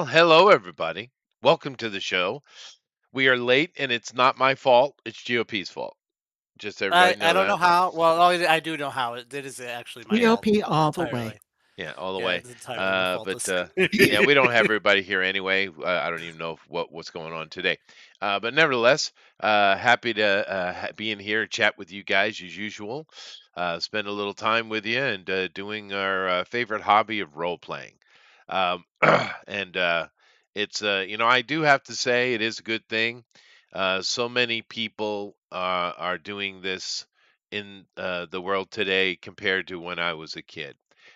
hello everybody. Welcome to the show. We are late and it's not my fault. It's GOP's fault. Just so everybody I know don't know that. how. Well, I do know how. It is actually my fault GOP all the way. entirely. Yeah, all the Yeah, way. it's entirely my fault. But This. yeah, we don't have everybody here anyway. I don't even know what's going on today. But nevertheless, happy to be in here and chat with you guys as usual. Spend a little time with you and doing our favorite hobby of role playing. And it's I do have to say it is a good thing. So many people are doing this in the world today compared to when I was a kid.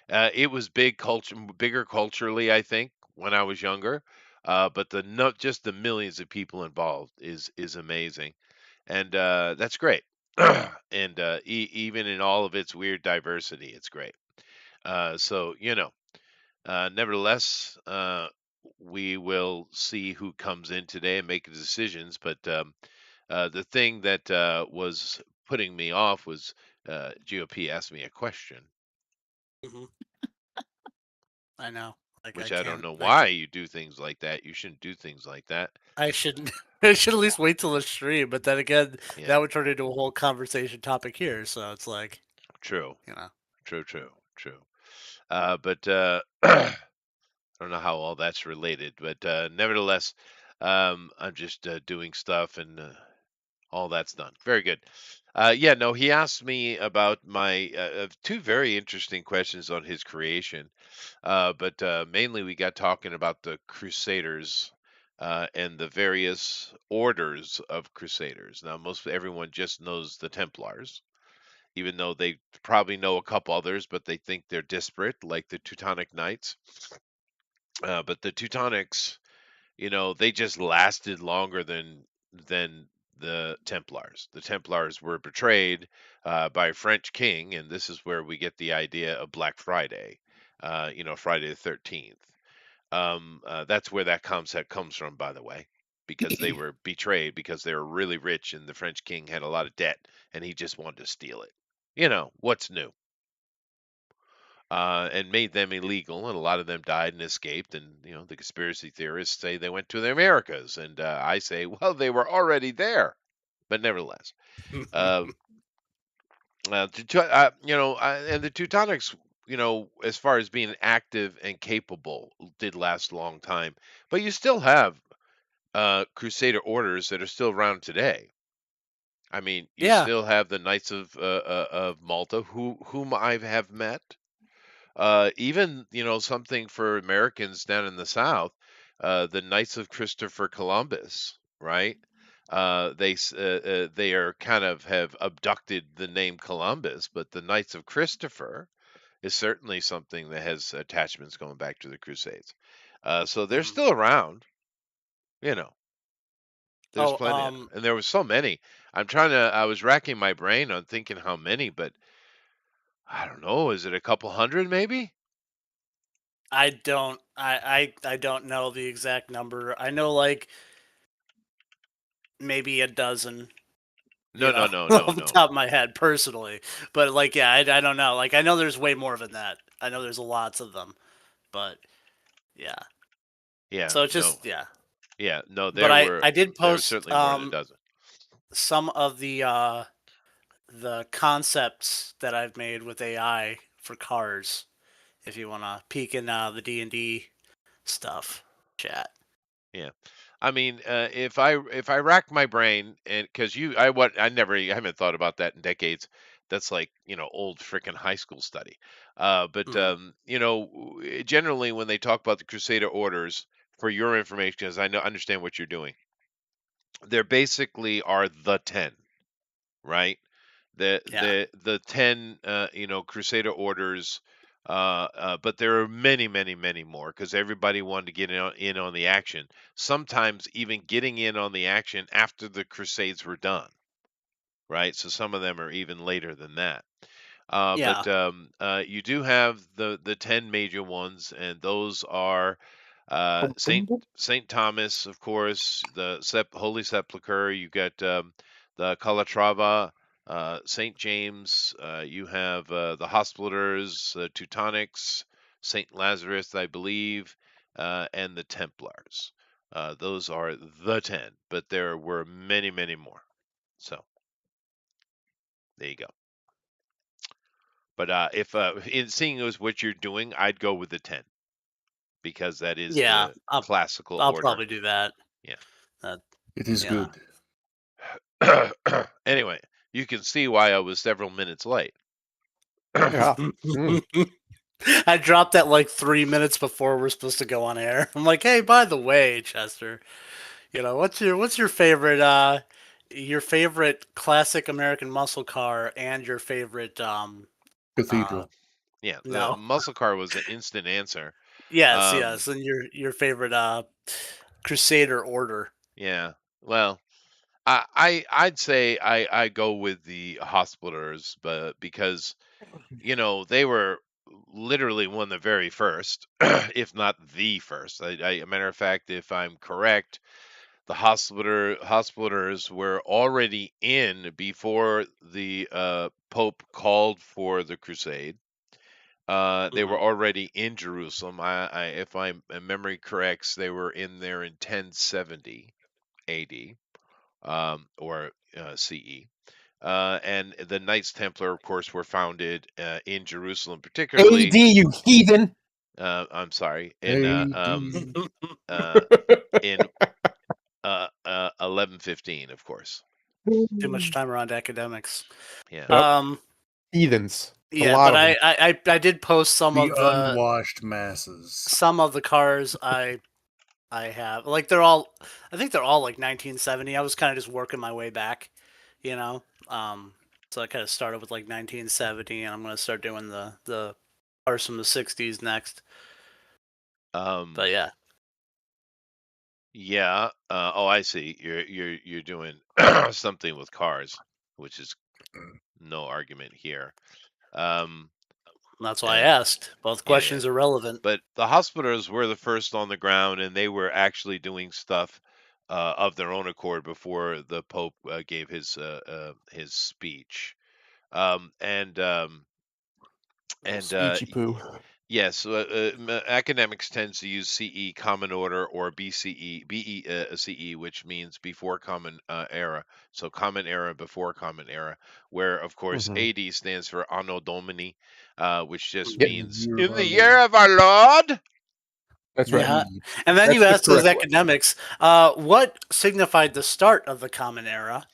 It was bigger culturally, I think, when I was younger. But the not just the millions of people involved is amazing, and that's great. And even in all of its weird diversity, it's great. Nevertheless, we will see who comes in today and make the decisions. But the thing that was putting me off was GOP asked me a question, Mhm. I know. Like I which I don't can't. know why you do things like that. You shouldn't do things like that. I shouldn't. I should at least wait till the stream. But then again, Yeah, that would turn into a whole conversation topic here. So it's like, true, you know. true. But I don't know how all that's related. But nevertheless, I'm just doing stuff and all that's done. Very good. Yeah, no, he asked me about my two very interesting questions on his creation. But mainly we got talking about the Crusaders and the various orders of Crusaders. Now, most everyone just knows the Templars, even though they probably know a couple others, but they think they're disparate, like the Teutonic Knights. But the Teutonics, they just lasted longer than the Templars. The Templars were betrayed by a French king, and this is where we get the idea of Black Friday. Friday the 13th. That's where that concept comes from, by the way, because they were betrayed because they were really rich, and the French king had a lot of debt, and he just wanted to steal it. What's new? And made them illegal, and a lot of them died and escaped. And the conspiracy theorists say they went to the Americas, and I say, well, they were already there. But nevertheless, um, and the Teutonics, as far as being active and capable, did last a long time. But you still have Crusader orders that are still around today. I mean, you Yeah. still have the Knights of Malta, whom I have met. Even something for Americans down in the South, the Knights of Christopher Columbus, right? They are kind of have abducted the name Columbus, but the Knights of Christopher is certainly something that has attachments going back to the Crusades. So they're Mhm. still around. You know, there's Oh, plenty, and there was so many. I was racking my brain on thinking how many, but I don't know. Is it a couple hundred, maybe? I don't. I don't know the exact number. I know like maybe a dozen. No, You no, know, no, no, off the no. top of my head, personally. But like, yeah, I don't know. Like, I know there's way more than that. I know there's lots of them, but yeah. Yeah, So it's no. just yeah. Yeah, no, But I did there were post certainly more than a dozen. some of the concepts that I've made with AI for cars. If you want to peek in the D&D stuff, chat. Yeah. I mean, if I rack my brain and because I haven't thought about that in decades. That's like, old freaking high school study. But Hmm. generally when they talk about the Crusader orders, for your information, because understand what you're doing, they're basically are the 10, right? the Yeah. the 10 Crusader orders, but there are many more because everybody wanted to get in on the action, sometimes even getting in on the action after the Crusades were done, right? So some of them are even later than that. Yeah. But you do have the 10 major ones, and those are Saint Thomas, of course, the Holy Sepulchre. You got the Calatrava, Saint James. You have the Hospitallers, Teutonics, Saint Lazarus, I believe. and the Templars. Those are the 10, but there were many, many more. So there you go. But if in seeing as what you're doing, I'd go with the 10 because that is Yeah, the classical I'll order. probably do that. Yeah. It is Yeah. good. Anyway, you can see why I was several minutes late. Yeah. I dropped that like 3 minutes before we're supposed to go on air. I'm like, hey, by the way, Chester, what's your favorite classic American muscle car and your favorite Cathedral. Yeah, the no. muscle car was an instant answer. Yes, Um, yes, and your favorite Crusader order. Yeah. Well, I'd say I go with the hospitalers, but because they were literally one of the very first, if not the first. A matter of fact, if I'm correct, the hospitalers were already in before the Pope called for the crusade. They were Mhm. already in Jerusalem. If my memory corrects, they were in there in 1070 AD, or CE. And the Knights Templar, of course, were founded in Jerusalem, AD, particularly. you heathen. I'm sorry, AD. uh, in 1115, of course. Too much time around academics. Yeah. Yep. Heathens. A Yeah, lot but of them. I did post The unwashed masses. some of the cars I have. Like I think they're all like 1970. I was kind of just working my way back, you know. So I kind of started with like 1970, and I'm gonna start doing the cars from the 60s next. Um, But yeah, yeah. Oh, I see. You're doing something with cars, which is no argument here. Um, that's why I and asked. Both yeah, yeah. questions are relevant. But the hospitals were the first on the ground, and they were actually doing stuff of their own accord before the Pope gave his speech. Um, and um, and Speechy poo. yes, academics tends to use CE Common Order or CE, which means before Common Era. So Common Era before Common Era, where of course Mhm. AD stands for Anno Domini, which just Yep. In the means year of in our the year Lord. of our Lord. That's right. Yeah, Indeed. and then That's you the asked those correct way. academics, what signified the start of the Common Era?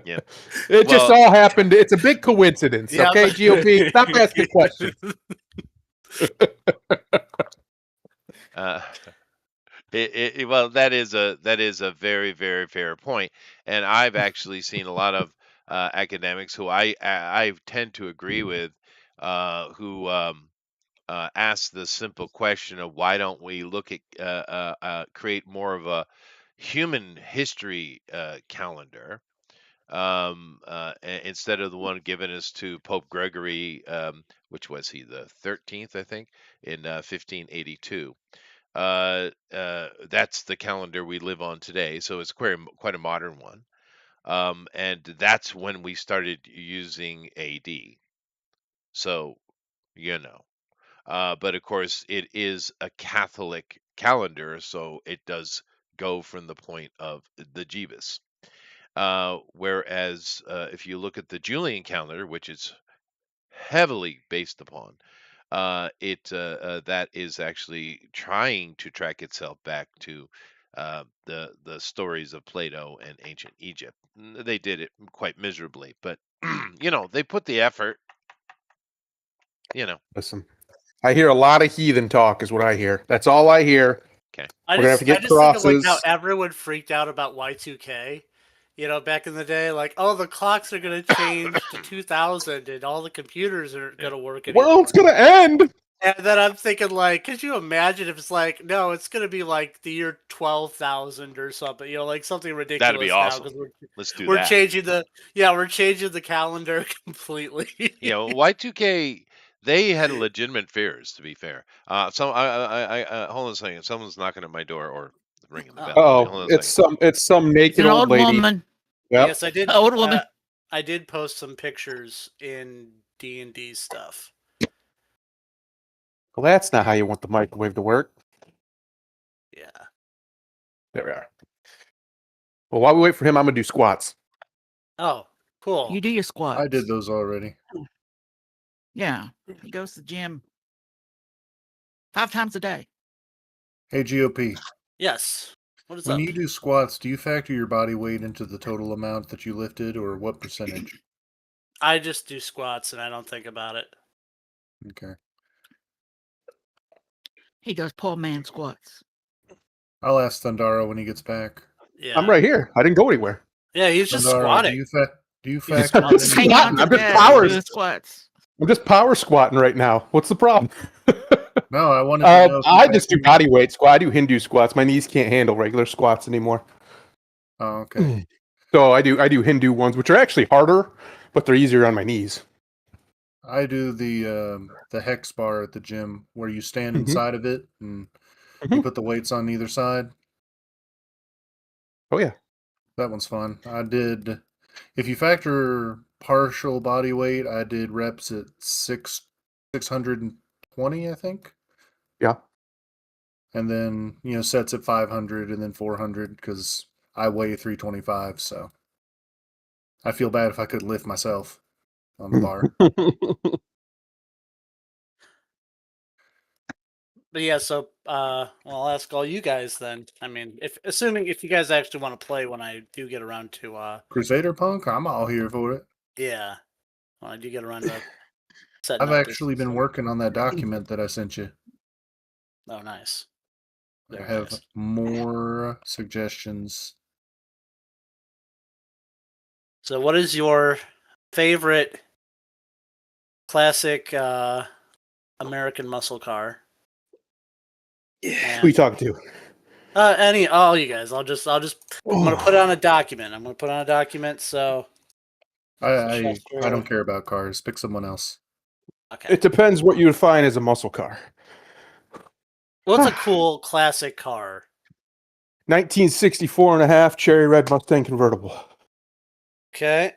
Yep. It Yep. just Well, all happened. It's a big coincidence. Yeah. Okay, GOP, stop asking questions. uh, well, that is a very, very fair point, and I've actually seen a lot of academics who I tend to agree with, who ask the simple question of why don't we look at create more of a human history calendar, instead of the one given us to Pope Gregory, which was he, the 13th, I think, in 1582. That's the calendar we live on today, so it's quite a modern one. And that's when we started using AD. So, you know. But of course, it is a Catholic calendar, so it does go from the point of the Jeebus. Whereas if you look at the Julian calendar, which is heavily based upon, that is actually trying to track itself back to the stories of Plato and ancient Egypt. They did it quite miserably, but they put the effort. Listen, I hear a lot of heathen talk, is what I hear. That's all I hear. Okay. I We're gonna have to just I get just think of like how crosses. everyone freaked out about Y2K. Back in the day, like, oh, the clocks are gonna change to 2000, and all the computers aren't Yeah. gonna work The world's anymore. gonna end. And then I'm thinking, like, could you imagine if it's like, no, it's gonna be like the year 12,000 or something, like something That'd be ridiculous now awesome. because Let's do we're that. changing we're changing the calendar completely. Y2K, they had legitimate fears, to be fair. Some hold on a second. Someone's knocking at my door or ringing the bell. Hold Oh, on a it's second. some naked An old old lady. woman. Yep. Yes, I did. Old woman. I did post some pictures in D&D stuff. Well, that's not how you want the microwave to work. Yeah. There we are. Well, while we wait for him, I'm gonna do squats. Oh, cool. You do your squats. I did those already. Yeah. He goes to the gym 5 times a day. Hey, GOP. Yes. What is When up? you do squats, do you factor your body weight into the total amount that you lifted, or what percentage? I just do squats and I don't think about it. Okay. He does poor man squats. I'll ask Thundara when he gets back. Yeah. I'm right here. I didn't go anywhere. Yeah, he's just Thundara, squatting. do you He's factor I'm just in Hanging squatting. on to I'm the just desk, power. doing squats. I'm just power squatting right now. What's the problem? No, I wanted to know. If you I just do factor- body weight squat. I do Hindu squats. My knees can't handle regular squats anymore. Oh, okay. So I do Hindu ones, which are actually harder, but they're easier on my knees. I do the hex bar at the gym where you stand Mhm. inside of it and you Mhm. put the weights on either side. Oh yeah. That one's fun. I did. If you factor partial body weight, I did reps at 620, I think. Yeah. And then, sets at 500 and then 400 because I weigh 325. So I feel bad if I could lift myself on the bar. But yeah, so well, I'll ask all you guys then. I mean, assuming if you guys actually want to play when I do get around to Crusader Punk, I'm all here for it. yeah, when I do get around to setting I've up this actually been stuff. working on that document that I sent you. Oh, nice. I Very have nice. more suggestions. So, what is your favorite classic American muscle car? Who you talking to? All you guys. I'm gonna put it on a document. So I don't care about cars. Pick someone else. okay. It depends what you define as a muscle car. What's a cool classic car? 1964 and a half cherry red Mustang convertible. Okay.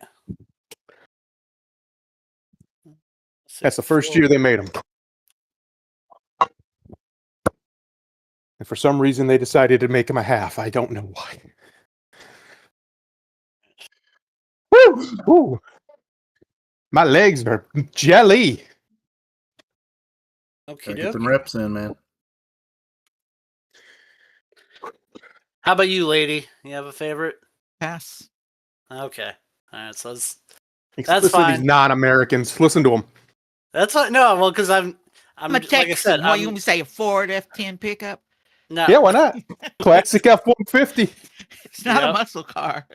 That's the first year they made them. And for some reason, they decided to make them a half. I don't know why. Woo! Woo! My legs are jelly. Okay, Gotta get them reps in, man. How about you, lady? You have a favorite? Pass. Okay. All right. So that's Listen to fine. these non-Americans. Listen to them. That's fine. No, well, because I'm I'm a like I Texan. said, What you want me to say? A Ford F10 pickup? no. Yeah, why not? Classic F-150. It's not Yep. a muscle car.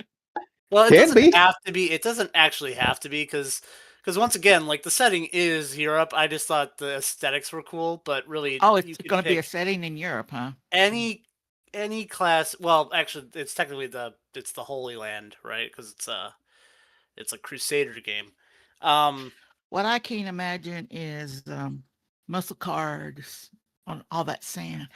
Well, it Can doesn't be. have to be. It doesn't actually have to be because once again, like the setting is Europe. I just thought the aesthetics were cool, but really, Oh, you it's could going to be a pick setting in Europe, huh? any class. Well, actually, it's technically it's the Holy Land, right? Because it's a Crusader game. What I can imagine is muscle cars on all that sand.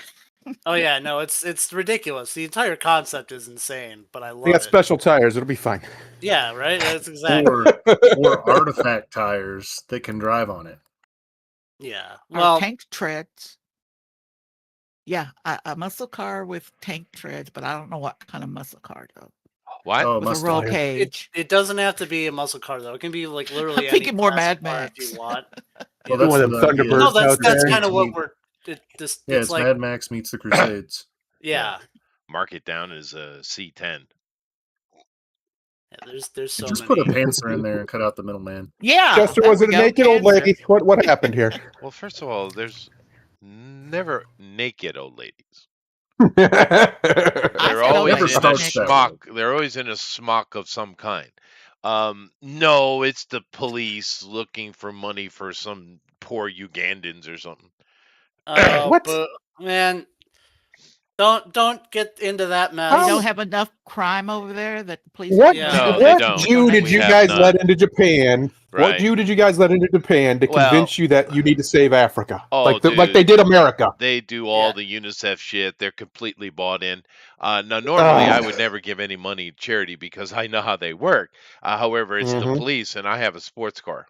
Oh yeah, no, it's ridiculous. The entire concept is insane, but I love They got it. special tires. It'll be fine. Yeah, right. That's exactly. Or artifact tires that can drive on it. Yeah. Or Well, tank treads. Yeah, a muscle car with tank treads, but I don't know what kind of muscle car though. What? Oh, With a Mustang. roll cage. it doesn't have to be a muscle car though. It can be like literally I'm thinking any more classic Mad car Max. if you want. Well, One that's of them the idea. Thunderbirds No, out that's there. kind of what Meet- we're. Yeah, it's it's like Mad Max meets the Crusades. yeah. Mark it down as a C10. Yeah, there's so Just many. put a Panzer in there and cut out the middleman. Yeah. Chester, there was we it a go, naked old Panzer. lady? What happened here? Well, first of all, there's never naked old ladies. I They're said always Never in a starts that way. smock. They're always in a smock of some kind. No, it's the police looking for money for some poor Ugandans or something. What? But man, don't get into that mess. They How- don't have enough crime over there that the police. What, Yeah. No, they what don't. Jew did We you have guys none. let into Japan? What Right. Jew did you guys let into Japan to Well- convince you that you need to save Africa? Oh, like dude. they did America. They do all Yeah. the UNICEF shit. They're completely bought in. Now, normally I would never give any money to charity because I know how they work. However, it's the Mhm. police, and I have a sports car.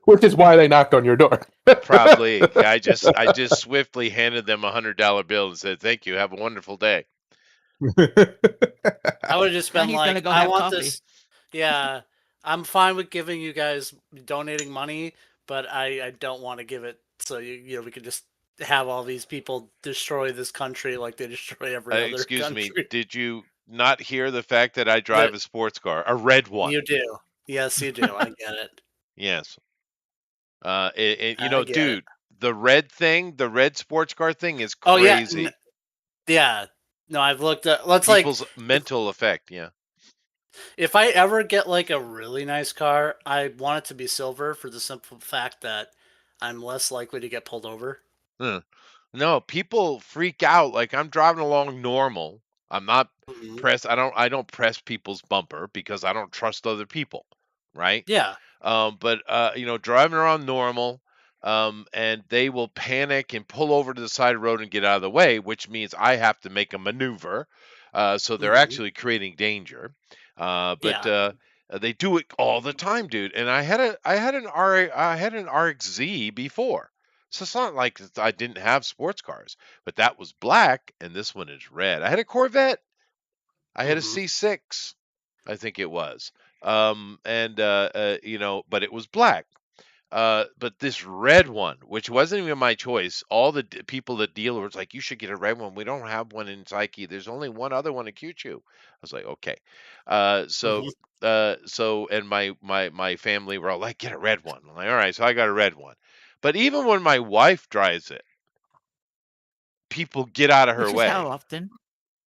Which is why they knocked on your door. Probably. I just swiftly handed them $100 bill and said, "Thank you. Have a wonderful day." I would have just Now been he's gonna like, go I have want coffee. this. Yeah, I'm fine with giving you guys donating money, but I don't want to give it so we could just have all these people destroy this country like they destroy every other Excuse me. country. Did you not hear the fact that I drive That a sports car, a red one? you do. Yes, you do. I get it. Yes. I get it. Dude, the red sports car thing is Oh yeah, crazy. yeah. No, I've looked at. Let's like People's mental effect. Yeah. if I ever get like a really nice car, I want it to be silver for the simple fact that I'm less likely to get pulled over. Huh. No, people freak out. Like I'm driving along normal. I'm not Mhm. I don't press people's bumper because I don't trust other people, right? Yeah. But driving around normal, and they will panic and pull over to the side of the road and get out of the way, which means I have to make a maneuver. So they're Mhm. actually creating danger. But Yeah. they do it all the time, dude. And I had an RXZ before. So it's not like I didn't have sports cars, but that was black and this one is red. I had a Corvette. I had a Mhm. C6, I think it was. But it was black. But this red one, which wasn't even my choice, all the people at dealer was like, "You should get a red one. We don't have one in Psyche. There's only one other one in Q2." I was like, "Okay." Uh, so, Mhm. and my family were all like, "Get a red one." I'm like, "All right." So I got a red one. But even when my wife drives it, people get out of her Which is how way. often?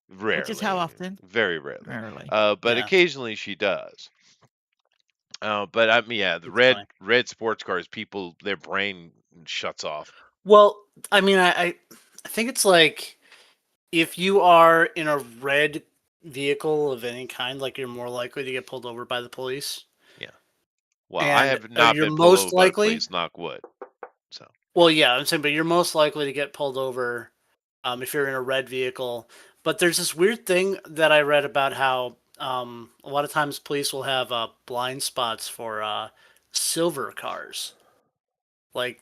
Which is how Rarely, often? very rarely. Rarely. But Yeah. occasionally she does. But I mean, yeah, the It's funny. red sports cars, people, their brain shuts off. Well, I mean, I think it's like if you are in a red vehicle of any kind, like you're more likely to get pulled over by the police. Yeah. Well, I And have not you're been pulled over most by the likely, police, knock wood. So, well, yeah, I'm saying, but you're most likely to get pulled over if you're in a red vehicle. But there's this weird thing that I read about how a lot of times police will have blind spots for silver cars. Like,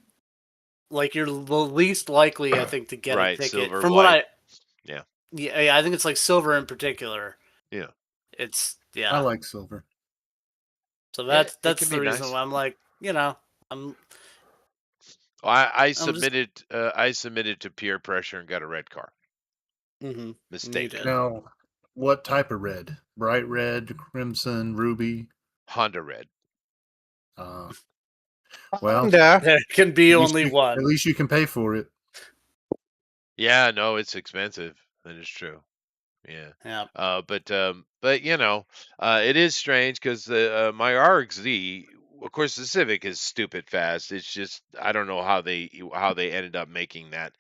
you're the least likely, I think, to get a right, ticket. silver, From what white. Yeah. yeah, I think it's like silver in particular. Yeah. It's I yeah. like silver. So Yeah, it that's can the be reason nice. why I'm like, I'm I I'm just submitted to peer pressure and got a red car. you Mistake. did. Now, what type of red? Bright red, crimson, ruby? Honda red. Uh, well, Honda. There can be only at one. least you can pay for it. Yeah, no, it's expensive. That is true. Yeah. Yeah. But it is strange because my RXZ, of course, the Civic is stupid fast. It's just I don't know how they ended up making that,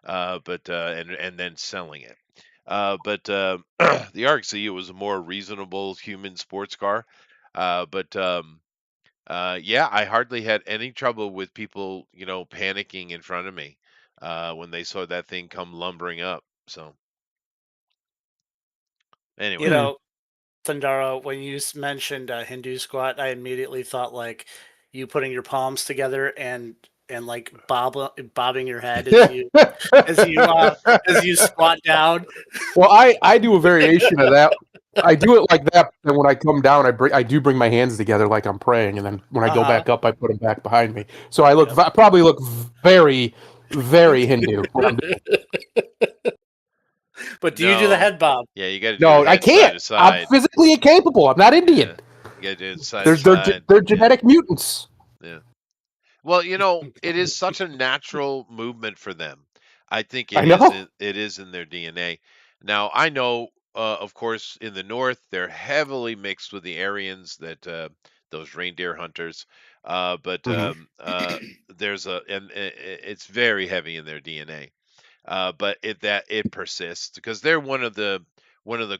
but and then selling it. But the RXZ was a more reasonable human sports car. But Yeah, I hardly had any trouble with people, panicking in front of me when they saw that thing come lumbering up. So You anyway. Hmm. know, Sundara, when you mentioned Hindu squat, I immediately thought like you putting your palms together and like bobbing your head as you uh as you squat down. Well, I do a variation of that. I do it like that, and when I come down, I do bring my hands together like I'm praying, and then when I go Uh-huh. back up, I put them back behind me. So I Yep. probably look very, very Hindu. When I'm But do you do the No. head bob? Yeah, you got to do your No, I head side can't. to I'm side. physically incapable. I'm not Indian. Yeah, you got to do it side to They're side. they're Yeah, genetic mutants. yeah. Well, it is such a natural movement for them. I think I know. it is in their DNA. Now, I know, of course, in the north, they're heavily mixed with the Aryans, that those reindeer hunters. But Hmm. there's it's very heavy in their DNA. But it persists because they're one of the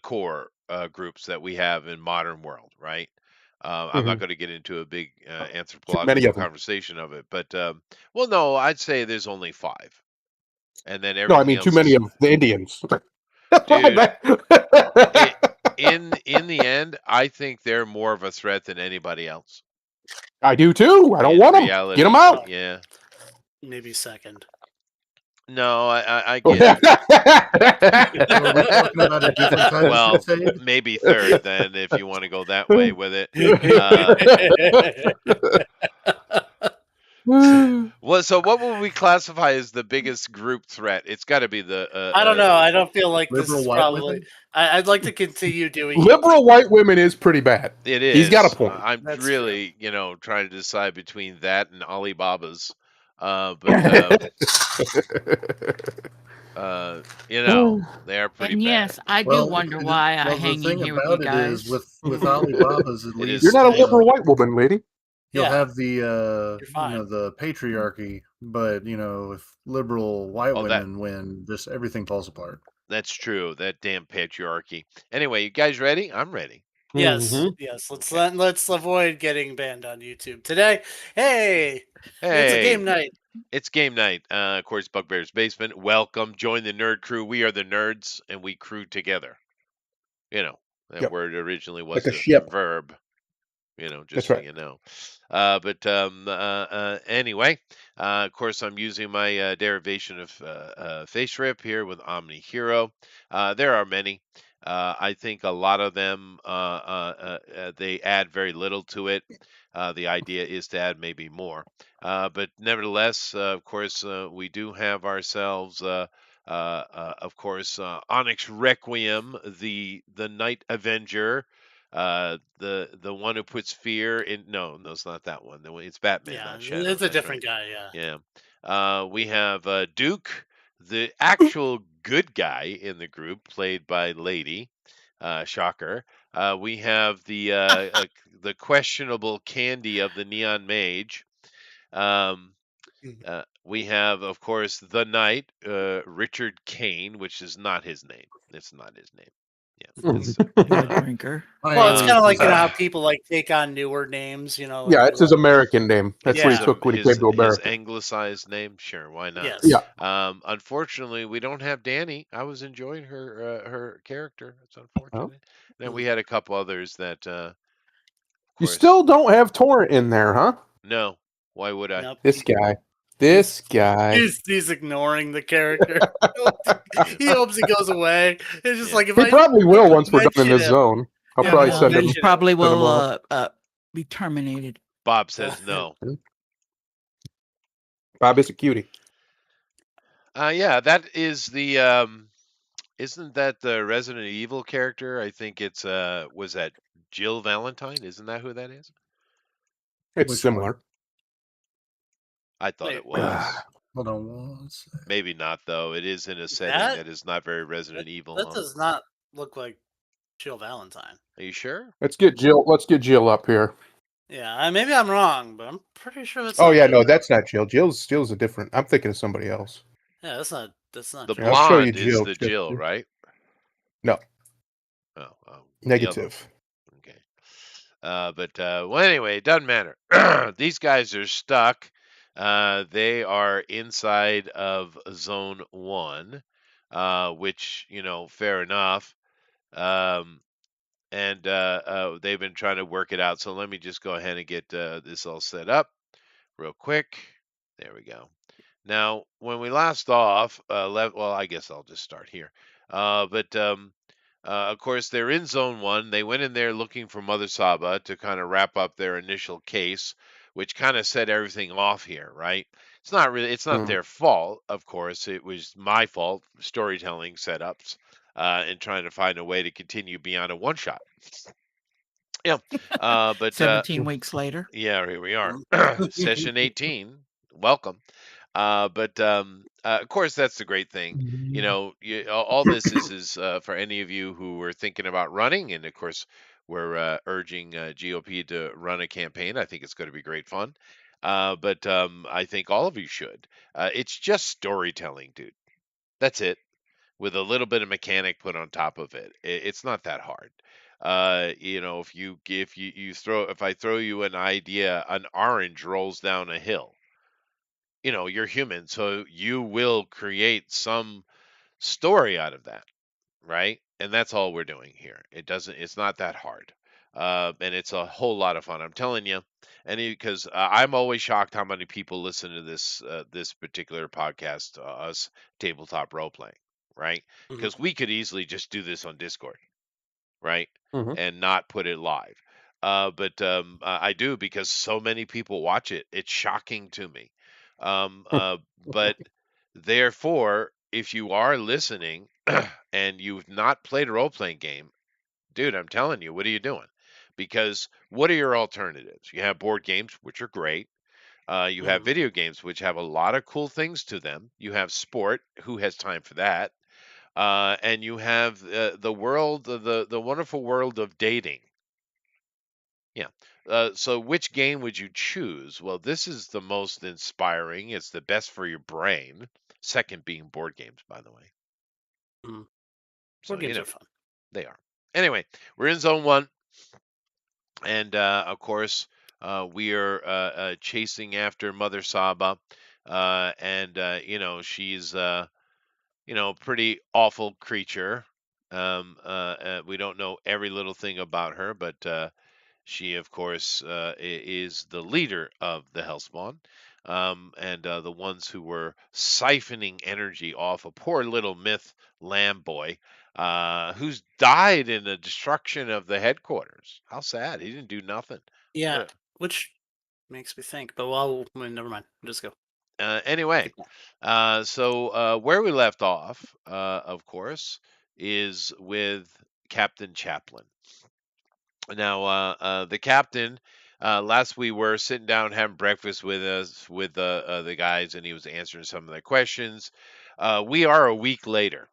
core groups that we have in modern world, right? I'm Hmm. not going to get into a big Too many anthropological of them. conversation of it, but well, no, I'd say there's only five, and then No, I everything mean too else many is, of the Indians. dude. It in the end, I think they're more of a threat than anybody else. I do too. I don't in want them. reality. Get them out. Yeah. Maybe second. No, I get it. So are we talking about a different type Well, of crusade? maybe third then, if you want to go that way with it. Well, so what would we classify as the biggest group threat? It's got to be the. I don't know. I don't feel like this Liberal is white probably. women? I'd like to continue doing Liberal white women is pretty bad. It He's got a is. point. I'm That's really, trying to decide between that and Alibaba's. But they are pretty And bad. yes, I do Well, wonder why I well, the hang in thing here with you about it is guys. with Alibaba's at It least is You're not a strange. liberal white woman, lady. you'll Yeah. have the You're fine. the patriarchy, but if liberal white Oh, that- women win, just everything falls apart. That's true. That damn patriarchy. Anyway, you guys ready? I'm ready. Yes, Mhm. yes. Let's avoid getting banned on YouTube today. Hey, it's a game night. It's game night. Of course, Bugbear's Basement. Welcome. Join the nerd crew. We are the nerds, and we crew together. That Yep. word originally was Like a a ship. verb. Just That's so right. you know. Anyway, of course, I'm using my derivation of face rip here with Omni Hero. There are many. I think a lot of them they add very little to it. The idea is to add maybe more. But nevertheless, of course, we do have ourselves. Of course, Onyx Requiem, the Night Avenger, the one who puts fear in. No, it's not that one. It's Batman, Yeah, not Shadow. it's a That's different right. guy. Yeah. Yeah. We have Duke, the actual good guy in the group, played by Lady. Shocker. We have the questionable Candy of the Neon Mage. We have, of course, the Knight, Richard Kane, which is not his name. It's not his name. Yeah. It's, The drinker. Well, it's kind of like Uh, how people like take on newer names. Like Yeah, it's his American name. That's what he Yeah. took when he came to his America. anglicized name. Sure, why not? Yes. Yeah. Unfortunately, we don't have Danny. I was enjoying her character. It's unfortunate. Then we had a couple others that. You still don't have Torrent in there, huh? No. Why would I? Nope. This guy. This guy. He's ignoring the character. He hopes he goes away. It's just Yeah. like if He I probably will once we're done in mention this him- zone. I'll Yeah, probably well, send him. mention- Probably send him will off. be terminated. Bob says no. Bob is a cutie. Yeah, that is the isn't that the Resident Evil character? I think it's was that Jill Valentine? Isn't that who that is? It's Which similar. I thought Wait, it was. Hold on one sec. Maybe not though. It is in a setting that is not very Resident Evil. That Huh? does not look like Jill Valentine. Are you sure? Let's get Jill up here. Yeah, maybe I'm wrong, but I'm pretty sure that's. Oh not yeah, Jill. no, that's not Jill. Jill's a different. I'm thinking of somebody else. Yeah, that's not. The Jill. I'll show you blonde is Jill. the Jill, right? No. Oh, the other Negative. one. Okay. Well, anyway, it doesn't matter. These guys are stuck. They are inside of Zone 1, which, fair enough. And they've been trying to work it out. So let me just go ahead and get this all set up real quick. There we go. Now, when we last off, well, I guess I'll just start here. Of course, they're in Zone 1. They went in there looking for Mother Saba to kind of wrap up their initial case, which kind of set everything off here, right? It's not their fault, of course. It was my fault, storytelling setups, and trying to find a way to continue beyond a one-shot. Yeah, but 17 weeks later. yeah, here we are. Session 18. Welcome. Of course, that's the great thing. All this is for any of you who were thinking about running, and of course, we're urging GOP to run a campaign. I think it's going to be great fun. I think all of you should. It's just storytelling, dude. That's it, with a little bit of mechanic put on top of it. It's not that hard. If I throw you an idea, an orange rolls down a hill. You're human, so you will create some story out of that, right? And that's all we're doing here. It's not that hard. and it's a whole lot of fun. I'm telling you, and because I'm always shocked how many people listen to this particular podcast, us tabletop role playing, right? Mhm. Because we could easily just do this on Discord, right, Hmm. and not put it live. But I do because so many people watch it. It's shocking to me. But therefore, if you are listening and you've not played a role playing game, dude, I'm telling you, what are you doing? Because what are your alternatives? You have board games, which are great. You have Mhm. video games, which have a lot of cool things to them. You have sport. Who has time for that? And you have the world, the wonderful world of dating. Yeah. So which game would you choose? Well, this is the most inspiring. It's the best for your brain. Second being board games, by the way. Mhm. So Board games are fun. they are. Anyway, we're in zone one. And of course, we are chasing after Mother Saba, and she's pretty awful creature. We don't know every little thing about her, but she, of course, is the leader of the Hellspawn, and the ones who were siphoning energy off a poor little myth lamb boy, who's died in the destruction of the headquarters. How sad! He didn't do nothing. Yeah, Uh, which makes me think. But never mind. Just go. anyway, Keep going. so where we left off, of course, is with Captain Chaplin. Now, the captain, last we were sitting down having breakfast with us with the guys, and he was answering some of their questions. We are a week later,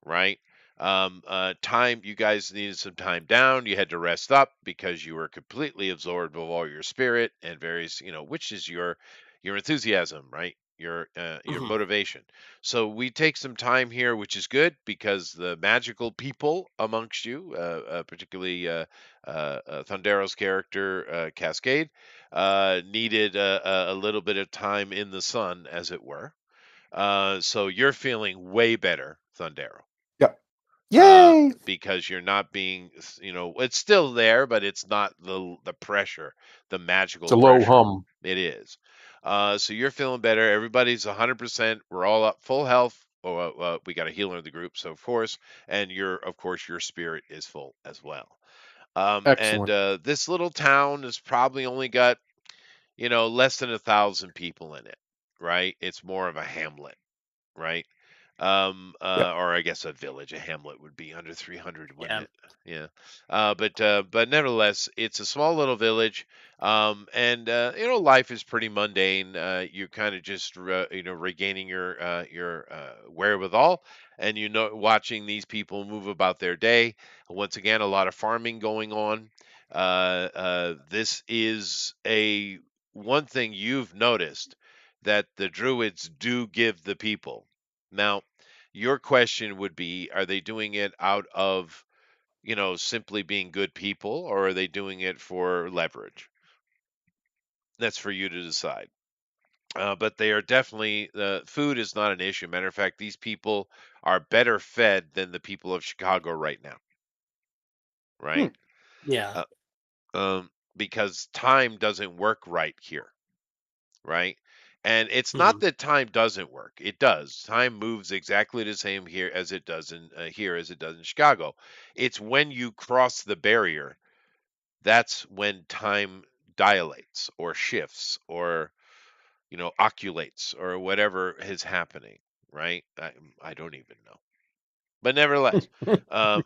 right? Time, you guys needed some time down. You had to rest up because you were completely absorbed with all your spirit and various, which is your enthusiasm, right? Your Mhm. motivation. So we take some time here, which is good because the magical people amongst you, particularly Thundero's character Cascade, needed a little bit of time in the sun, as it were. So you're feeling way better, Thundero, Yep. Yay! because you're not being, it's still there, but it's not the pressure, the It's magical a low pressure. hum. It is. So you're feeling better. Everybody's 100%. We're all up full health. Oh, we got a healer in the group, so of course, and of course, your spirit is full as well. And Excellent. this little town has probably only got, less than 1,000 people in it, right? It's more of a hamlet, right? Yep. Or I guess a village, a hamlet would be under 300, wouldn't Yeah. it? Yeah. But nevertheless, it's a small little village. And life is pretty mundane. You're kind of just regaining your wherewithal, and watching these people move about their day. Once again, a lot of farming going on. This is a one thing you've noticed, that the druids do give the people. Now, your question would be, are they doing it out of, simply being good people, or are they doing it for leverage? That's for you to decide. But they are definitely, food is not an issue. Matter of fact, these people are better fed than the people of Chicago right now, Hmm. right? Yeah. Uh, because time doesn't work right here, right? And it's not Mhm. that time doesn't work. It does. Time moves exactly the same here as it does in Chicago. It's when you cross the barrier, that's when time dilates or shifts or oculates or whatever is happening, right? I don't even know. But nevertheless, um,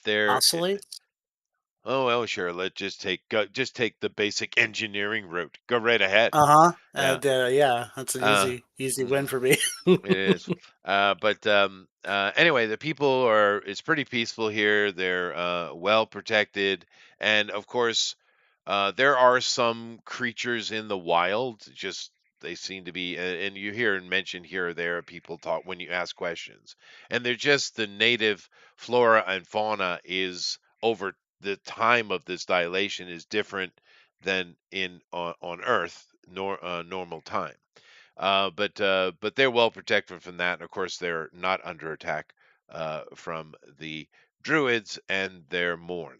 there. Oscillates. Oh well, sure. Let's just take the basic engineering route. Go right ahead. Uh-huh. Yeah. Yeah, that's an Uh, easy mm. win for me. It is. But anyway, the people it's pretty peaceful here. They're well protected. And of course, there are some creatures in the wild. Just they seem to be, and you hear and mention here or there, people talk when you ask questions. And they're just the native flora and fauna is over the time of this dilation is different than on Earth, normal time. But they're well protected from that, and of course they're not under attack from the druids and their mourn.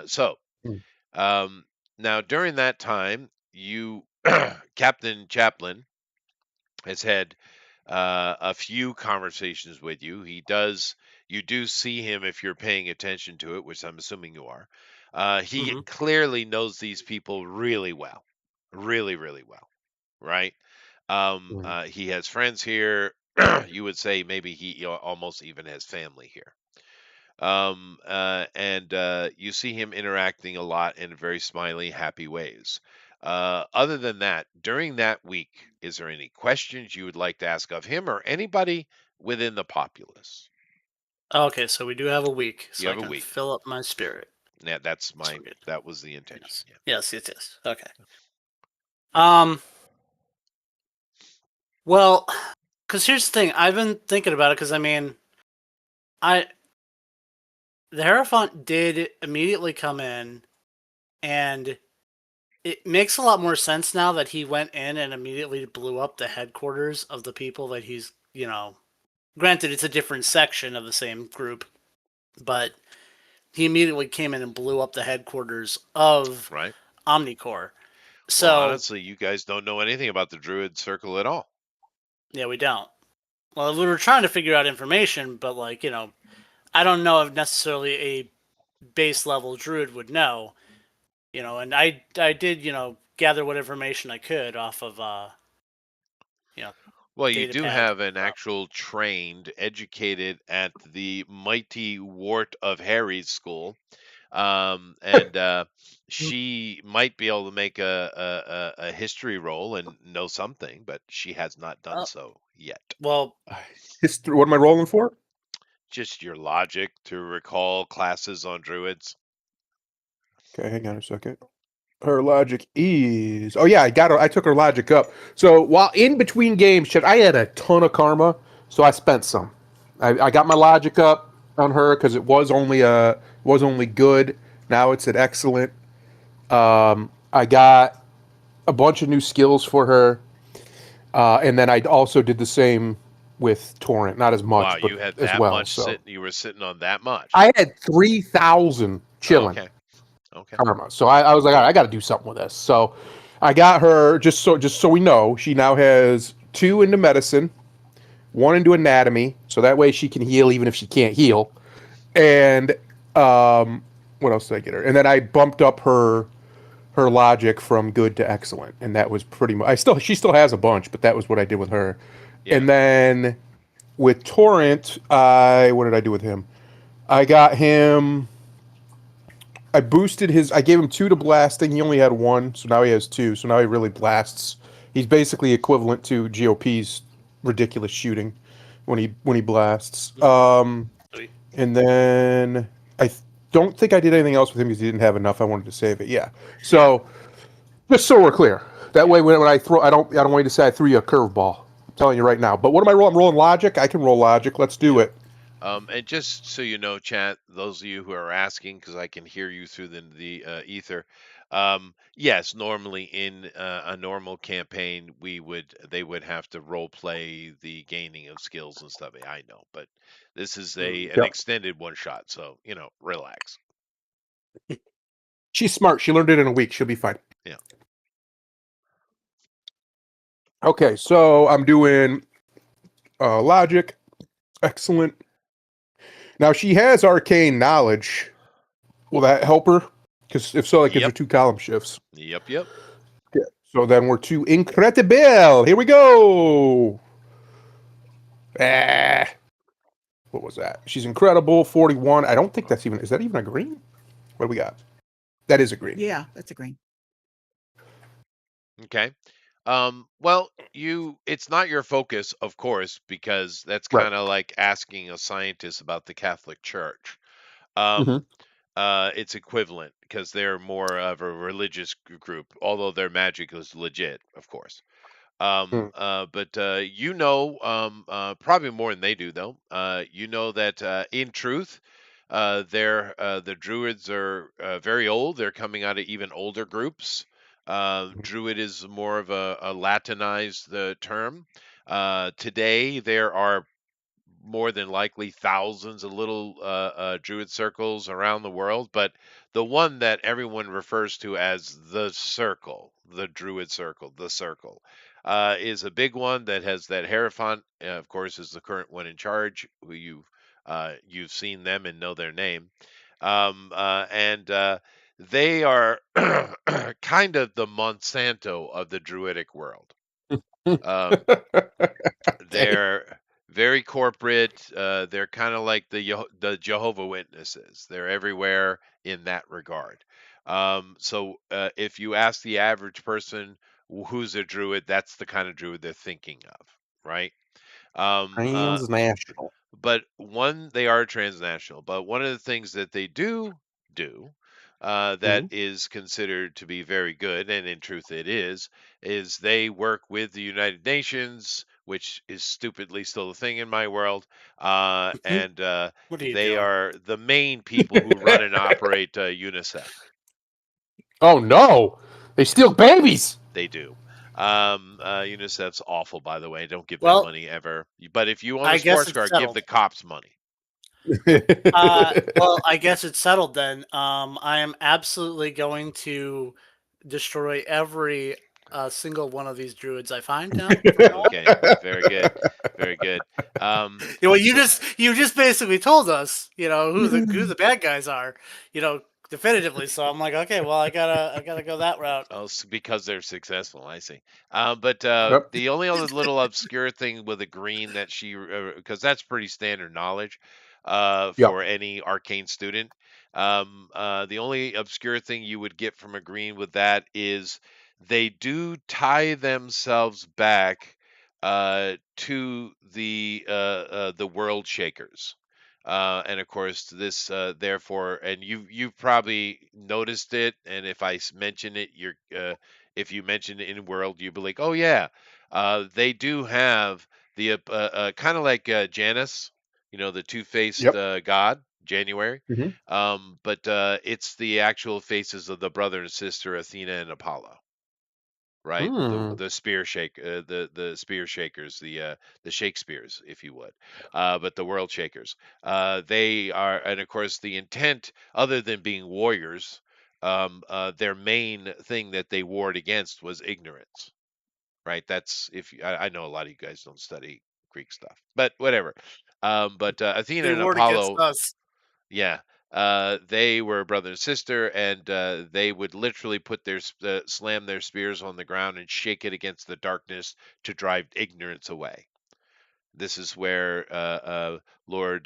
So Mm. um, now during that time, you Captain Chaplin has had a few conversations with you. You do see him if you're paying attention to it, which I'm assuming you are. He Hmm. clearly knows these people really well, really, really well, right? Mm. He has friends here. You would say maybe he almost even has family here. And You see him interacting a lot in very smiley, happy ways. Other than that, during that week, is there any questions you would like to ask of him or anybody within the populace? Okay, so we do have a week, You so I have a can week. fill up my spirit. Yeah, So we're good. that was the intention. Yes. Yeah. Yes. Yes. Yes. Okay. Um. Well, because here's the thing. I've been thinking about it. Because I mean, I the Hierophant did immediately come in, and it makes a lot more sense now that he went in and immediately blew up the headquarters of the people that he's, granted it's a different section of the same group, but he immediately came in and blew up the headquarters of Right. Omnicore. Well, So, honestly, you guys don't know anything about the Druid Circle at all. yeah, we don't. Well, we were trying to figure out information, but I don't know if necessarily a base level druid would know, and I did, gather what information I could off of you know, Well, you data do pad have an stuff. actual trained, educated at the mighty Wart of Harry's school, and she might be able to make a history roll and know something, but she has not done Uh, so yet. well, History. What am I rolling for? Just your logic to recall classes on druids. Okay, hang on a second. Her logic is. Oh yeah, I got her. I took her logic up. So while in between games, shit, I had a ton of karma, so I spent some. I got my logic up on her because it was only good. Now it's at excellent. I got a bunch of new skills for her, and then I also did the same with Torrent. Not as Wow, much, but you had as that well. much So sitting. You were sitting on that much. I had 3,000 Oh, chilling. okay. Okay. Karma. So I was like, all right, I got to do something with this. So I got her just so we know, she now has 2 into medicine, 1 into anatomy, so that way she can heal even if she can't heal. And what else did I get her? And then I bumped up her logic from good to excellent, and that was pretty much. She still has a bunch, but that was what I did with her. Yeah. And then with Torrent, what did I do with him? I got him. I boosted his. I gave him 2 to blasting. He only had 1, so now he has 2. So now he really blasts. He's basically equivalent to GOP's ridiculous shooting when he blasts. sweet. And then don't think I did anything else with him because he didn't have enough. I wanted to save it. Yeah. Yeah. So just so we're clear, that way when I throw, I don't want you to say I threw you a curveball. I'm telling you right now. But what am I rolling? I'm rolling logic. I can roll logic. Let's do Yeah. it. And just so you know, chat, those of you who are asking, because I can hear you through the ether. Yes, normally in a normal campaign, they would have to role play the gaining of skills and stuff. I know, but this is an Yep. extended one shot, so relax. She's smart. She learned it in a week. She'll be fine. Yeah. Okay, so I'm doing logic. Excellent. Now she has arcane knowledge. Will that help her? Because if so, it gives her Yep. 2 column shifts. Yep. Yep. Okay. So then we're to incredible. Here we go. Ah, what was that? She's incredible. 41. I don't think that's even. Is that even a green? What do we got? That is a green. Yeah, that's a green. Okay. Well, it's not your focus, of course, because that's Right. kind of like asking a scientist about the Catholic Church. Mm-hmm. Um, it's equivalent because they're more of a religious group, although their magic is legit, of course. Mm. But probably more than they do, though. You know that in truth, the druids are very old. They're coming out of even older groups. Druid is more of a Latinized term. Today, there are more than likely thousands of little druid circles around the world, but the one that everyone refers to as the circle, the druid circle, the circle, is a big one that has that Hierophant, of course, is the current one in charge, who you've seen them and know their name, and they are kind of the Monsanto of the druidic world. Um, Okay. they're very corporate. They're kind of like the Jehovah Witnesses. They're everywhere in that regard. So if you ask the average person who's a druid, that's the kind of druid they're thinking of, right? Um, uh, Transnational. but they are transnational. But one of the things that they do that Mhm. is considered to be very good, and in truth it is they work with the United Nations, which is stupidly still a thing in my world, and What are you they doing? are the main people who run and operate UNICEF. Oh no, they Yeah, steal babies. they do. UNICEF's awful, by the way. Don't give them Well, money ever. But if you own a I guess sports it's car, give settled. the cops money. Well, I guess it's settled then. I am absolutely going to destroy every single one of these druids I find now from now on. Okay, very good, very good. Yeah, well, So, you just basically told us, who the bad guys are, you know, definitively. So I'm like, okay, well, I gotta go that route. oh, because they're successful, I see. But Yep. the only other little obscure thing with a green that because that's pretty standard knowledge Yep. for any arcane student. The only obscure thing you would get from a green with that is they do tie themselves back to the world shakers. And of course, this therefore, and you've probably noticed it. And if mention it, if you mention it in world, you'll be like, oh yeah, they do have the kind of like Janus, the two-faced Yep. god, January. Hmm. But it's the actual faces of the brother and sister Athena and Apollo, right? The Hmm. the spear shake the spear shakers, the Shakespeares, if you would, but the world shakers. They are, and of course, the intent, other than being warriors, their main thing that they warred against was ignorance, right? That's if I know a lot of you guys don't study Greek stuff, but whatever. But Athena They and warred against Apollo, us. yeah. They were brother and sister, and they would literally slam their spears on the ground and shake it against the darkness to drive ignorance away. This is where Lord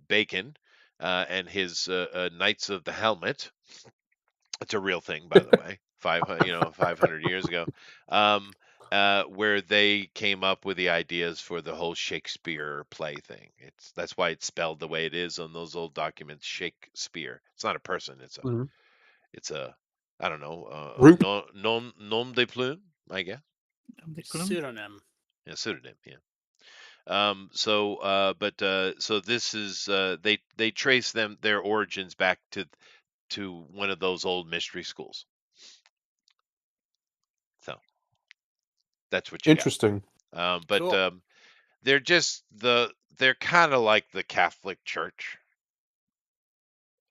Bacon and his Knights of the Helmet. It's a real thing, by the way. 500 years ago, um, where they came up with the ideas for the whole Shakespeare play thing. That's why it's spelled the way it is on those old documents. Shakespeare. It's not a person. Hmm. It's a I don't know Group. nom de plume, I guess. Pseudonym. Yeah, pseudonym. Yeah. So this is they trace their origins back to one of those old mystery schools. So that's what you got. Interesting. But Cool. they're kind of like the Catholic Church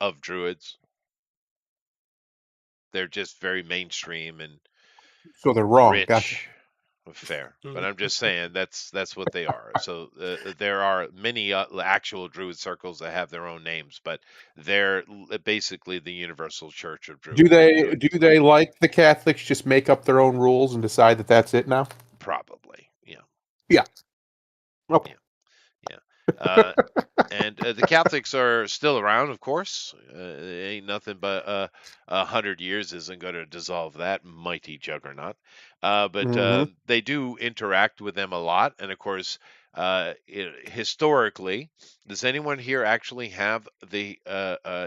of druids. They're just very mainstream and So they're wrong. Gotcha. rich. Fair, but I'm Mhm. just saying that's what they are. So there are many actual druid circles that have their own names, but they're basically the universal church of Do they druid. do they like the Catholics just make up their own rules and decide that that's it now? Probably, yeah, Yeah. Okay. yeah, yeah. Uh, and the Catholics are still around, of course. Ain't nothing but 100 years isn't going to dissolve that mighty juggernaut. But Hmm. they do interact with them a lot, and of course, historically, does anyone here actually have the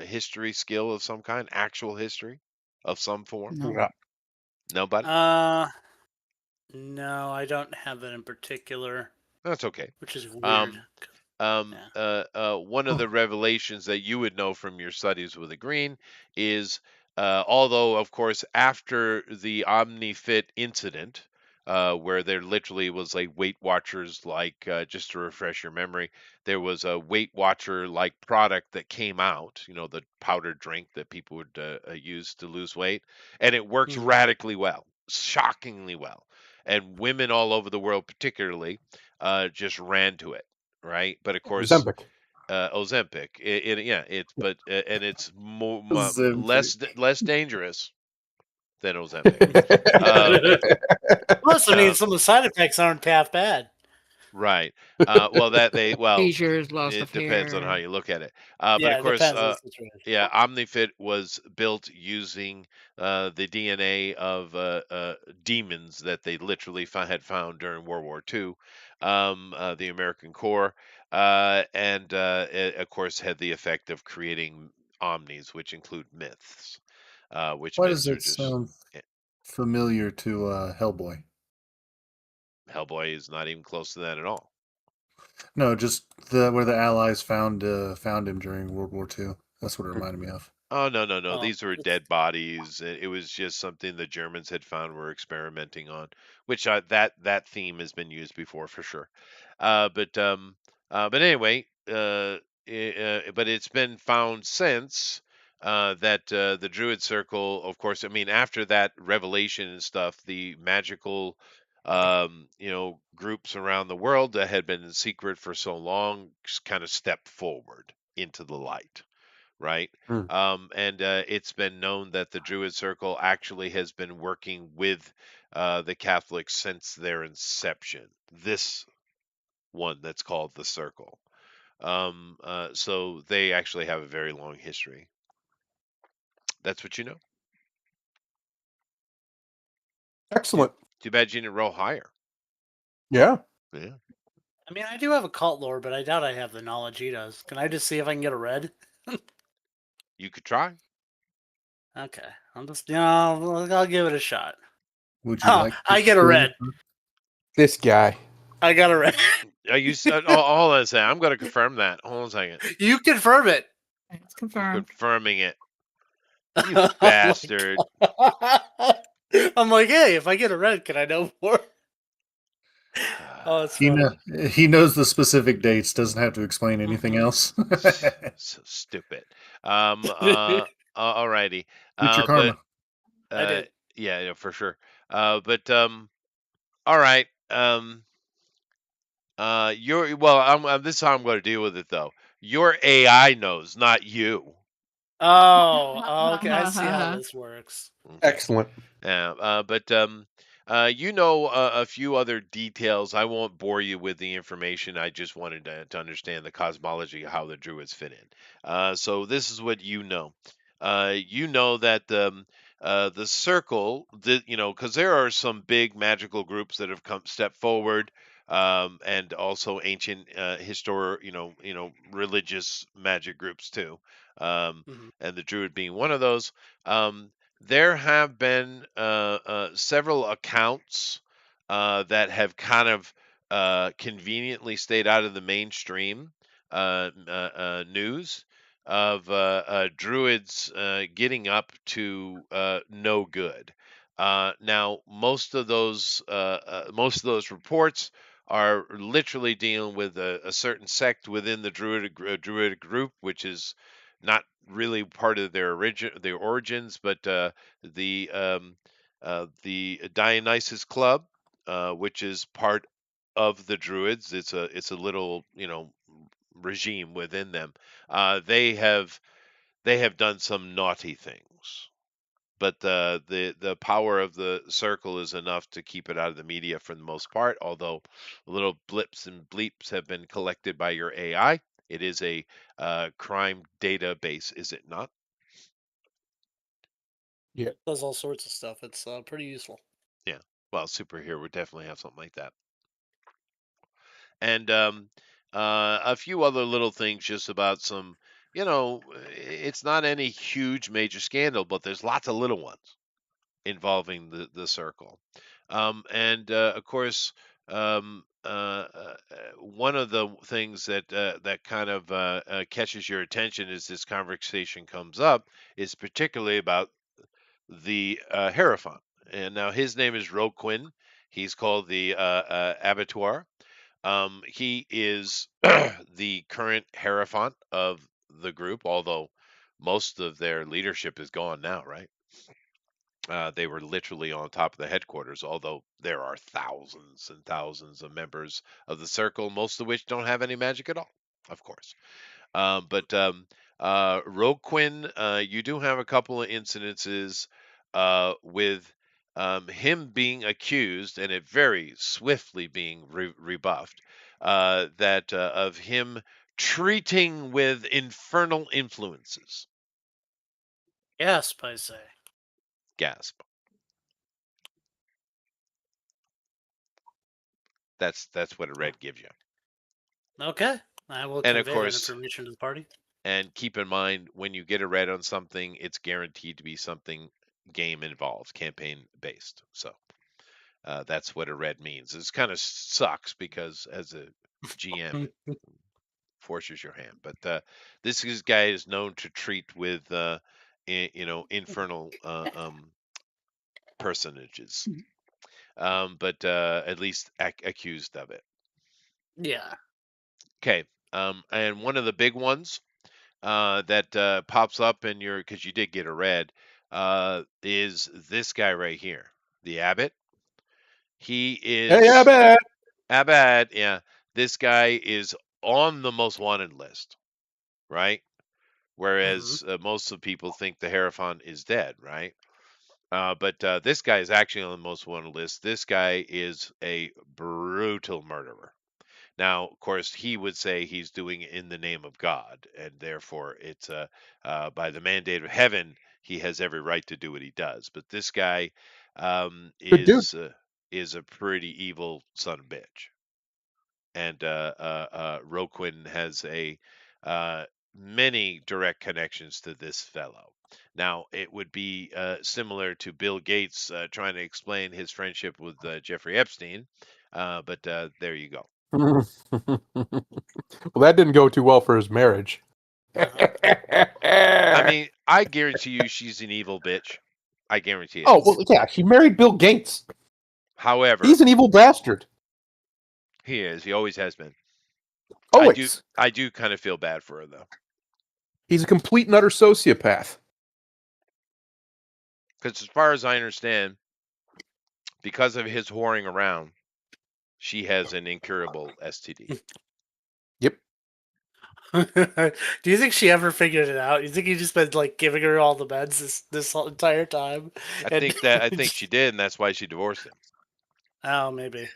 history skill of some kind, actual history of some form? No. Yeah. Nobody. Uh, no, I don't have that in particular, That's okay. which is weird. Um, Yeah. One of Oh. the revelations that you would know from your studies with the green is, although of course after the OmniFit incident, where there literally was like Weight Watchers, like just to refresh your memory, there was a Weight Watcher like product that came out, the powdered drink that people would use to lose weight, and it works Mhm. radically well, shockingly well, and women all over the world, particularly, just ran to it, right? But of course, Ozempic. Ozempic, yeah, and it's Ozempic. less dangerous than Ozempic. Um, Plus, I mean, uh, some of the side effects aren't half bad. Right. Well, Seizures, loss of it depends on how hair. you look at it. But of Yeah, it course, depends on the situation. yeah, OmniFit was built using the DNA of demons that they literally had found during World War II, the American Corps, and it, of course, had the effect of creating omnis, which include myths, which Why does myths are that just. sound eh, familiar to Hellboy? Hellboy is not even close to that at all. No, just the where the Allies found him during World War II. That's what it reminded me of. Oh, no, no, no. Oh, These were dead bodies. It was just something the Germans had found were experimenting on, which that theme has been used before for sure. But anyway, but it's been found since that the Druid Circle, of course, I mean, after that revelation and stuff, the magical, groups around the world that had been in secret for so long kind of stepped forward into the light, right? Hmm. And it's been known that the Druid Circle actually has been working with the Catholics since their inception. This one that's called the Circle. So they actually have a very long history. That's what you know. Excellent. Too bad you didn't roll higher. Yeah. Yeah, I mean, I do have a cult lore, but I doubt I have the knowledge he does. Can I just see if I can get a red? you could try. Okay, I'm just, I'll give it a shot. Would you Huh, like to I get a kill? red. This guy. I got a red. Are you? Hold on a second. I'm going to confirm that. Hold on a second. You confirm it. It's I'm confirmed. confirming it. You Oh my bastard. God. I'm like, hey, if I get a red, can I know more? Oh, it's He funny. he knows the specific dates. Doesn't have to explain anything Mhm. else. So stupid. Alrighty. Future But karma. I did. yeah, yeah, for sure. But all right. Your well, this is how I'm going to deal with it though. Your AI knows, not you. Oh, okay. I see how this works. Okay. Excellent. Yeah, a few other details. I won't bore you with the information. I just wanted to understand the cosmology of how the druids fit in. So this is what you know. You know that the circle, because there are some big magical groups that have come step forward, and also ancient, historic, religious magic groups too, Mhm. and the druid being one of those. There have been several accounts that have kind of conveniently stayed out of the mainstream news of druids getting up to no good. Now, most of those reports are literally dealing with a certain sect within the druidic group, which is not really part of their origins, but the Dionysus Club, which is part of the Druids. It's a little regime within them. They have done some naughty things, but the power of the circle is enough to keep it out of the media for the most part. Although little blips and bleeps have been collected by your AI, it is a crime database, is it not? Yeah. Does all sorts of stuff. It's pretty useful. Yeah. Well, superhero would definitely have something like that. And a few other little things just about some, it's not any huge major scandal, but there's lots of little ones involving the circle. And of course, one of the things that kind of catches your attention as this conversation comes up is particularly about the Hierophant. And now his name is Roquin. He's called the Abattoir. He is the current Hierophant of the group, although most of their leadership is gone now, right? They were literally on top of the headquarters, although there are thousands and thousands of members of the circle, most of which don't have any magic at all, of course. But Rogue Quinn, you do have a couple of incidences with him being accused, and it very swiftly being rebuffed, that of him treating with infernal influences. Gasp, I say. Gasp. That's what a red gives you. Okay. I will And of convey that course, information to the party. and keep in mind when you get a red on something, it's guaranteed to be something game involved, campaign based. So that's what a red means. It kind of sucks because as a GM, it forces your hand. But this guy is known to treat with infernal personages, but at least accused of it. Yeah. Okay, and one of the big ones that pops up in your, because you did get a red, is this guy right here, the abbot. He Hey, is Abbott. abbot. Yeah, this guy is on the most wanted list, right? Whereas most of the people think the Hierophant is dead, right? But this guy is actually on the most wanted list. This guy is a brutal murderer. Now, of course, he would say he's doing it in the name of God, and therefore it's by the mandate of heaven, he has every right to do what he does. But this guy Good dude. is a pretty evil son of a bitch, and Roquin has a many direct connections to this fellow. Now, it would be similar to Bill Gates trying to explain his friendship with Jeffrey Epstein, but there you go. Well, that didn't go too well for his marriage. I mean, I guarantee you she's an evil bitch. I guarantee it. Oh, well, yeah, she married Bill Gates. However, He's an evil bastard. he is. He always has been. Always. I do kind of feel bad for her though, He's a complete and utter sociopath. because as far as I understand, because of his whoring around, she has an incurable STD. Yep. Do you think she ever figured it out? You think he just been like giving her all the meds this whole entire time? I think she did, and that's why she divorced him. Oh, maybe.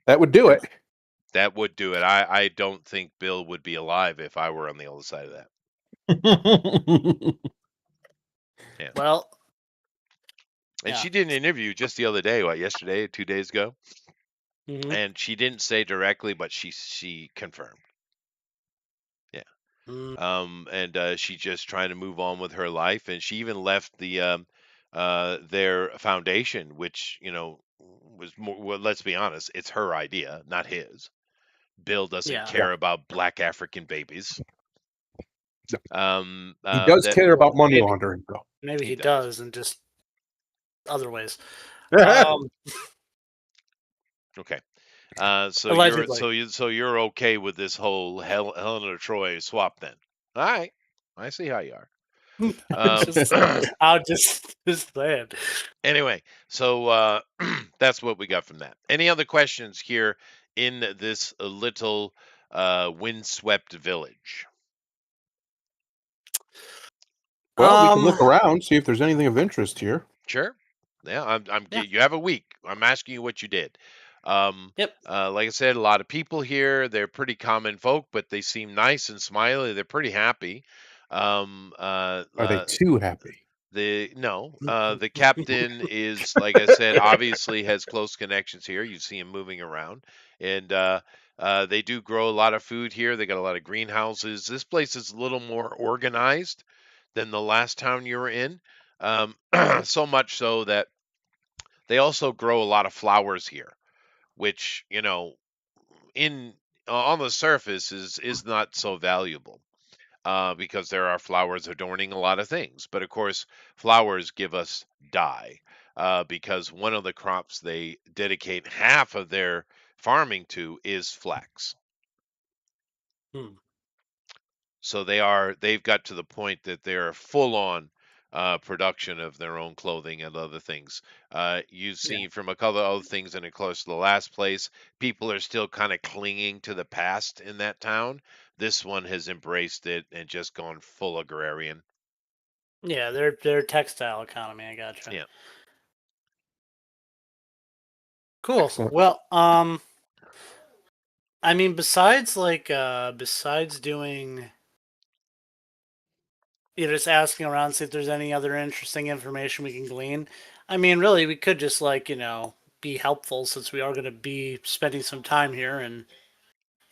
That would do it. That would do it. I don't think Bill would be alive if I were on the other side of that. Yeah. Well, And yeah. she did an interview just the other day, yesterday, 2 days ago, Mhm. and she didn't say directly, but she confirmed. And she just trying to move on with her life, and she even left their foundation, which was more. Well, let's be honest, it's her idea, not his. Bill doesn't Yeah. care about black African babies. He does care about money laundering, though. Maybe He he does. does, and just other ways. Okay. Allegedly. So you're okay with this whole Helena Troy swap then? All right, I see how you are. I'll just saying. Anyway, so that's what we got from that. Any other questions here in this little windswept village? Well, we can look around, see if there's anything of interest here. Sure. Yeah, Yeah. You have a week. I'm asking you what you did. Yep. Like I said, a lot of people here. They're pretty common folk, but they seem nice and smiley. They're pretty happy. Are they too happy? The captain is, like I said, obviously has close connections here. You see him moving around, and they do grow a lot of food here. They got a lot of greenhouses. This place is a little more organized than the last town you were in. So much so that they also grow a lot of flowers here, which in on the surface is not so valuable. Because there are flowers adorning a lot of things. But of course, flowers give us dye. because one of the crops they dedicate half of their farming to is flax. Hmm. So they've got to the point that they're full on production of their own clothing and other things. You've Yeah. seen from a couple of other things, and of course, the last place, people are still kind of clinging to the past in that town. This one has embraced it and just gone full agrarian. Yeah, their textile economy. I gotcha. Yeah. Cool. Excellent. Well, I mean, besides besides doing, just asking around, see if there's any other interesting information we can glean. I mean, really, we could just be helpful since we are going to be spending some time here, and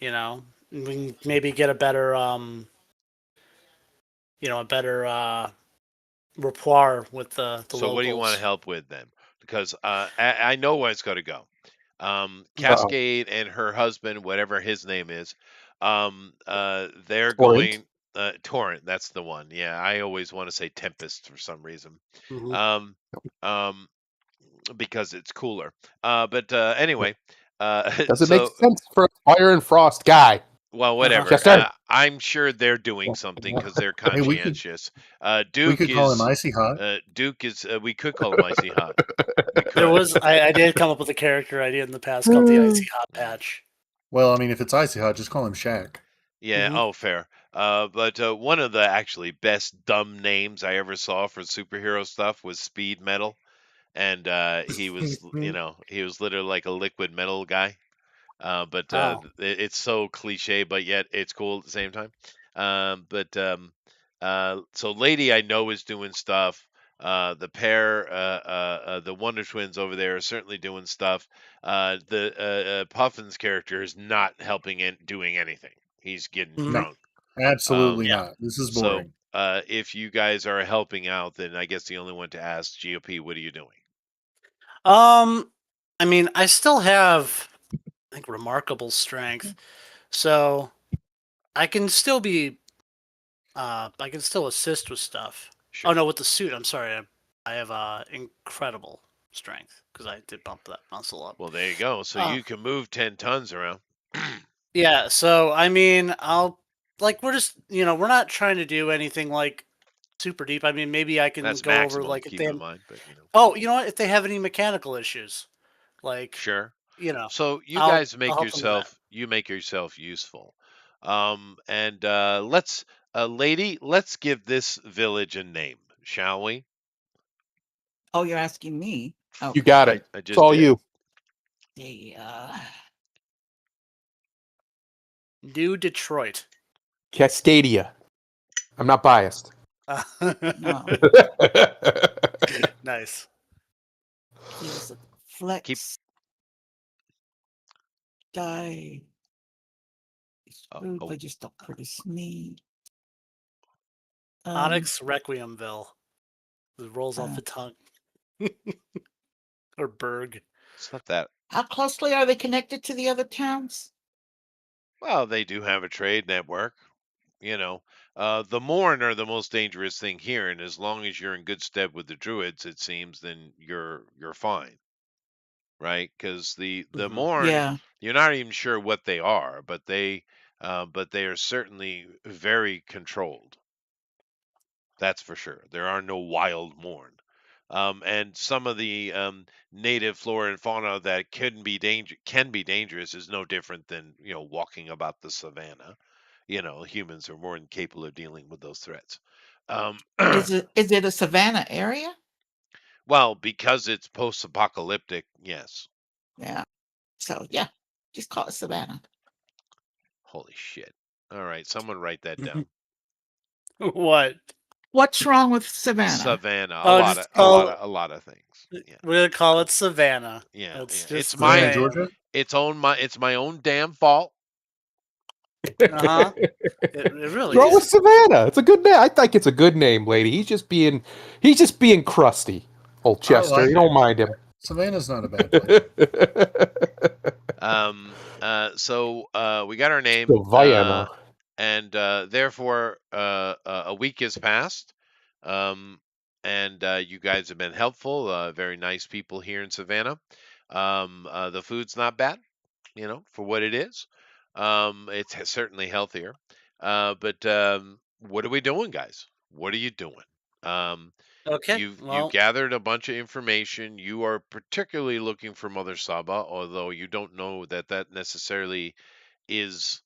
we can maybe get a better a better rapport with the So what do you want to locals. help with then? Because I know where it's going to go. Mhm. Uh-oh. Cascade and her husband, whatever his name is, they're Torrent. going. Torrent, that's the one. Yeah, I always want to say Tempest for some reason, Mhm. um, um, because it's cooler. But anyway, Does it make so sense for a fire and frost guy? well, Uh-huh. whatever. Chester. I'm sure they're doing something because they're Hey, conscientious. we Duke could call him is Icy Hot. Duke is. We could call him Icy Hot. We There could. was I did come up with a character idea in the past called the Icy Hot Patch. Well, I mean, if it's Icy Hot, just call him Shaq. Yeah, Mhm. oh, fair. But one of the actually best dumb names I ever saw for superhero stuff was Speed Metal, and he was, he was literally like a liquid metal guy. But Oh. it's so cliche, but yet it's cool at the same time. But so Lady I know is doing stuff. The pair, the Wonder Twins over there are certainly doing stuff. The Puffin's character is not helping in doing anything. He's getting Mhm. No, drunk. absolutely Yeah. not. This is So boring. if you guys are helping out, then I guess the only one to ask, GOP, what are you doing? I mean, I still have, I think, remarkable strength, so I can still I can still assist with stuff. Sure. Oh no, with the suit, I'm sorry, I have incredible strength because I did bump that muscle up. Well, there you go. So Uh, you can move 10 tons around. yeah, so I mean, we're just we're not trying to do anything like super deep. I mean, maybe I can That's go over maximum, like if they keep in have, mind, but oh, you know what, if they have any mechanical issues, like sure. you know, So you I'll guys I'll make help them with that. yourself useful. And let's lady, let's give this village a name, shall we? Oh, you're asking me? You Okay. got I it. It's just all did. you. The New Detroit. Cascadia. I'm not biased. no, Nice. he's a Keep flex guy. He's rude, oh, but just don't produce me. Onyx Requiemville. It rolls off uh, the tongue. Or Berg. it's not that. how closely are they connected to the other towns? Well, they do have a trade network. The Morn are the most dangerous thing here, and as long as you're in good stead with the Druids, it seems, then you're fine, right? Because the Mhm. Morn, Yeah. you're not even sure what they are, but they are certainly very controlled. That's for sure. There are no wild Morn. And some of the native flora and fauna that can be dangerous is no different than walking about the savannah. Humans are more than capable of dealing with those threats. Is it a savanna area? Well, because it's post-apocalyptic, yes. Yeah. So yeah, just call it savanna. Holy shit! All right, someone write that down. What? What's wrong with savannah? Savannah, Oh, just call a lot of things. Yeah, we're gonna call it Savannah. yeah, It's yeah. just Savannah, Georgia. It's my own damn fault. Uh-huh. It really Go with is. Savannah. It's a good name. I think it's a good name, lady. He's just being crusty. Old I Chester. like You it. don't mind him. Savannah's not a bad place. So we got our name. Savannah. And therefore a week has passed. Um, and you guys have been helpful. Very nice people here in Savannah. The food's not bad, for what it is. It's certainly healthier. But what are we doing, guys? What are you doing? Um, Okay. you've Well, gathered a bunch of information. You are particularly looking for Mother Saba, although you don't know that that necessarily is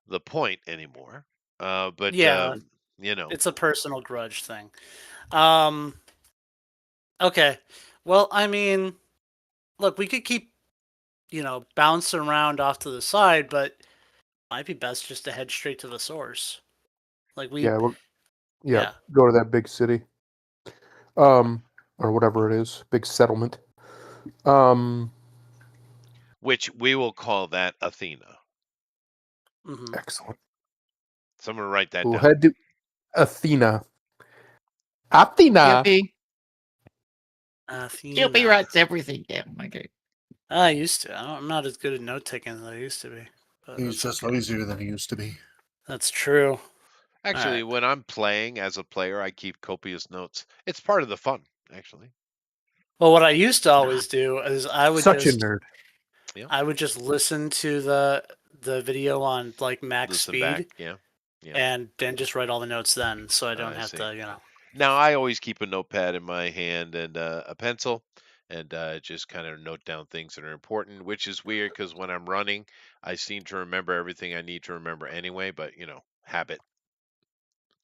the point anymore. But yeah, you know, it's a personal grudge thing. Um, okay. Well, I mean, look, we could keep, bouncing around off to the side, but might be best just to head straight to the source. Like Yeah, yeah. yeah. Go to that big city, or whatever it is, big settlement. Um, which we will call that Athena. Mm-hmm. Excellent. Someone write that We'll down. head to Athena. Athena. Gilby Athena. writes everything down. Okay. I used to. I'm not as good at note taking as I used to be. But He's that's just okay. lazier than he used to be. That's true. Actually, Alright. when I'm playing as a player, I keep copious notes. It's part of the fun, actually. Well, what I used to always do is Such a nerd. I would just listen to the video on like max Listen back, speed yeah. and then just write all the notes then, so I don't I have see. to. Now, I always keep a notepad in my hand and a pencil, and just kind of note down things that are important, which is weird because when I'm running, I seem to remember everything I need to remember anyway, but, habit.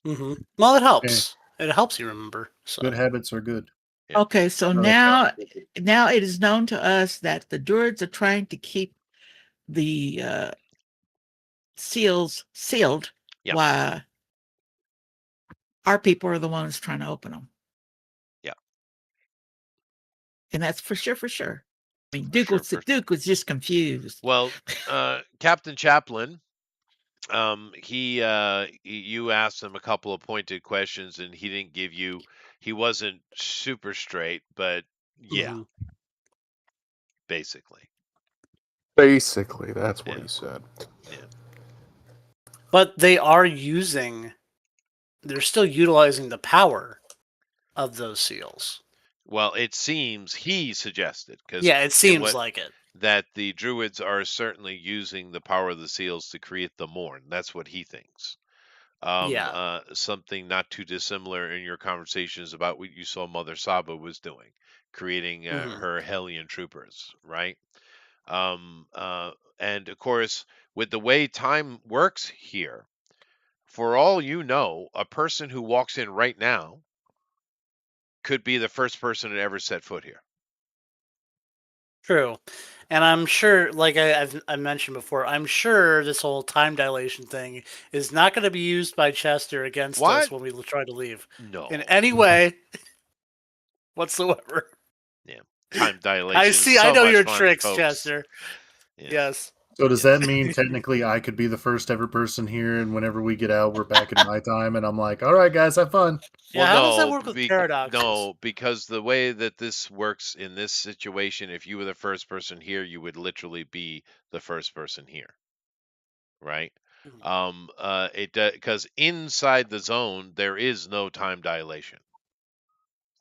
Mm-hmm. Well, it Okay. helps. It helps you remember. So Good habits are good. Yeah. Okay, so now it is known to us that the Druids are trying to keep the seals sealed, Yeah. while our people are the ones trying to open them. Yeah. And that's for sure, for sure. I mean, For sure. Duke was just confused. Well, Captain Chaplin, you asked him a couple of pointed questions and he wasn't super straight, but yeah, Mhm. basically. Basically, that's what Yeah. he said. Yeah. But they're still utilizing the power of those seals. Well, it seems he suggested Yeah, it seems like it. that the druids are certainly using the power of the seals to create the morn. That's what he thinks. Yeah. Something not too dissimilar in your conversations about what you saw Mother Saba was doing, creating Mhm. her Hellion troopers, right? And of course, with the way time works here, for all you know, a person who walks in right now could be the first person to ever set foot here. True. And I'm sure, like I mentioned before, I'm sure this whole time dilation thing is not going to be used by Chester against us What? when we try to leave No. in any way whatsoever. Yeah. Time I dilation is see. I so know much your fun, tricks, folks. Chester. Yeah. Yes. So does Yes. that mean technically I could be the first ever person here, and whenever we get out, we're back in my time, and I'm like, all right, guys, have fun. Yeah. Well, How does that no, work with paradoxes? no, because the way that this works in this situation, if you were the first person here, you would literally be the first person here, right? Mhm. It because inside the zone there is no time dilation.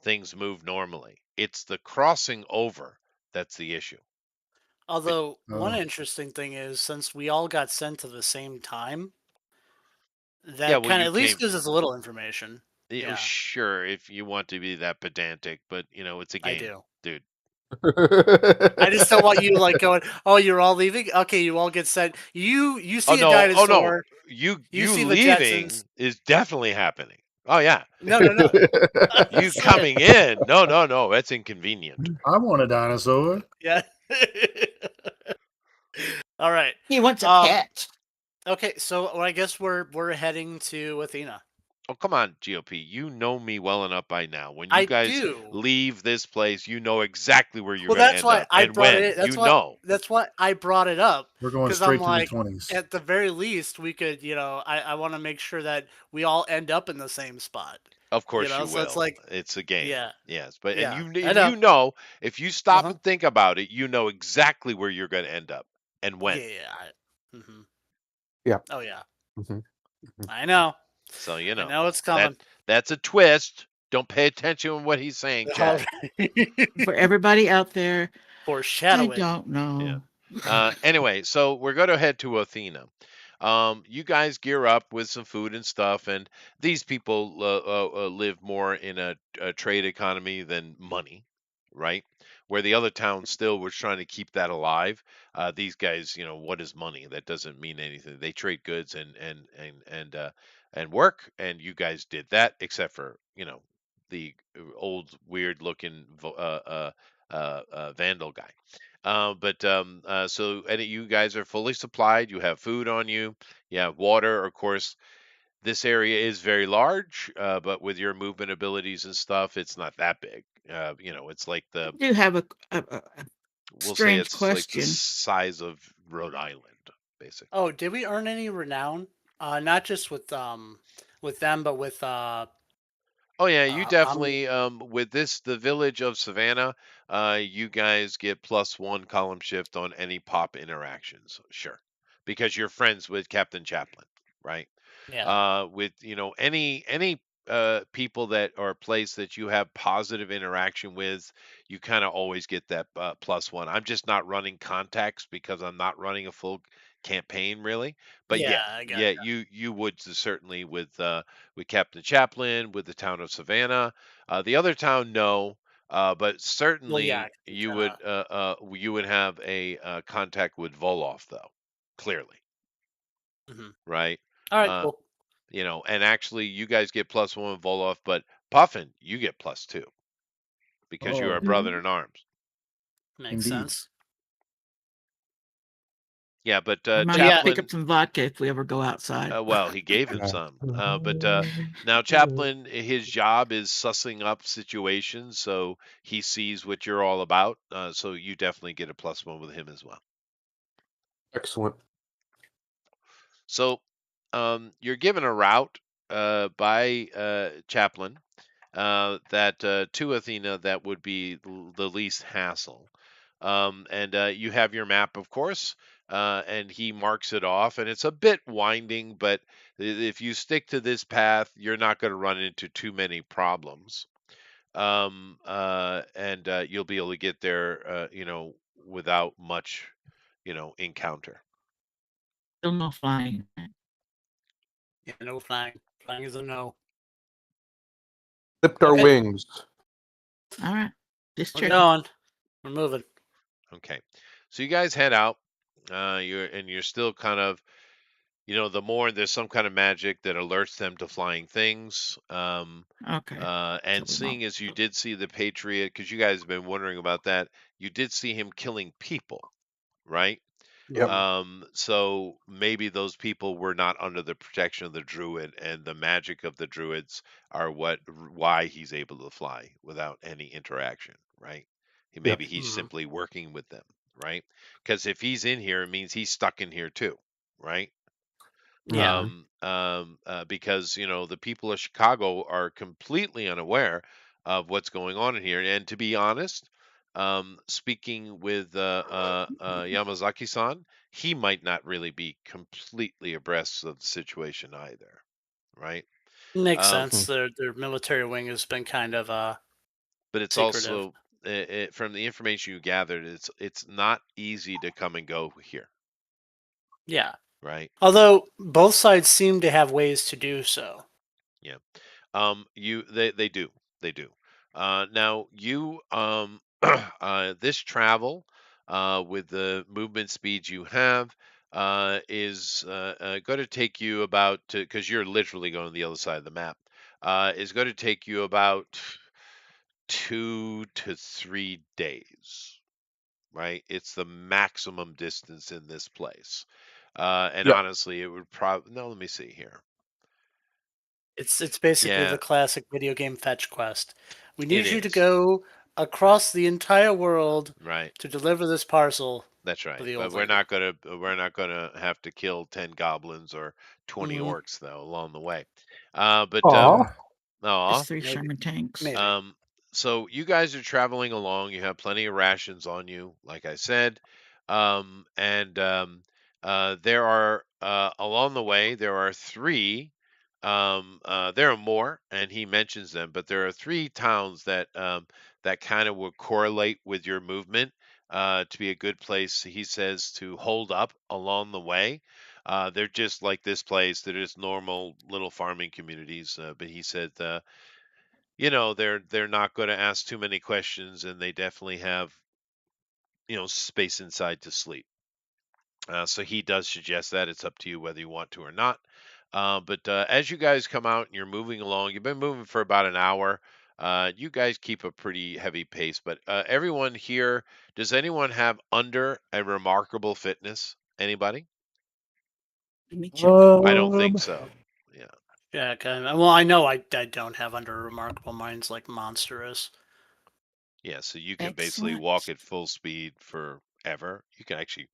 Things move normally. It's the crossing over that's the issue. Although one Oh. interesting thing is, since we all got sent to the same time, Yeah, that well, kind of you at least came. gives us a little information. Yeah, Yeah, sure, if you want to be that pedantic, but it's a I game, do. dude. I just don't want you like going, "Oh, you're all leaving." Okay, you all get sent. You Oh see a no, oh no, dinosaur. You you see the Jetsons. leaving is definitely happening. Oh yeah, No, no, no. I'm you saying, coming in? No, no, no, that's inconvenient. I want a dinosaur. yeah. All right. He wants a Um. pet. Okay, so I guess we're heading to Athena. Oh come on, GOP, you know me well enough by now. When you I guys do. leave this place, you know exactly where you're Well, going to that's end why up I and brought when. it. You know, That's why I brought it up We're going because I'm straight to the like, 20s. at the very least, we could, I want to make sure that we all end up in the same spot. of course you So it's will. like, It's a game, yeah, yes, but and yeah, you I and know. you know if you Uh stop huh. and think about it, you know exactly where you're going to end up and when. Yeah, yeah. Mm-hmm. Yeah. Oh yeah, Mhm. I know. So I know it's that coming. that's a twist. Don't pay attention to what he's saying, All Chad. right. For everybody out there, I Foreshadowing. don't Yeah. know. Anyway, so we're going to head to Athena. You guys gear up with some food and stuff, and these people live more in a trade economy than money, right? Where the other town still was trying to keep that alive. These guys, what is money? That doesn't mean anything. They trade goods and work, and you guys did that, except for the old weird looking vandal guy. So and you guys are fully supplied. You have food on you. You have water. Of course, this area is very large, but with your movement abilities and stuff, it's not that big. It's like I do have a we'll say strange it's like the question. size of Rhode Island, basically. Oh, did we earn any renown? Not just with them, but with Oh yeah, you Omni. definitely with the village of Savannah, you guys get +1 column shift on any pop interactions, sure, because you're friends with Captain Chaplin, right? Yeah. With any people that or place that you have positive interaction with, you kind of always get that +1. I'm just not running contacts because I'm not running a full campaign really, but Yeah, yeah, I got. yeah, you would certainly with Captain Chaplin, with the town of Savannah. The other town, no, but Well, yeah, certainly 'cause it's in a. you would have a contact with Voloff though, clearly, Mhm. right? All right, Uh, cool. and actually you guys get +1 with Voloff, but Puffin, you get +2 because you are a Oh, brother in arms. Makes indeed. sense. Yeah, but I might But have to yeah, pick Chaplin, up some vodka if we ever go outside. well, he gave him Yeah. some. But now Chaplin, his job is sussing up situations, so he sees what you're all about. So you definitely get a +1 with him as well. Excellent. So you're given a route by Chaplin that to Athena that would be the least hassle. And you have your map, of course, and he marks it off, and it's a bit winding, but if you stick to this path, you're not going to run into too many problems. And you'll be able to get there, without much, encounter. Still no flying. yeah, no flying. Flying is a no. Clipped our Okay, wings. All right. Just we're checking. going. We're moving. Okay, so you guys head out. You're still kind of, the more there's some kind of magic that alerts them to flying things. Okay. So And we won't. seeing as you did see the Patriot, because you guys have been wondering about that, you did see him killing people, right? Yep. Mhm. So maybe those people were not under the protection of the druid, and the magic of the druids are why he's able to fly without any interaction, right? Yep. Maybe he's Mhm. simply working with them, right? Because if he's in here, it means he's stuck in here too, right? Yeah. Mhm. Because the people of Chicago are completely unaware of what's going on in here. And to be honest, speaking with Yamazaki-san, he might not really be completely abreast of the situation either, right? Makes Um, sense. Their military wing has been kind of but it's secretive. also from the information you gathered, it's not easy to come and go here, Yeah. right? Although both sides seem to have ways to do so. Yeah. They do. They do. Now you this travel with the movement speeds you have is going to take you about because you're literally going to the other side of the map. Is going to take you about 2 to 3 days, right? It's the maximum distance in this place. And Yep. honestly, it would probably no. Let me see here. It's basically Yeah, the classic video game fetch quest. We it need you to is. go Right. across the entire world Right. to deliver this parcel That's to right. the But old lady. we're not gonna have to kill 10 goblins or 20 Hmm. orcs though along the way. But Aw. aw, Just 3 Maybe. Sherman tanks. Maybe. so you guys are traveling along. You have plenty of rations on you, like I said. And there are along the way there are three There are more, and he mentions them, but there are three towns that kind of will correlate with your movement to be a good place. He says to hold up along the way. They're just like this place. They're just normal little farming communities. But he said, they're not going to ask too many questions, and they definitely have space inside to sleep. So he does suggest that it's up to you whether you want to or not. But as you guys come out and you're moving along, you've been moving for about an hour. You guys keep a pretty heavy pace, but everyone here, does anyone have under a remarkable fitness? Anybody? Let me check. I don't think so. Yeah. Yeah, kind of. Well, I know I don't have under remarkable minds like monstrous. Yeah, so you can basically Excellent. walk at full speed forever. You can actually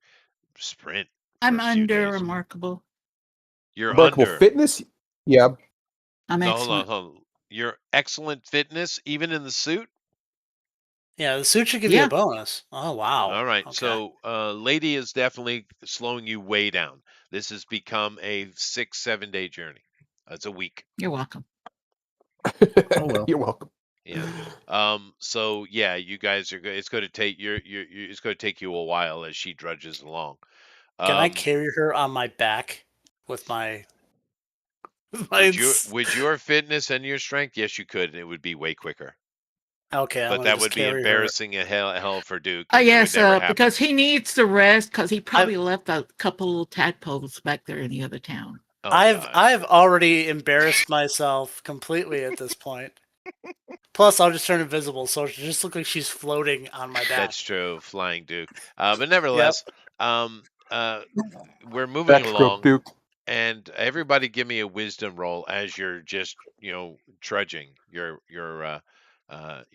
sprint for I'm a few under days. remarkable. You're Remarkable under. fitness. Yeah. I'm No, excellent. hold on. You're excellent fitness, even in the suit. Yeah, the suit should give you a Yeah. bonus. Oh wow. All right. Okay. So, lady is definitely slowing you way down. This has become a 6, 7 day journey. It's a week. You're welcome. Oh well. You're welcome. Yeah. So yeah, you guys are good. It's going to take it's going to take you a while as she drudges along. Can I Um, carry her on my back with my my? with your fitness and your strength, yes, you could. And it would be way quicker. Okay, I'm But gonna that just would be carry her. embarrassing a hell for Duke, and it would Yes, never happen. because he needs to rest because he I've probably left a couple little tadpoles back there in the other town. Oh I've God. I've already embarrassed myself completely at this point. Plus, I'll just turn invisible, so it just look like she's floating on my back. That's true, Flying Duke. But Yep. nevertheless, um, we're moving Backstroke, along, Duke. and everybody give me a wisdom roll as you're just trudging. You're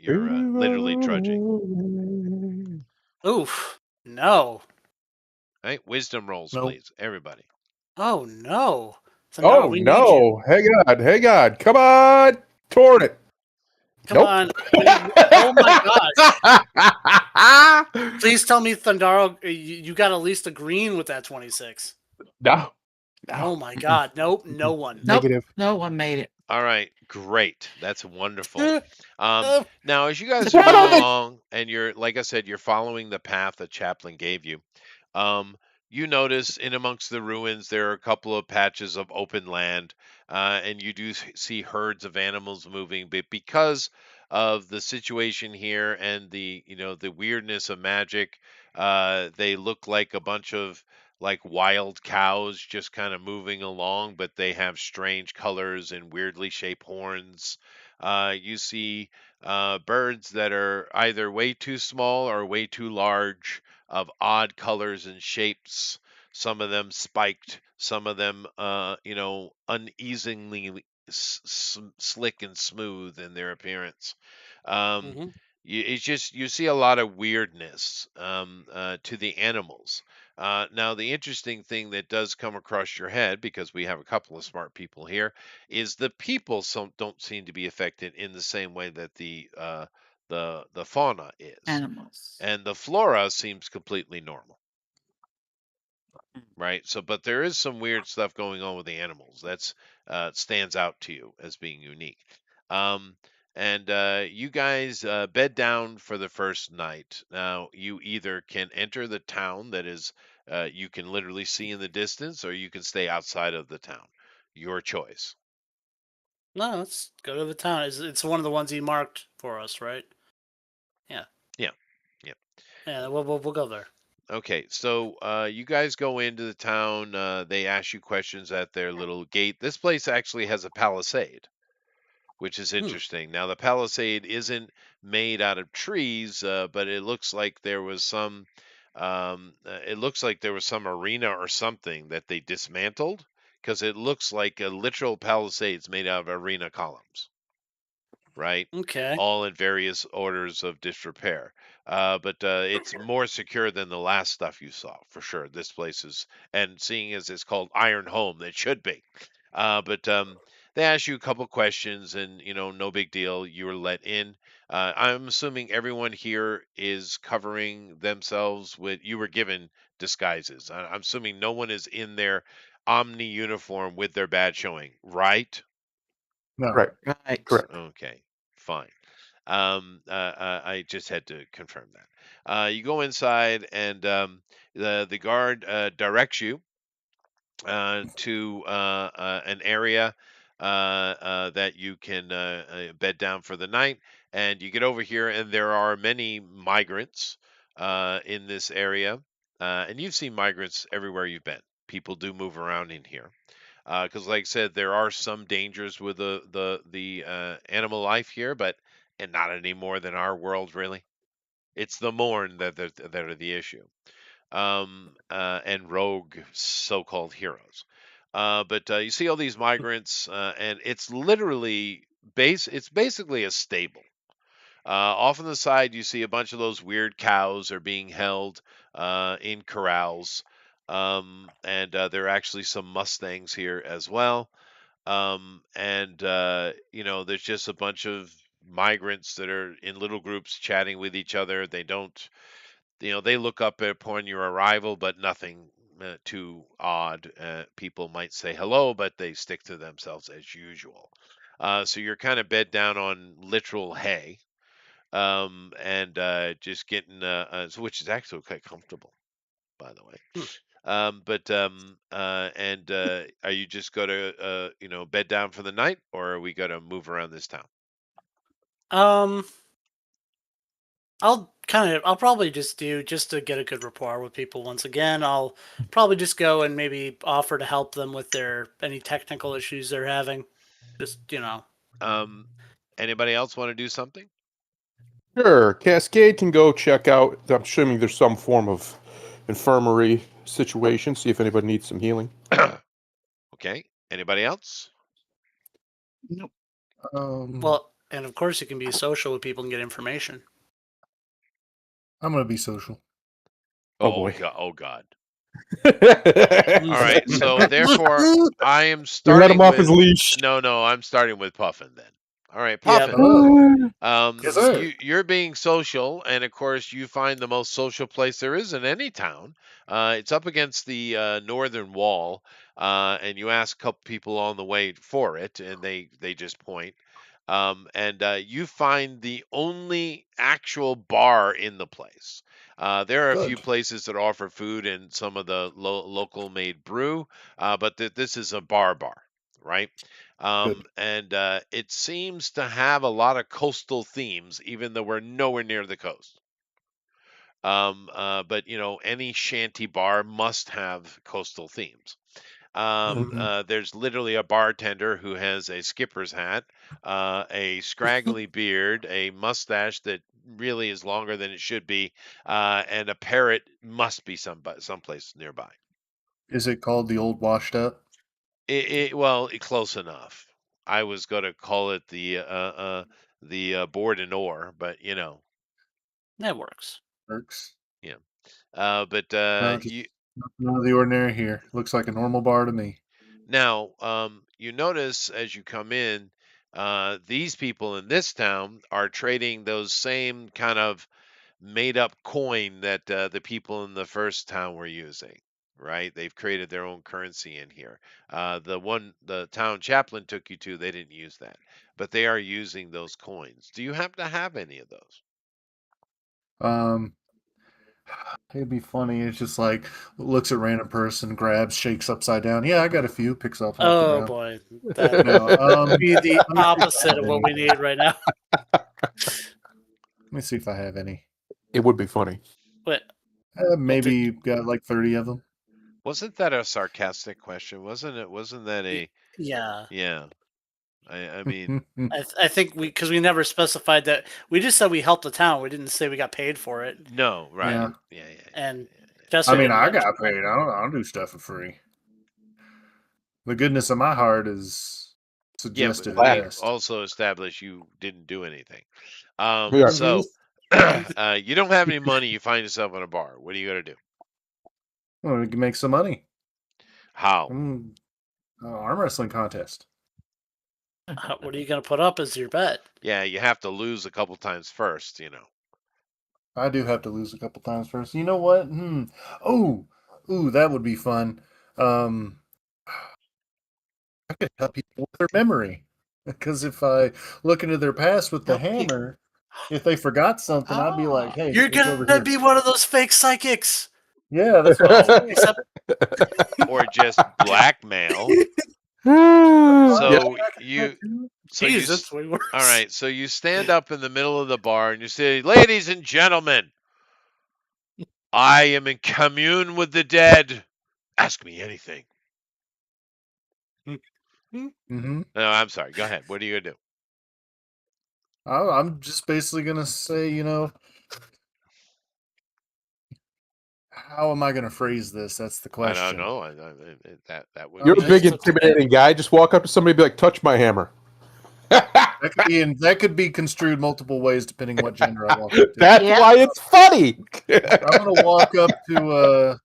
literally trudging. Oof. No. Right? Wisdom rolls, Nope. please, everybody. Oh no. Sandara, Oh we need you. no! Hey God! Come on, toward it. Come Nope. on. Oh my gosh. Please tell me, Thundaro, you got at least a green with that 26. No. Oh my god. Nope. No one. Nope. Negative. No one made it. All right, great. That's wonderful. Oh, Now, as you guys It's are right on moving the. along, and you're, like I said, you're following the path that Chaplain gave you, you notice in amongst the ruins there are a couple of patches of open land, and you do see herds of animals moving. But because of the situation here and the weirdness of magic, they look like a bunch of like wild cows just kind of moving along, but they have strange colors and weirdly shaped horns. You see birds that are either way too small or way too large, of odd colors and shapes. Some of them spiked, some of them, uneasily slick and smooth in their appearance. Um, mhm. it's just you see a lot of weirdness to the animals. Now, the interesting thing that does come across your head, because we have a couple of smart people here, is the people don't seem to be affected in the same way that the fauna is, Animals. and the flora seems completely normal, right? So, but there is some weird stuff going on with the animals that's stands out to you as being unique. Um, and you guys bed down for the first night. Now, you either can enter the town that is you can literally see in the distance, or you can stay outside of the town. Your choice. No, let's go to the town. It's one of the ones he marked for us, right? Yeah. Yeah. Yeah. Yeah, we'll go there. Okay, so you guys go into the town. They ask you questions at their little gate. This place actually has a palisade, which is Hmm. interesting. Now, the palisade isn't made out of trees, but it looks like there was some. It looks like there was some arena or something that they dismantled, because it looks like a literal palisades made out of arena columns, right? Okay. All in various orders of disrepair. But it's more secure than the last stuff you saw, for sure. This place is, and seeing as it's called Iron Home, it should be. But they ask you a couple questions, and no big deal. You were let in. I'm assuming everyone here is covering themselves with. You were given disguises. I'm assuming no one is in their Omni uniform with their badge showing, right? No. Right. Right. Correct. Okay, fine. I just had to confirm that. You go inside, and the guard directs you to an area that you can bed down for the night. And you get over here, and there are many migrants in this area. And you've seen migrants everywhere you've been. People do move around in here. Because, like I said, there are some dangers with the animal life here, but and not any more than our world, really. It's the Morn that are the issue, and rogue so-called heroes. But you see all these migrants, and it's literally It's basically a stable. Off on the side, you see a bunch of those weird cows are being held in corrals, and there are actually some Mustangs here as well. And there's just a bunch of migrants that are in little groups chatting with each other. They don't they look up upon your arrival, but nothing too odd. People might say hello, but they stick to themselves as usual. So you're kind of bed down on literal hay, and just getting, which is actually quite comfortable, by the way. Hmm. Are you just going to, bed down for the night, or are we going to move around this town? I'll probably just to get a good rapport with people once again. I'll probably just go and maybe offer to help them with any technical issues they're having. Just, Um, Anybody else want to do something? Sure. Cascade can go check out. I'm assuming there's some form of infirmary situation. See if anybody needs some healing. Okay. Anybody else? Nope. well, and of course you can be social with people and get information. I'm gonna be social. boy. God. Oh God. All All right. So therefore, I am You let starting him off with his leash. no. I'm starting with Puffin then. All right, Yep. Puffin. Yes, sir. You're being social, and of course, you find the most social place there is in any town. It's up against the northern wall, and you ask a couple people on the way for it, and they just point. And you find the only actual bar in the place. There are a few Good. places that offer food and some of the local made brew, but this is a bar, right? Good. And it seems to have a lot of coastal themes, even though we're nowhere near the coast. But any shanty bar must have coastal themes. There's literally a bartender who has a skipper's hat, a scraggly beard, a mustache that really is longer than it should be, and a parrot must be someplace nearby. Is it called the Old Washed Up? Well, close enough. I was going to call it the board and oar, but That works. Works. yeah. But No, just none of the ordinary here. Looks like a normal bar to me. now, you notice as you come in, these people in this town are trading those same kind of made up coin that the people in the first town were using, right? They've created their own currency in here. The town chaplain took you to, they didn't use that, but they are using those coins. Do you happen to have any of those? Um, it'd be funny. It's just like looks at random person, grabs, shakes upside down. Yeah, I got a few. Picks up off the Oh ground. boy, that No. would be the Let me see if I opposite have of what any. we need right now. Let me see if I have any. It would be funny. But Maybe got like 30 of them. Wasn't that a sarcastic question? Wasn't it? Wasn't that a yeah, yeah? I mean, I think because we never specified that. We just said we helped the town. We didn't say we got paid for it. no, right? Yeah. Yeah. And I Jessica mean, didn't I mention got paid. I don't do stuff for free. The goodness of my heart is Yeah, but suggested at we best. also established you didn't do anything. Yeah. So you don't have any money. You find yourself in a bar. What are you gonna do? Well, we can make some money. How? Arm wrestling contest. What are you going to put up as your bet? Yeah, you have to lose a couple times first. I do have to lose a couple times first. You know what? Oh, ooh, that would be fun. Um, I could help people with their memory because if I look into their past with the Help people. hammer, if they forgot something, I'd be like, Oh. "Hey, You're look over gonna here." be one of those fake psychics. Yeah, that's what I'm Oh, saying. Except or just blackmail. Oh, Yeah. So I can do that you, too. so you, Jesus, way worse. all right. So you stand up in the middle of the bar and you say, "Ladies and gentlemen, I am in commune with the dead. Ask me anything." Mm-hmm. No, I'm sorry. Go ahead. What are you gonna do? I'm just basically gonna say, how am I gonna phrase this? That's the I don't question. know. That would You're I'm a be big, just intimidating guy. Just walk up to somebody and be like, touch my hammer. that could be construed multiple ways depending what gender I walk up to. That's Yeah. why it's funny. I'm gonna walk up to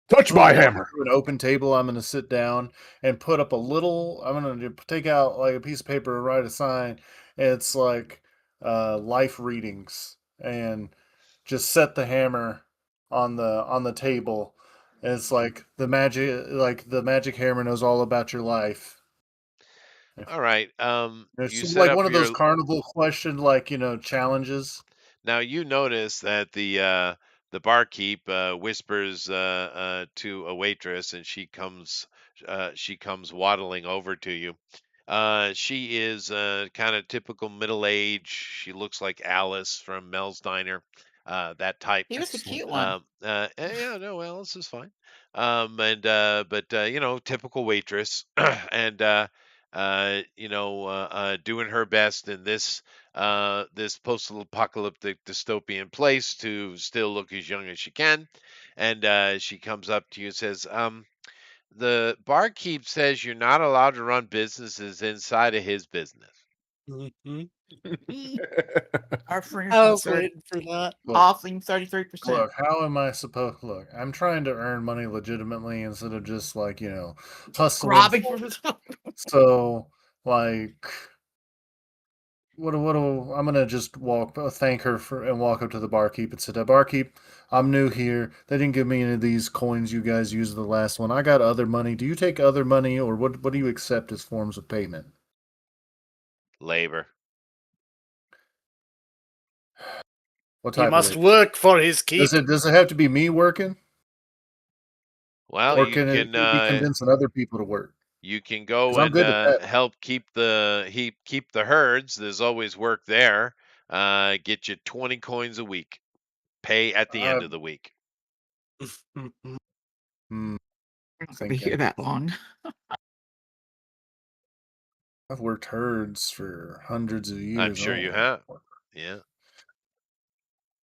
Touch I'm gonna my walk hammer. to an open table. I'm gonna sit down and put up a little. I'm gonna take out like a piece of paper and write a sign. It's like life readings, and just set the hammer on the table. And it's like the magic hammer knows all about your life. all right. It's You sort of set like up one of those your. carnival question, like challenges. Now you notice that the barkeep whispers to a waitress, and she comes waddling over to you. She is kind of typical middle age. She looks like Alice from Mel's Diner, that type. He was the Excellent. cute one. Yeah, no, Alice is fine. And but typical waitress, and doing her best in this post-apocalyptic dystopian place to still look as young as she can. And she comes up to you and says, "The barkeep says you're not allowed to run businesses inside of his business." Mhm. Our friend I from was waiting for that. Look, offering 33%. look, how am I supposed? Look, I'm trying to earn money legitimately instead of just like hustling. Robbing from his So, like, I'm gonna just thank her for, and walk up to the barkeep and say, "Barkeep, I'm new here. They didn't give me any of these coins you guys used the last one. I got other money. Do you take other money, or what do you accept as forms of payment? Labor. What He type of must labor? work for his keep. Does it have to be me working, Well, or can it be convincing other people to work? you can Because go I'm and good at that. help keep the herds. There's always work there. Get you 20 coins a week. Pay at the I, end of the week. hmm, We're not going to be here thinking. that long. I've worked herds for hundreds of I'm years. I sure don't you want have. to work. Yeah.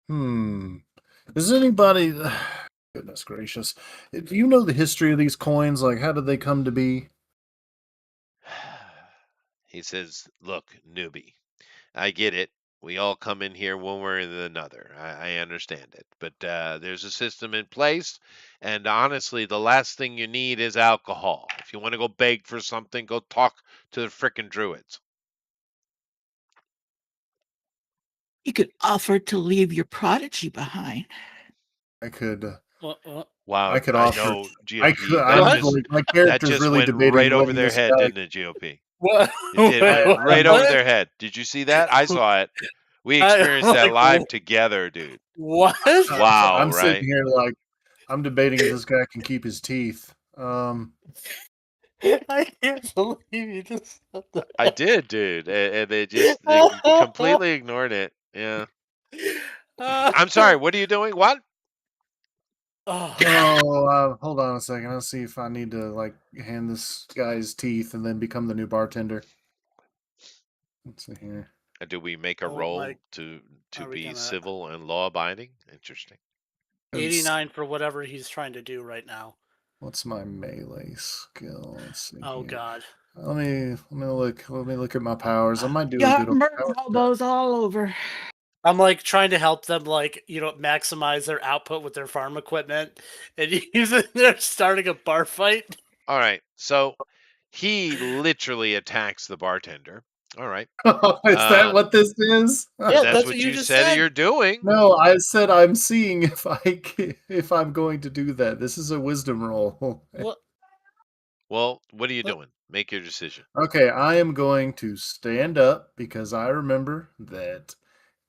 Hmm. Does anybody? Goodness gracious! Do you know the history of these coins? Like, how did they come to be? He says, "Look, newbie, I get it. We all come in here one way or another. I understand it. But there's a system in place. And honestly, the last thing you need is alcohol. If you want to go beg for something, go talk to the frickin' druids." You could offer to leave your prodigy behind. I could. What? Wow, I could I offer. know, I could. GOP. I'm What? like my That character's just really went debating right over letting their this head, guy. didn't it, GOP? What? It did. It Wait, went right over what? their head. Did you see that? I saw it. We I experienced that like live together, dude. what? Wow, I'm sitting right? here like I'm debating if this guy can keep his teeth. I can't believe you just said I that. did, dude. And they completely ignored it. Yeah. I'm sorry. What are you doing? What? Oh, Oh, hold on a second. Let's see if I need to like hand this guy his teeth and then become the new bartender. Let's see here. Do we make a oh roll my! to Are we be gonna civil and law abiding? Interesting. 89 for whatever he's trying to do right now? What's my melee skill? Let's see Oh here. God! Let me look at my powers. I might do You a have good old murder power check. hobos all over. I'm like trying to help them, like maximize their output with their farm equipment, and they're starting a bar fight. All right. So he literally attacks the bartender. All right. Is that what this is? Yeah, That's that's what what you you just said said. you're doing. No, I said I'm seeing if I'm going to do that. This is a wisdom roll. What? Well, what are you What? doing? Make your decision. Okay, I am going to stand up because I remember that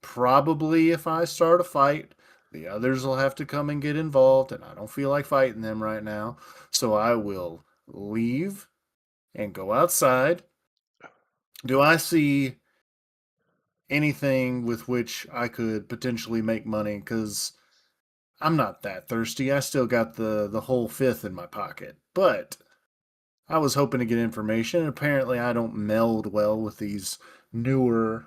probably if I start a fight, the others will have to come and get involved, and I don't feel like fighting them right now. So I will leave and go outside. Do I see anything with which I could potentially make money? Because I'm not that thirsty. I still got the whole fifth in my pocket. But I was hoping to get information. Apparently, I don't meld well with these newer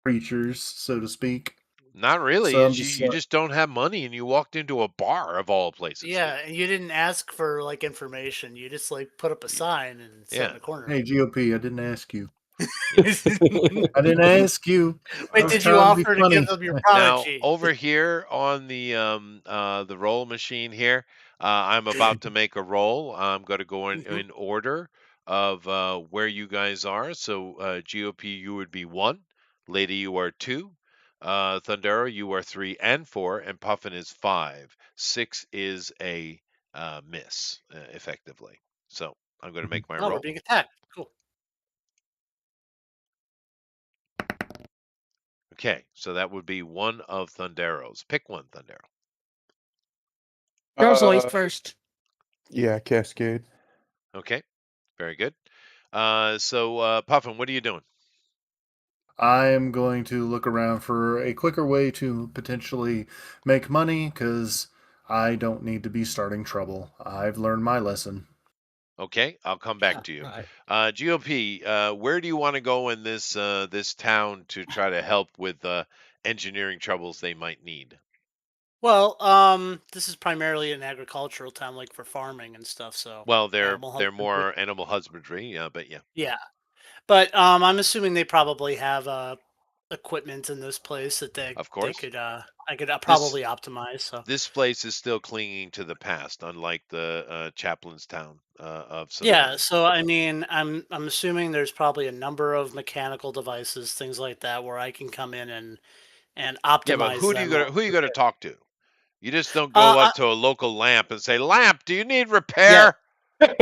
creatures, so to speak. Not really. So I'm Is just you just don't have money and you walked into a bar of all places, Yeah, dude. and you didn't ask for like information. You just like put up a sign and sat in Yeah. the corner. hey GOP. I didn't ask you. Yeah. I didn't ask you. I Wait, was did you trying to be offer to give funny. them your Now, prodigy? over here on the roll machine here, I'm about to make a roll. I'm going to go Mhm. in order of where you guys are. So, GOP, you would be 1. Lady, you are 2. Thundera, you are 3 and 4, and Puffin is 5. 6 is a miss, effectively. So, I'm going to make my Oh, we're roll. being attacked. Cool. Okay, so that would be one of Thundero's. Pick one, Thundero. Girls always Uh, first. yeah, Cascade. Okay, very good. Puffin, what are you doing? I am going to look around for a quicker way to potentially make money because I don't need to be starting trouble. I've learned my lesson. Okay, I'll come back Yeah, to you. right. GOP, where do you want to go in this town to try to help with engineering troubles they might need? Well, this is primarily an agricultural town, like for farming and stuff. So Well, animal they're husbandry. more animal husbandry, but yeah, Yeah, but I'm assuming they probably have equipment in this place that of they course. could I could This probably optimize. So this place is still clinging to the past, unlike the Chaplain's town of yeah, Savaria. so I mean, I'm assuming there's probably a number of mechanical devices, things like that, where I can come in and Yeah, but optimize them or who you gonna repair. talk to? You just don't go I, up to a local lamp and say, "Lamp, do you need yeah, repair?"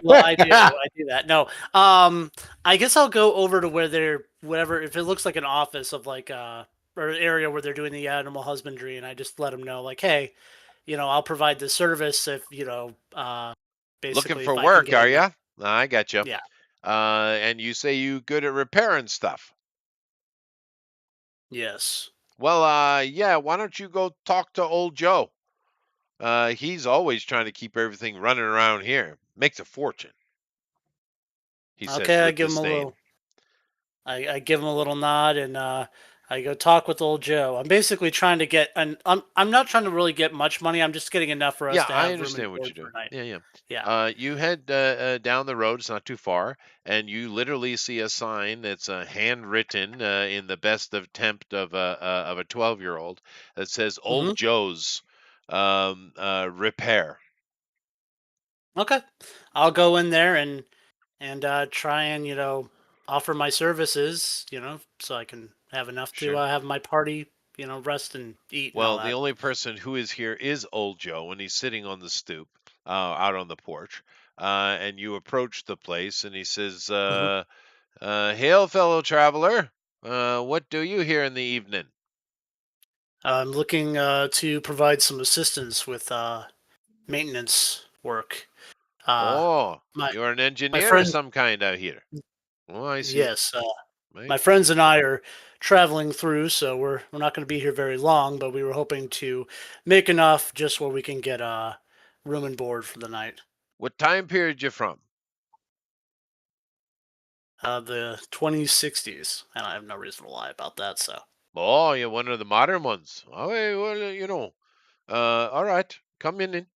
well, I do that. No, I guess I'll go over to where they're whatever. If it looks like an office of like or an area where they're doing the animal husbandry, and I just let them know like, hey, I'll provide the service if Looking basically for if I can work, get are in there. ya? I got you. Yeah. And you say you good at repairing stuff. Yes. Well, yeah. Why don't you go talk to old Joe? He's always trying to keep everything running around here. Makes a fortune. He says Okay, I with give him a disdain. little. I give him a little nod and I go talk with old Joe. I'm basically trying to get, and I'm not trying to really get much money. I'm just getting enough for us Yeah, to I have room and understand what board you're for doing. a night. Yeah, yeah. Yeah. You head down the road. It's not too far, and you literally see a sign that's handwritten in the best of attempt of a 12-year-old that says Hmm. "Old Joe's Repair." Okay. I'll go in there and try and offer my services, so I can have enough to Sure. have my party, rest and eat and all Well, the that. only person who is here is Old Joe, and he's sitting on the stoop out on the porch. And you approach the place, and he says, Hmm. "Hail, fellow traveler. What do you here in the evening?" I'm looking to provide some assistance with maintenance work. Uh, Oh, my you're an my engineer of friend, some kind out here. Oh, I see. yes, Right. my friends and I are traveling through, so we're not going to be here very long. But we were hoping to make enough just where we can get room and board for the night. What time period you from? The 2060s, and I have no reason to lie about that. So, Oh, you're one of the modern ones. Oh, well, you know. All right. Come in.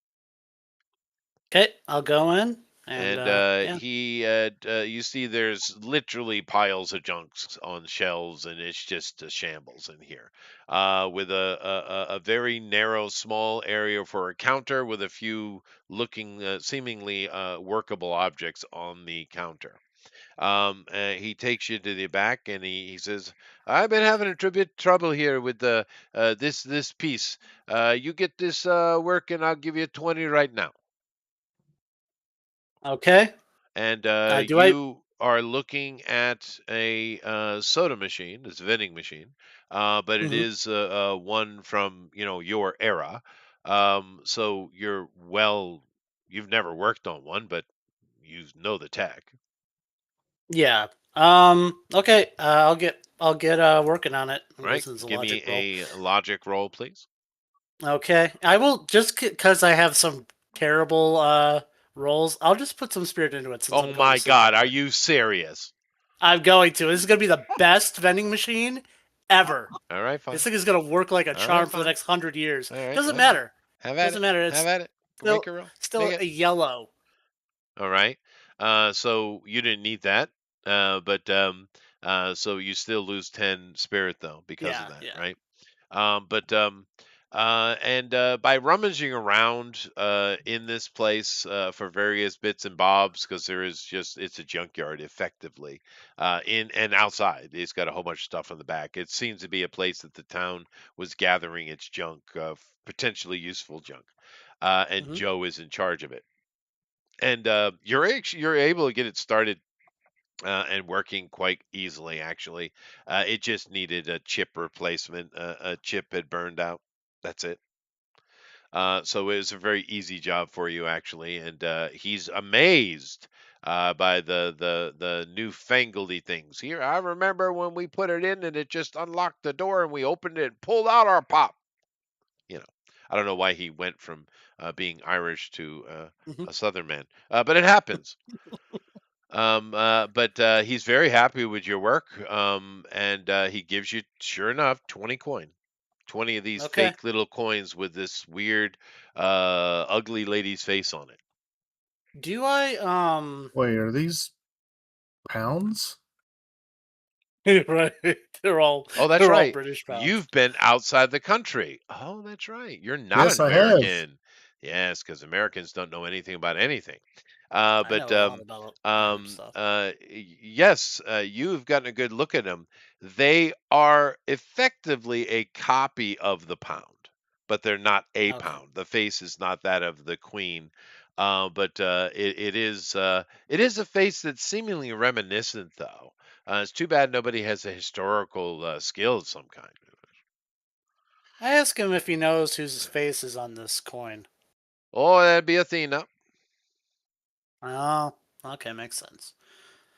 okay, I'll go in and And yeah. you see there's literally piles of junks on shelves, and it's just a shambles in here. With a very narrow, small area for a counter with a few looking, seemingly workable objects on the counter. He takes you to the back and he says, "I've been having a bit trouble here with the this piece. You get this work, and I'll give you 20 right now." Okay. And Do I? you are looking at a soda machine. It's a vending machine, but it Mhm. is one from your era. So you've never worked on one, but you know the tech, Yeah. Okay. I'll get working on it. I'm right? guessing it's a Give logic me roll. a logic roll, please. Okay. I will just because I have some terrible rolls. I'll just put some spirit into it since I'm Oh going to my sleep God, are anyway. you serious? I'm going to. This is going to be the best vending machine ever. All right, fine. This thing is going to work like a All right, charm for the fine. next 100 years. All right, Doesn't all right. matter. Have at Doesn't it. matter. Have It's at it. still Make a roll. Make still it. a yellow. All right. So you didn't need that. But so you still lose 10 spirit though because of Yeah. that, Yeah. right? But and by rummaging around in this place for various bits and bobs, because it's a junkyard effectively, in and outside. It's got a whole bunch of stuff on the back. It seems to be a place that the town was gathering its junk, potentially useful junk, and Hmm. Joe is in charge of it. And you're able to get it started and working quite easily, actually. It just needed a chip replacement. A chip had burned out. That's it. So it was a very easy job for you, actually. And he's amazed by the newfangledy things. Here, I remember when we put it in and it just unlocked the door and we opened it and pulled out our pop. You know, I don't know why he went from being Irish to Hmm. a Southern man, but it happens. But he's very happy with your work, and he gives you, sure enough, 20 coin. 20 of these Okay. fake little coins with this weird, ugly lady's face on it. Do I? Wait, are these pounds? Right. They're all Oh, that's they're all right. British pounds. You've been outside the country. Oh, that's right. You're not Yes, an I have. American. Yes, because Americans don't know anything about anything. I But know a lot about Irish stuff. yes, you've gotten a good look at them. They are effectively a copy of the pound, but they're not a Okay. pound. The face is not that of the queen, but it is a face that's seemingly reminiscent, though. It's too bad nobody has a historical skill of some kind. I ask him if he knows whose face is on this coin. Oh, that'd be Athena. Oh, okay, makes sense.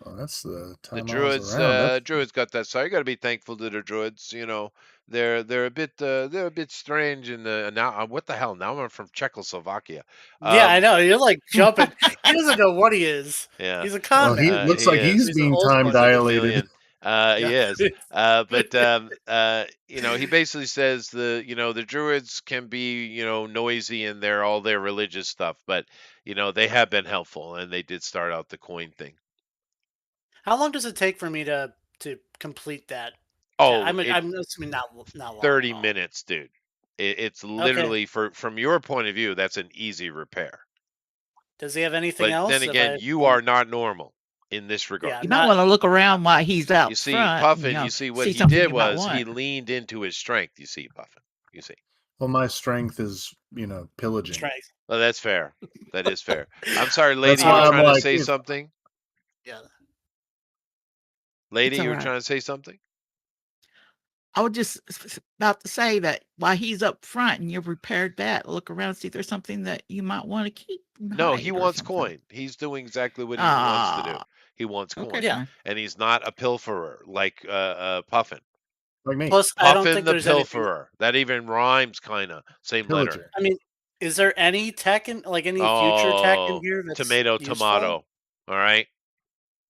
Well, that's the The time I was around. That's druids got that. So you got to be thankful to the druids. You know, they're a bit strange in the now. What the hell? Now I'm from Czechoslovakia. Yeah, I Um, know. You're like jumping. He doesn't know what he is. yeah, He's a con well. He man. looks he like is. he's He's an being old time one. He's a dilated. chameleon. Yeah. He is. But he basically says the druids can be noisy in their all their religious stuff, but they have been helpful and they did start out the coin thing. How long does it take for me to complete that? Oh, I'm assuming not long at 30 all. minutes, dude. It's Okay. literally from your point of view, that's an easy repair. Does he have anything But then else? If again, I you want are to, not normal in this yeah, regard. You might not want to look around while he's You out see, front, Puffin, you see what see he something did you might was he want. leaned into his strength, you see, Puffin. You see. Well, my strength is, pillaging. strength. Well, that's fair. That is fair. I'm sorry, That's lady, you were why I'm trying to like, say if something? Yeah. Lady, It's all you were right. trying to say something? I was just about to say that while he's up front and you've repaired that, look around, see if there's something that you might want to keep and No, he hide or wants something. coin. He's doing exactly what he wants to do. Ah, He wants okay, coin. Yeah. fine. And he's not a pilferer like Puffin. like me, Plus, I don't Puffin think the there's anything. pilferer. That even rhymes, kind of. Same letter. pillager. I mean, is there any tech in like any future tech in Oh, here that's tomato, useful? tomato. All right.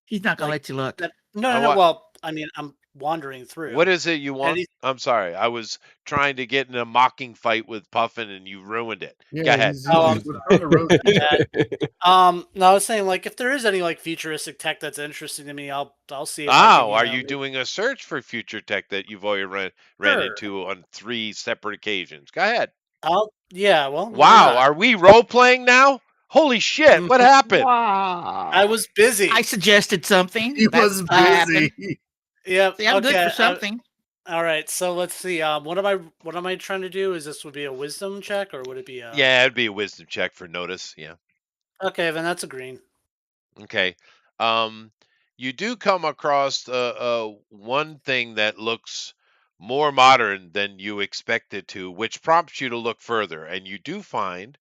He's not gonna Like let you look. that? No, no, no. What? Well, I mean, I'm wandering What through. is it you want? Any? I'm sorry. I was trying to get in a mocking fight with Puffin, and you ruined it. Go Yeah, ahead. Oh, we're trying to roast my each bad. other. No, I was saying like if there is any like futuristic tech that's interesting to me, I'll see if I can, Oh, are you doing a search for future tech that you've already ran sure. into on 3 separate occasions? Go ahead. Yeah, well, why Wow, not? are we role playing now? Holy shit! What Mhm. happened? Wow. I was busy. I suggested something. He That's was what happened. busy. Yep. See, I'm good Okay. for something. All right. So let's see. What am I trying to do? Is this would be a wisdom check or would it be a? Yeah, it'd be a wisdom check for notice. Yeah. Okay, then that's a green. Okay. Um, you do come across one thing that looks more modern than you expected to, which prompts you to look further, and you do find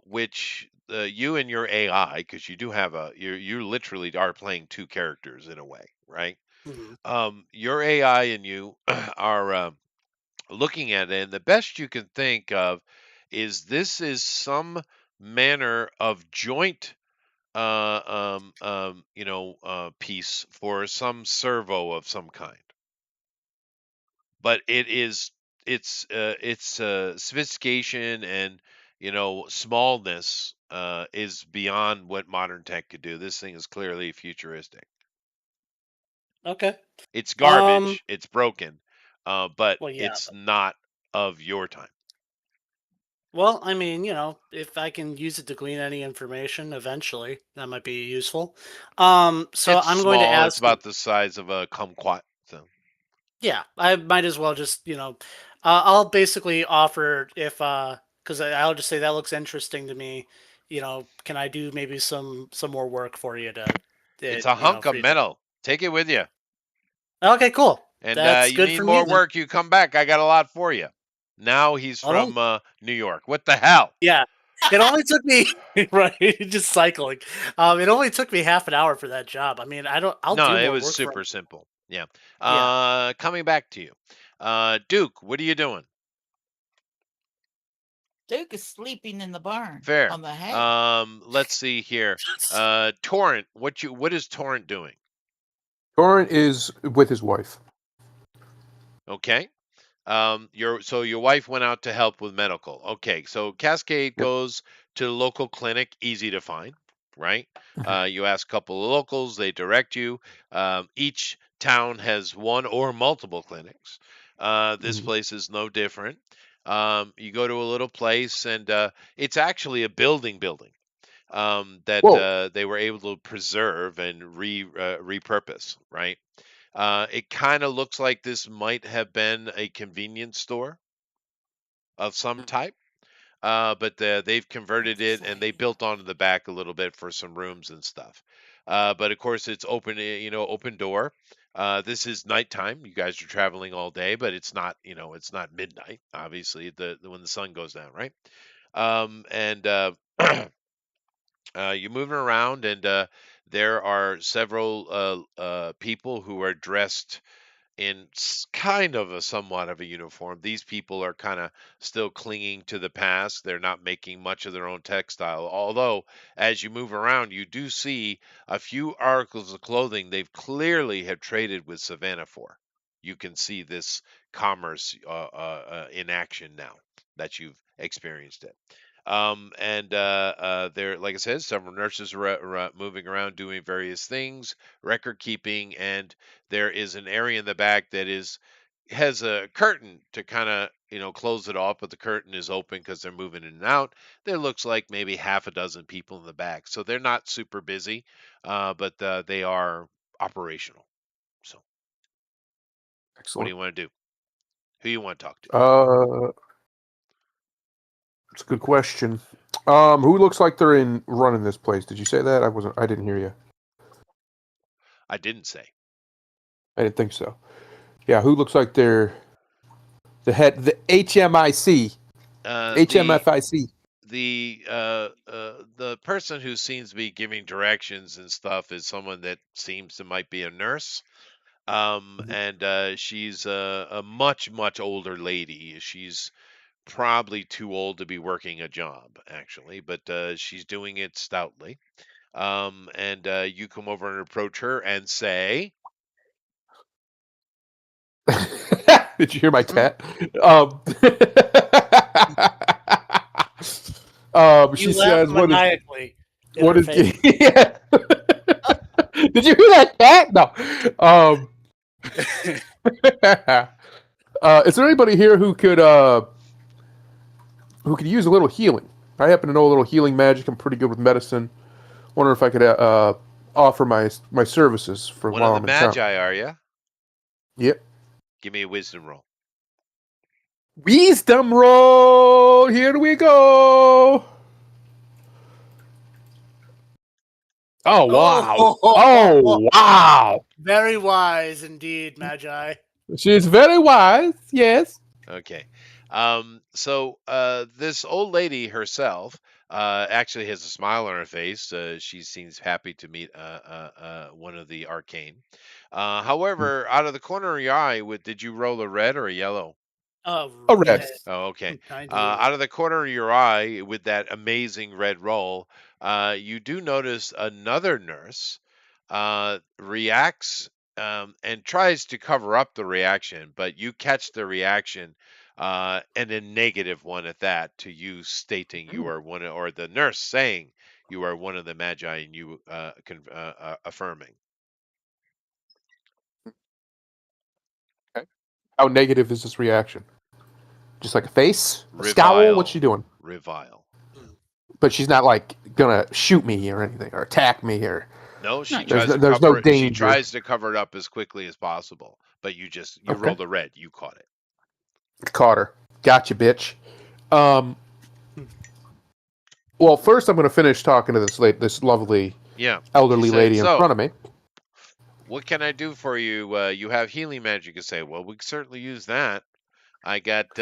which you and your AI, because you do have you literally are playing two characters in a way, right? Hmm. Your AI and you are looking at it, and the best you can think of is this is some manner of joint piece for some servo of some kind. But its sophistication and smallness is beyond what modern tech could do. This thing is clearly futuristic. Okay. It's Um. garbage. It's broken, but Well, yeah. it's not of your time. Well, I mean, if I can use it to glean any information eventually, that might be useful. So It's I'm going to small. It's ask you. about the size of a kumquat. So Yeah, I might as well just, I'll basically offer if, because I'll just say that looks interesting to me. Can I do maybe some more work for you it's a hunk for of you to. metal. Take it with you. Okay, cool. And That's you good need for me more then. work, you come back. I got a lot for you. Now he's I don't. from New York. What the hell? Yeah, it only took me right, just cycling. It only took me half an hour for that job. I mean, I don't. I'll No, do it more was work for him. super simple. Yeah. Yeah. Coming back to you. Duke, what are you doing? Duke is sleeping in the barn Fair. on the hay. Let's see here. Torrent, what is Torrent doing? Torrent is with his wife. Okay. Your wife went out to help with medical. Okay, so Cascade Yep. goes to the local clinic, easy to find, right? Mhm. You ask a couple of locals, they direct you. Each town has one or multiple clinics. This Mhm. place is no different. You go to a little place, and it's actually a building that Whoa. they were able to preserve and repurpose, right? It kind of looks like this might have been a convenience store of some type, but they've converted That's it and they exciting. built onto the back a little bit for some rooms and stuff. But of course, it's open, open door. This is nighttime. You guys are traveling all day, but it's not midnight. Obviously, when the sun goes down, right? And You're moving around, and there are several people who are dressed in kind of a somewhat of a uniform. These people are kind of still clinging to the past. They're not making much of their own textile. Although, as you move around, you do see a few articles of clothing they've clearly have traded with Savannah for. You can see this commerce in action now that you've experienced it. And There, like I said, several nurses are moving around doing various things, record keeping, and there is an area in the back that has a curtain to kind of close it off, but the curtain is open because they're moving in and out. There looks like maybe half a dozen people in the back, so they're not super busy, but they are operational. So, what do Excellent. you want to do? Who you want to talk to? It's a good question. Who looks like they're in running this place? Did you say that? I didn't hear you. I didn't say. I didn't think so. Yeah, who looks like they're the HMIC, The HMFIC. the person who seems to be giving directions and stuff is someone that seems to might be a nurse. Mhm. And She's a much older lady. She's probably too old to be working a job, actually, but she's doing it stoutly. And You come over and approach her and say, Did you hear my Mhm. cat? She You laugh says, maniacally in what her is face. yeah. Did you hear that cat? No. Um, is there anybody here who could use a little healing? I happen to know a little healing magic. I'm pretty good with medicine. Wonder if I could offer my services for One of while the I'm in town. magi, are you? Yep. Give me a wisdom roll. Wisdom roll. Here we go. Oh wow! Oh wow! Very wise indeed, Magi. She's very wise. Yes. Okay. So this old lady herself actually has a smile on her face. She seems happy to meet one of the arcane. However, out of the corner of your eye, did you roll a red or a yellow? Oh, A red. red. Oh, okay. 98. Out of the corner of your eye, with that amazing red roll, you do notice another nurse reacts and tries to cover up the reaction, but you catch the reaction and a negative one at that, to you stating you are one, or the nurse saying you are one of the magi, and you affirming. Okay. How negative is this reaction? Just like a face, a scowl. What's she Revile. doing? Revile. But she's not like gonna shoot me or anything or attack me or. No, she Not tries to There's no cover it. She danger. tries to cover it up as quickly as possible, but you Okay. rolled a red. You caught it. Caught her. Gotcha, bitch. Well, first I'm gonna finish talking to this lovely Yeah. elderly She said, lady in "So, front of me. what can I do for you? You have healing magic." You say, "Well, we can certainly use that. I got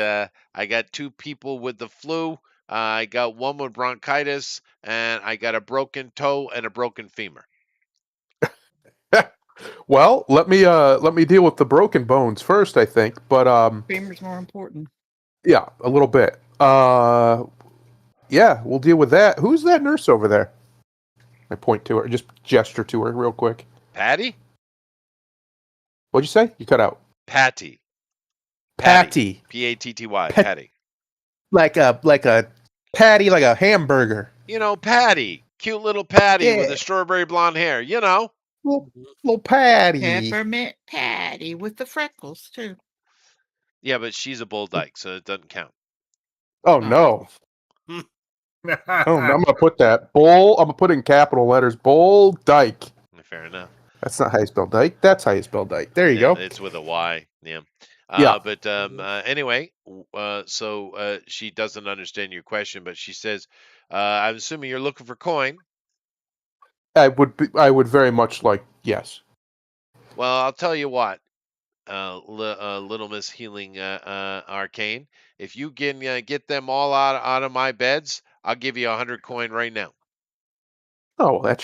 two people with the flu. I got one with bronchitis, and I got a broken toe and a broken femur." Well, let me deal with the broken bones first, I think. But Femur's more important. yeah, a little bit. Yeah, we'll deal with that. Who's that nurse over there? I point to her, just gesture to her real quick. Patty? What'd you say? You cut out. Patty. Patty. Patty. Pat- Patty. Like a patty, like a hamburger. You know, Patty. Cute little Patty with Yeah. the strawberry blonde hair. You know. Little patty. Peppermint Patty with the freckles too. Yeah, but she's a bull dyke, so it doesn't count. Oh no. Oh, I'm gonna put that bull. I'm gonna put in capital letters. Bull Dyke. Fair enough. That's not how you spell Dyke. That's how you spell Dyke. There you go. It's with a Y. Yeah. Yeah. But anyway, so she doesn't understand your question, but she says, "I'm assuming you're looking for coin." I would very much like yes. Well, I'll tell you what, Little Miss Healing Arcane. If you can get them all out of my beds, I'll give you 100 coin right now. Oh, that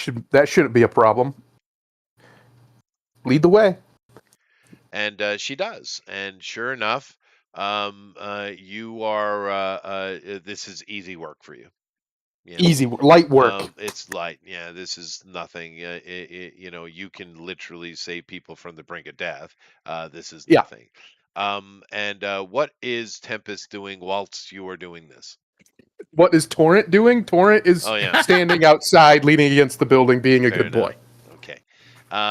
shouldn't be a problem. Lead the way. And she does. And sure enough, you are. This is easy work for you. You know? Easy, light work. It's light. Yeah, this is nothing. You can literally save people from the brink of death. This is Yeah. nothing. And what is Tempest doing whilst you are doing this? What is Torrent doing? Torrent is Oh, yeah. standing outside, leaning against the building, being a Fair good boy, enough. Okay.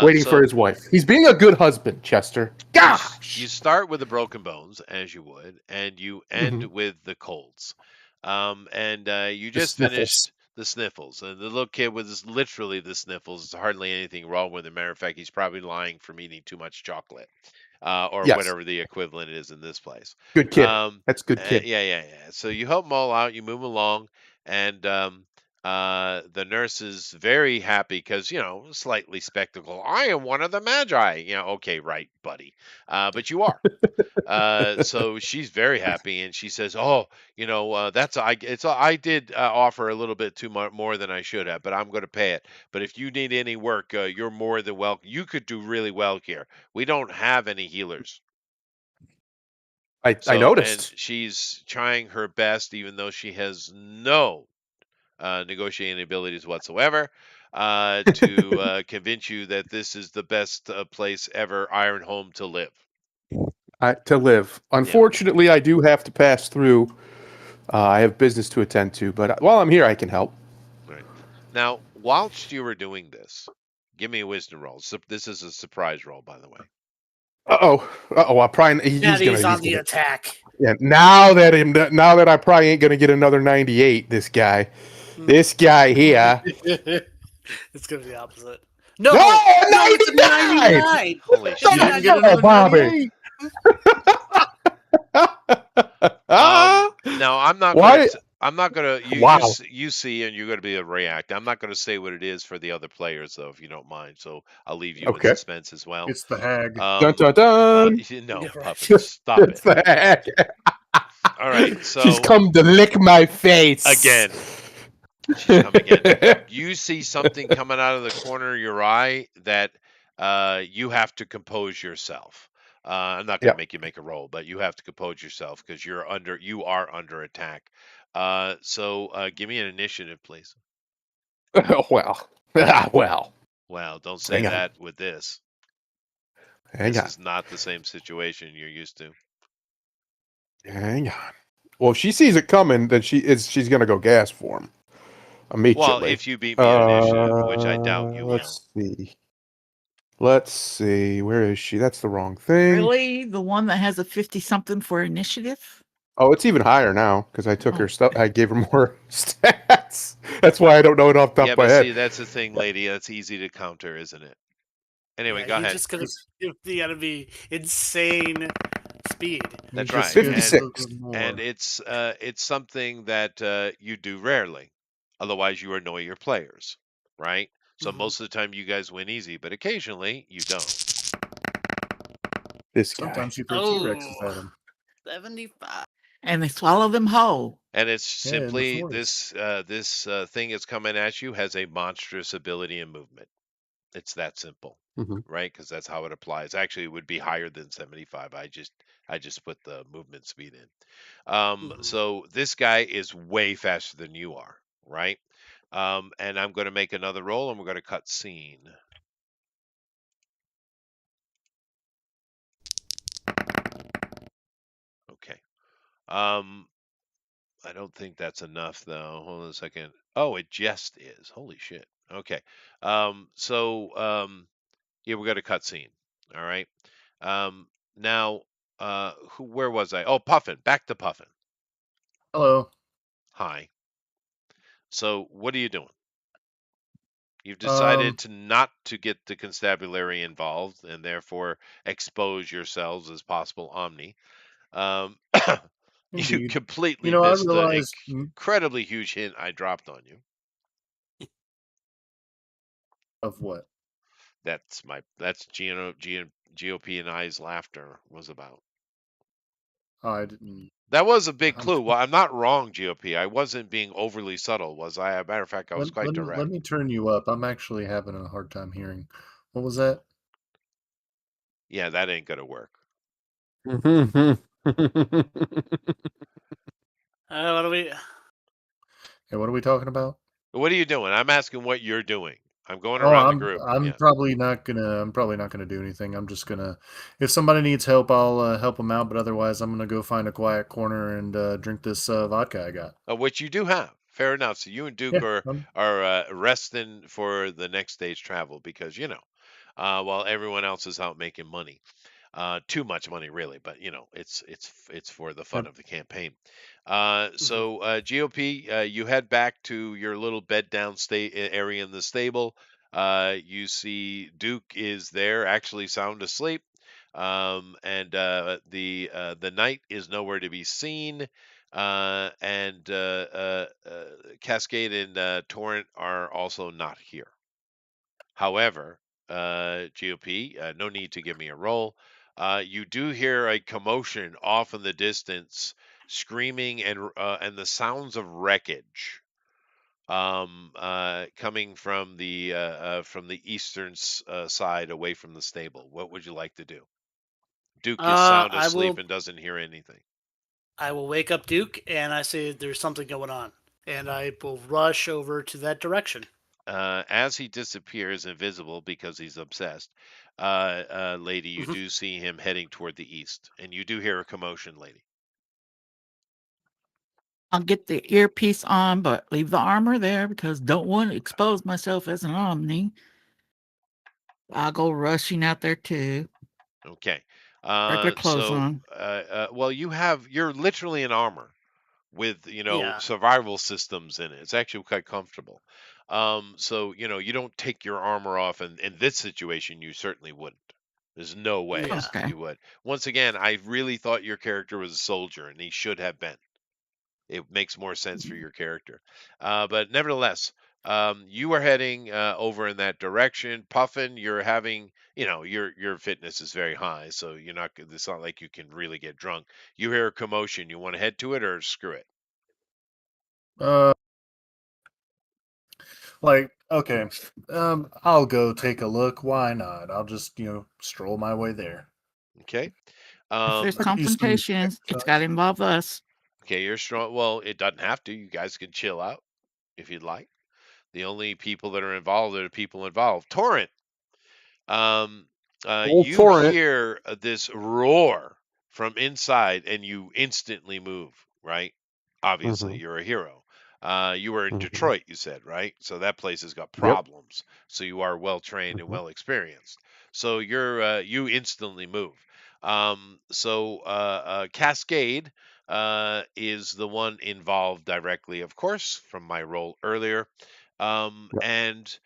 waiting So for his wife. He's being a good husband, Chester. Gosh. you start with the broken bones, as you would, and you end Mm-hmm. with the colds. And you The just sniffles. finished the sniffles. And the little kid with literally the sniffles. There's hardly anything wrong with him. Matter of fact, he's probably lying from eating too much chocolate, or Yes. whatever the equivalent is in this place. Good kid. That's a good kid. Yeah. So you help them all out. You move along, and the nurse is very happy because, slightly spectacle. "I am one of the magi." Okay, right, buddy. But you are. So she's very happy, and she says, "Oh, I did offer a little bit too much more than I should have, but I'm going to pay it. But if you need any work, you're more than welcome. You could do really well here. We don't have any healers." I And noticed. she's trying her best, even though she has no negotiating abilities whatsoever, to convince you that this is the best place ever, Iron Home, to live. To live. Unfortunately, I do have to pass through. I have business to attend to, but while I'm here, I can help. Right. Now, whilst you were doing this, give me a wisdom roll. So this is a surprise roll, by the way. Uh oh. I'll probably. He's Daddy's gonna. on the attack. Yeah, now that I probably ain't gonna get another 98. This guy here. It's gonna be the opposite. No, No, no, it's a 99. 99. Holy It's You a shit. didn't get 99. another Bobby. 98? Now I'm not gonna. Why? I'm not gonna. Wow. You see, and you're gonna be a react. I'm not gonna say what it is for the other players, though, if you don't mind. So I'll leave you with Okay. suspense as well. It's the hag. Dun dun dun. No, Yeah, right. Puffin, stop It's it. the heck. All right, She's so come to lick my face again, she's come again. You see something coming out of the corner of your eye that you have to compose yourself. I'm not going Yeah. to make you make a roll, but you have to compose yourself because you are under attack. So give me an initiative, please. Well. Well. Well, don't say Hang on. that with this. Hang This on. is not the same situation you're used to. Hang on. Well, if she sees it coming, then she's gonna go gas for him Well, immediately. if you beat me in initiative, which I doubt you will. Let's see. Let's see. Where is she? That's the wrong thing. Really? The one that has a 50 something for initiative? Oh, it's even higher now because I took her Oh. stuff. I gave her more stats. That's why I don't know it off the top Yeah, of my but head. see, that's the thing, lady. That's easy to counter, isn't it? Anyway, Yeah, go he's ahead. just gonna give the enemy insane speed. That's He right. just gives 56. them more. And it's something that you do rarely. Otherwise, you annoy your players, right? So Mhm. most of the time, you guys win easy, but occasionally you don't. This guy. Sometimes you throw T-Rexes Oh, at him. 75. And they swallow them whole. And it's Yeah, in the simply forest. this thing that's coming at you has a monstrous ability and movement. It's that simple, Mhm. right? Because that's how it applies. Actually, it would be higher than 75. I just put the movement speed in. Mhm. So this guy is way faster than you are, right? And I'm going to make another roll, and we're going to cut scene. Okay. I don't think that's enough, though. Hold on a second. Oh, it just is. Holy shit. Okay. Yeah, we're going to cut scene. All right. Now, where was I? Oh, Puffin. Back to Puffin. Hello. Hi. So, what are you doing? You've Um, decided to not to get the constabulary involved and therefore expose yourselves as possible Omni. Um, you Indeed. You completely know, I missed the realized. incredibly huge hint I dropped on you. Of what? That's GOP and I's laughter was about. Oh, I didn't. That was a big I'm, clue. Well, I'm not wrong, GOP. I wasn't being overly subtle, was I? As a matter of fact, I was quite let direct. me turn you up. I'm actually having a hard time hearing. What was that? Yeah, that ain't gonna work. What do we? Hey, what are we talking about? What are you doing? I'm asking what you're doing. I'm going Oh, around the group. I'm Yeah. probably not gonna do anything. I'm just gonna, if somebody needs help, I'll help them out. But otherwise, I'm gonna go find a quiet corner and drink this vodka I got. Which you do have. Fair enough. So you and Duke Yeah, are resting for the next day's travel because while everyone else is out making money, too much money really, but it's for the fun yep. of the campaign. Mhm. GOP, you head back to your little bed down area in the stable. You see Duke is there, actually sound asleep. And the knight is nowhere to be seen. And Cascade and Torrent are also not here. However, GOP, no need to give me a roll. You do hear a commotion off in the distance, screaming and the sounds of wreckage coming from the eastern side away from the stable. What would you like to do? Duke is sound I asleep will. and doesn't hear anything. I will wake up Duke, and I say there's something going on, and I will rush over to that direction. As he disappears invisible because he's obsessed, lady, you Mhm. do see him heading toward the east, and you do hear a commotion, lady. I'll get the earpiece on, but leave the armor there because don't want to expose myself as an Omni. I'll go rushing out there too. Okay. Regular clothes So, on. well, you're literally in armor with Yeah. survival systems in it. It's actually quite comfortable. So you don't take your armor off, and in this situation, you certainly wouldn't. There's no way Yeah. Okay. you would. Once again, I really thought your character was a soldier, and he should have been. It makes more sense for your character. But nevertheless, you are heading over in that direction. Puffin, you're having, your fitness is very high, so you're not. It's not like you can really get drunk. You hear a commotion. You want to head to it or screw it? Uh, okay. I'll go take a look. Why not? I'll just stroll my way there. Okay. If there's I could use some confrontations, it's got to exercise. involve us. Okay, you're strong. Well, it doesn't have to. You guys can chill out if you'd like. The only people that are involved are the people involved. Torrent. Um, Old you torrent. hear this roar from inside, and you instantly move. Right? Obviously, Mm-hmm. you're a hero. You were in Mm-hmm. Detroit, you said, right? So that place has got Yep. problems. So you are well trained and Mm-hmm. well experienced. So you instantly move. Cascade is the one involved directly, of course, from my role earlier. Yep. And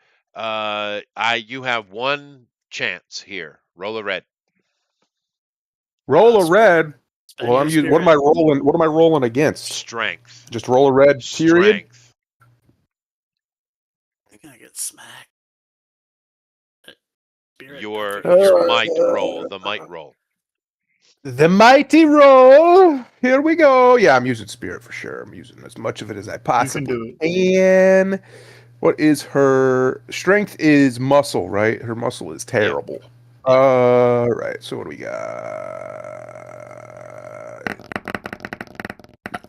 you have one chance here. Roll a red. Roll a Spend, red. spend Well, your I'm using. What am spirit. I rolling? What am I rolling against? Strength. Just roll a red. Period. Strength. You're gonna get smacked. Spirit. Don't Your forget your your spirit. might roll. The might roll. The mighty roll. Here we go. Yeah, I'm using spirit for sure. I'm using as much of it as I You can possibly do it. can. What is her strength? Is muscle, right? Her muscle is Yep. terrible. Yep. Right. So what do we got?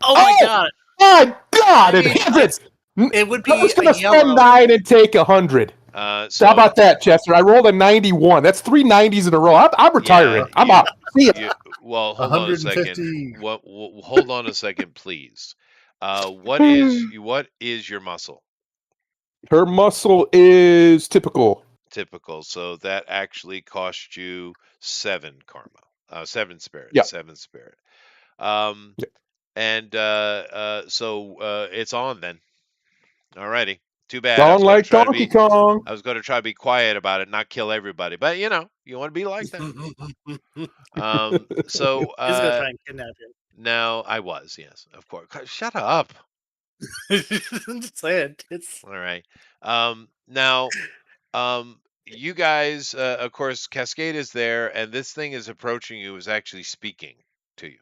Oh my Oh god! my God! I It mean, happens. it would I was be a gonna spend yellow. 9 and take 100. How So about that, Chester? I rolled a 91. That's 3 90s in a row. I'm yeah, retiring. I'm out. See ya. well, hold on a second. 150. Hold on a second, please. What is your muscle? Her muscle is typical. Typical. So that actually cost you 7 karma. 7 spirit. Yeah. 7 spirit. Um, Yeah. and it's on then. Alrighty. Too bad. On like Donkey Kong. I was going to try to be quiet about it, not kill everybody. But you want to be like that. So He's gonna try and kidnap now I was, yes, of course. Shut up. you. I'm just saying. It's All right. Now, you guys, of course, Cascade is there, and this thing is approaching you. Is actually speaking to you.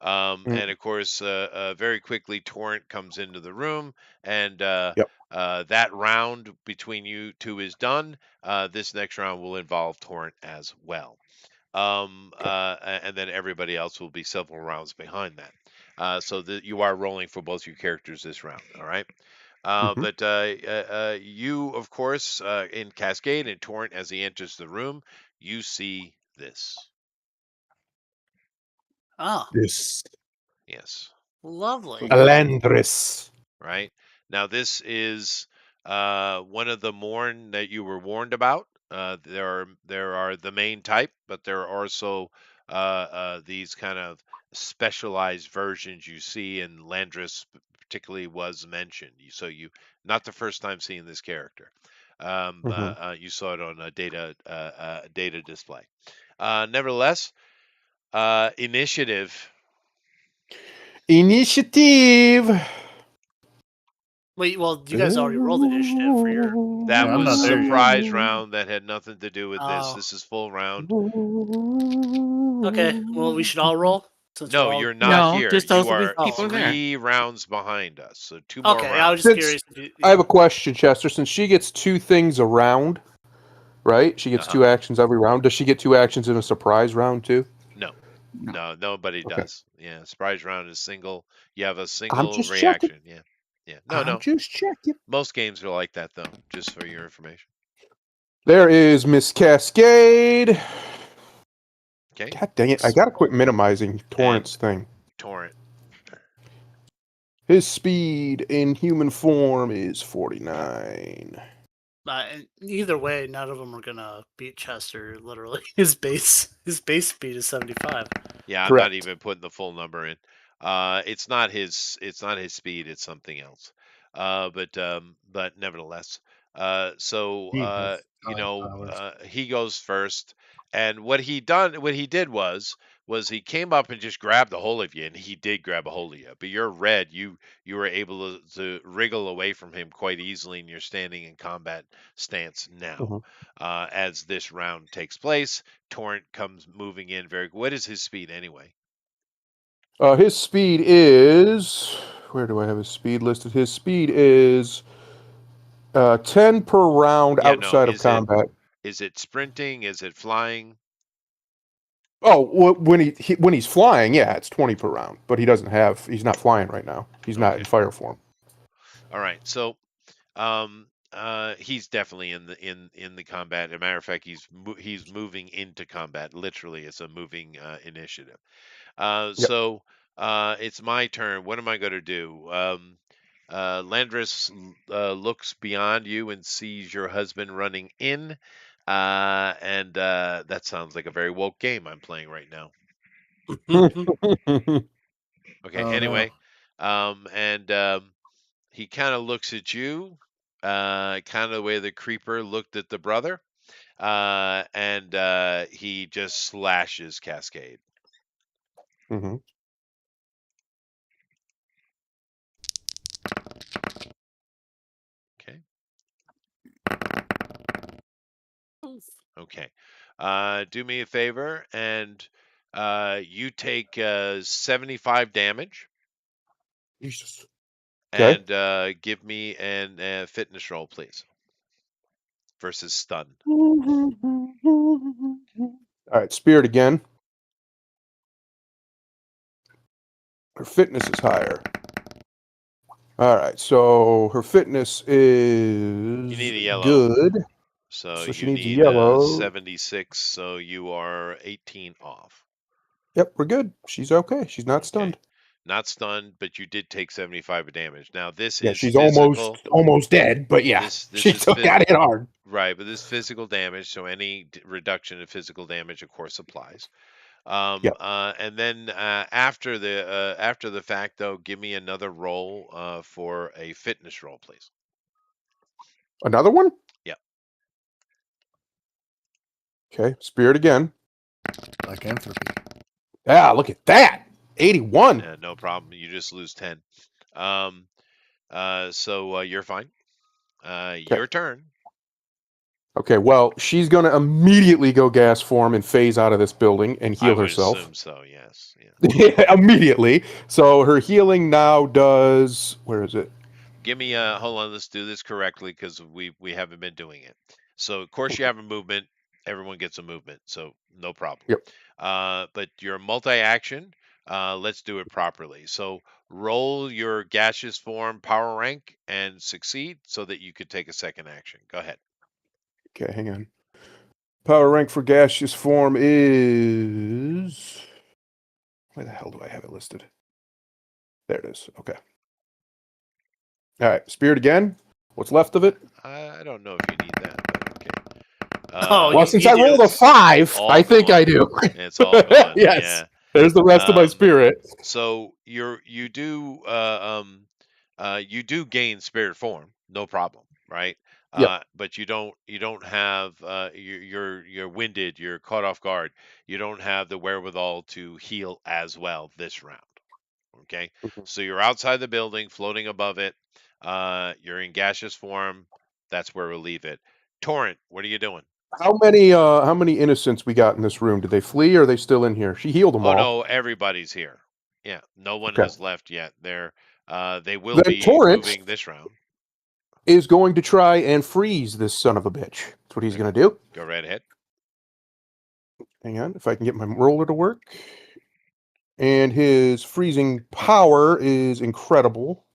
And of course, very quickly, Torrent comes into the room, and Yep. that round between you two is done. This next round will involve Torrent as well. And then everybody else will be several rounds behind that. So that you are rolling for both your characters this round. All right. Mm-hmm. But you, of course, in Cascade and Torrent, as he enters the room, you see this. This Yes. lovely. Alandris. Right. Now, this is one of the Morn that you were warned about. There are the main type, but there are also these kind of specialized versions you see, and Landris particularly was mentioned. So you not the first time seeing this character. Mm-hmm. You saw it on a data display. Nevertheless, initiative. Initiative. Wait, well, you guys already rolled initiative for your. That Yeah, I'm was not there yet. surprise round. That had nothing to do with this. Oh, This is full round. okay. Well, we should all roll since we're No, all. you're not No, here. just You those of are people Oh, okay. there. 3 rounds behind us. So 2 more Okay, I was just rounds. curious. If you, I have a question, Chester. Since she gets 2 things a round, right? She gets Uh-huh. 2 actions every round. Does she get 2 actions in a surprise round too? No, No. nobody Okay. does. Yeah, surprise round is single. You have a I'm single just checking. reaction. Yeah. I'm No. just checking. Most games are like that, though. Just for your information. There is Miss Cascade. Okay. God dang it. I gotta quit minimizing Torrent's thing. Torrent. His speed in human form is 49. And either way, none of them are gonna beat Chester. Literally, his base speed is 75. Yeah, I'm not Correct. even putting the full number in. It's not his speed, it's something else. But nevertheless, Jesus, Tyler's. he goes first, and what he did was he came up and just grabbed a hold of you, and he did grab a hold of you. But you're red, you were able to wriggle away from him quite easily, and you're standing in combat stance now. Mhm. As this round takes place, Torrent comes moving in very. What is his speed anyway? His speed is. Where do I have his speed listed? His speed is 10 per round Yeah, no. outside of combat. Is it sprinting? Is it flying? Oh, when he's flying, yeah, it's 20 per round. But he's not flying right now. He's not Okay. in fire form. All right. So, he's definitely in the combat. As a matter of fact, he's moving into combat. Literally, it's a moving initiative. Yep. So, it's my turn. What am I going to do? Landris looks beyond you and sees your husband running in. And that sounds like a very woke game I'm playing right now. Okay. Oh no. Anyway, and he kind of looks at you, kind of the way the creeper looked at the brother, and he just slashes Cascade. Mhm. Okay. Okay. Do me a favor, and you take 75 damage, Jesus. Okay. and give me an fitness roll, please, versus stun. All right, spirit again. Her fitness is higher. All right, so her fitness You is need a yellow. good. So So she you needs a need yellow. 76, so you are 18 off. Yep, we're good. She's okay. She's not Okay. stunned. Not stunned, but you did take 75 of damage. Now this Yeah, is she's physical. almost dead, but yeah, This she is took got hit hard. right, but this is physical damage, so any reduction in physical damage, of course, applies. Yep. And then after the fact, though, give me another roll for a fitness roll, please. Another one? Yep. Okay, spirit again. Lycanthropy. Yeah, look at that. 81. No problem. You just lose 10. So you're fine. Your turn. Okay, well, she's going to immediately go gas form and phase out of this building and I heal would herself. assume so. Yes. Yeah. Immediately. So her healing now does. Where is it? Give me hold on, let's do this correctly because we haven't been doing it. So of course you have a movement. Everyone gets a movement, so no problem. Yep. But your multi-action, let's do it properly. So roll your gaseous form power rank and succeed so that you could take a second action. Go ahead. Okay, hang on. Power rank for gaseous form is. Where the hell do I have it listed? There it is. Okay. All right. Spirit again. What's left of it? I don't know if you need that, but okay. Oh, Well, you- since you I do. rolled a 5, All I think gone. I do. It's all gone. Yes. Yeah. There's the rest of my spirit. So you do gain spirit form, no problem, right? Yep. But you don't have you're winded, you're caught off guard. You don't have the wherewithal to heal as well this round. Okay, Mhm. so you're outside the building, floating above it. You're in gaseous form. That's where we'll leave it. Torrent, what are you doing? How many innocents we got in this room? Did they flee or are they still in here? She healed them Oh all. no, everybody's here. Yeah, no one Okay. has left yet. They will Then be Torrance moving this round. is going to try and freeze this son of a bitch. That's what he's Okay. going to do. Go right ahead. Hang on, if I can get my roller to work. And his freezing power is incredible.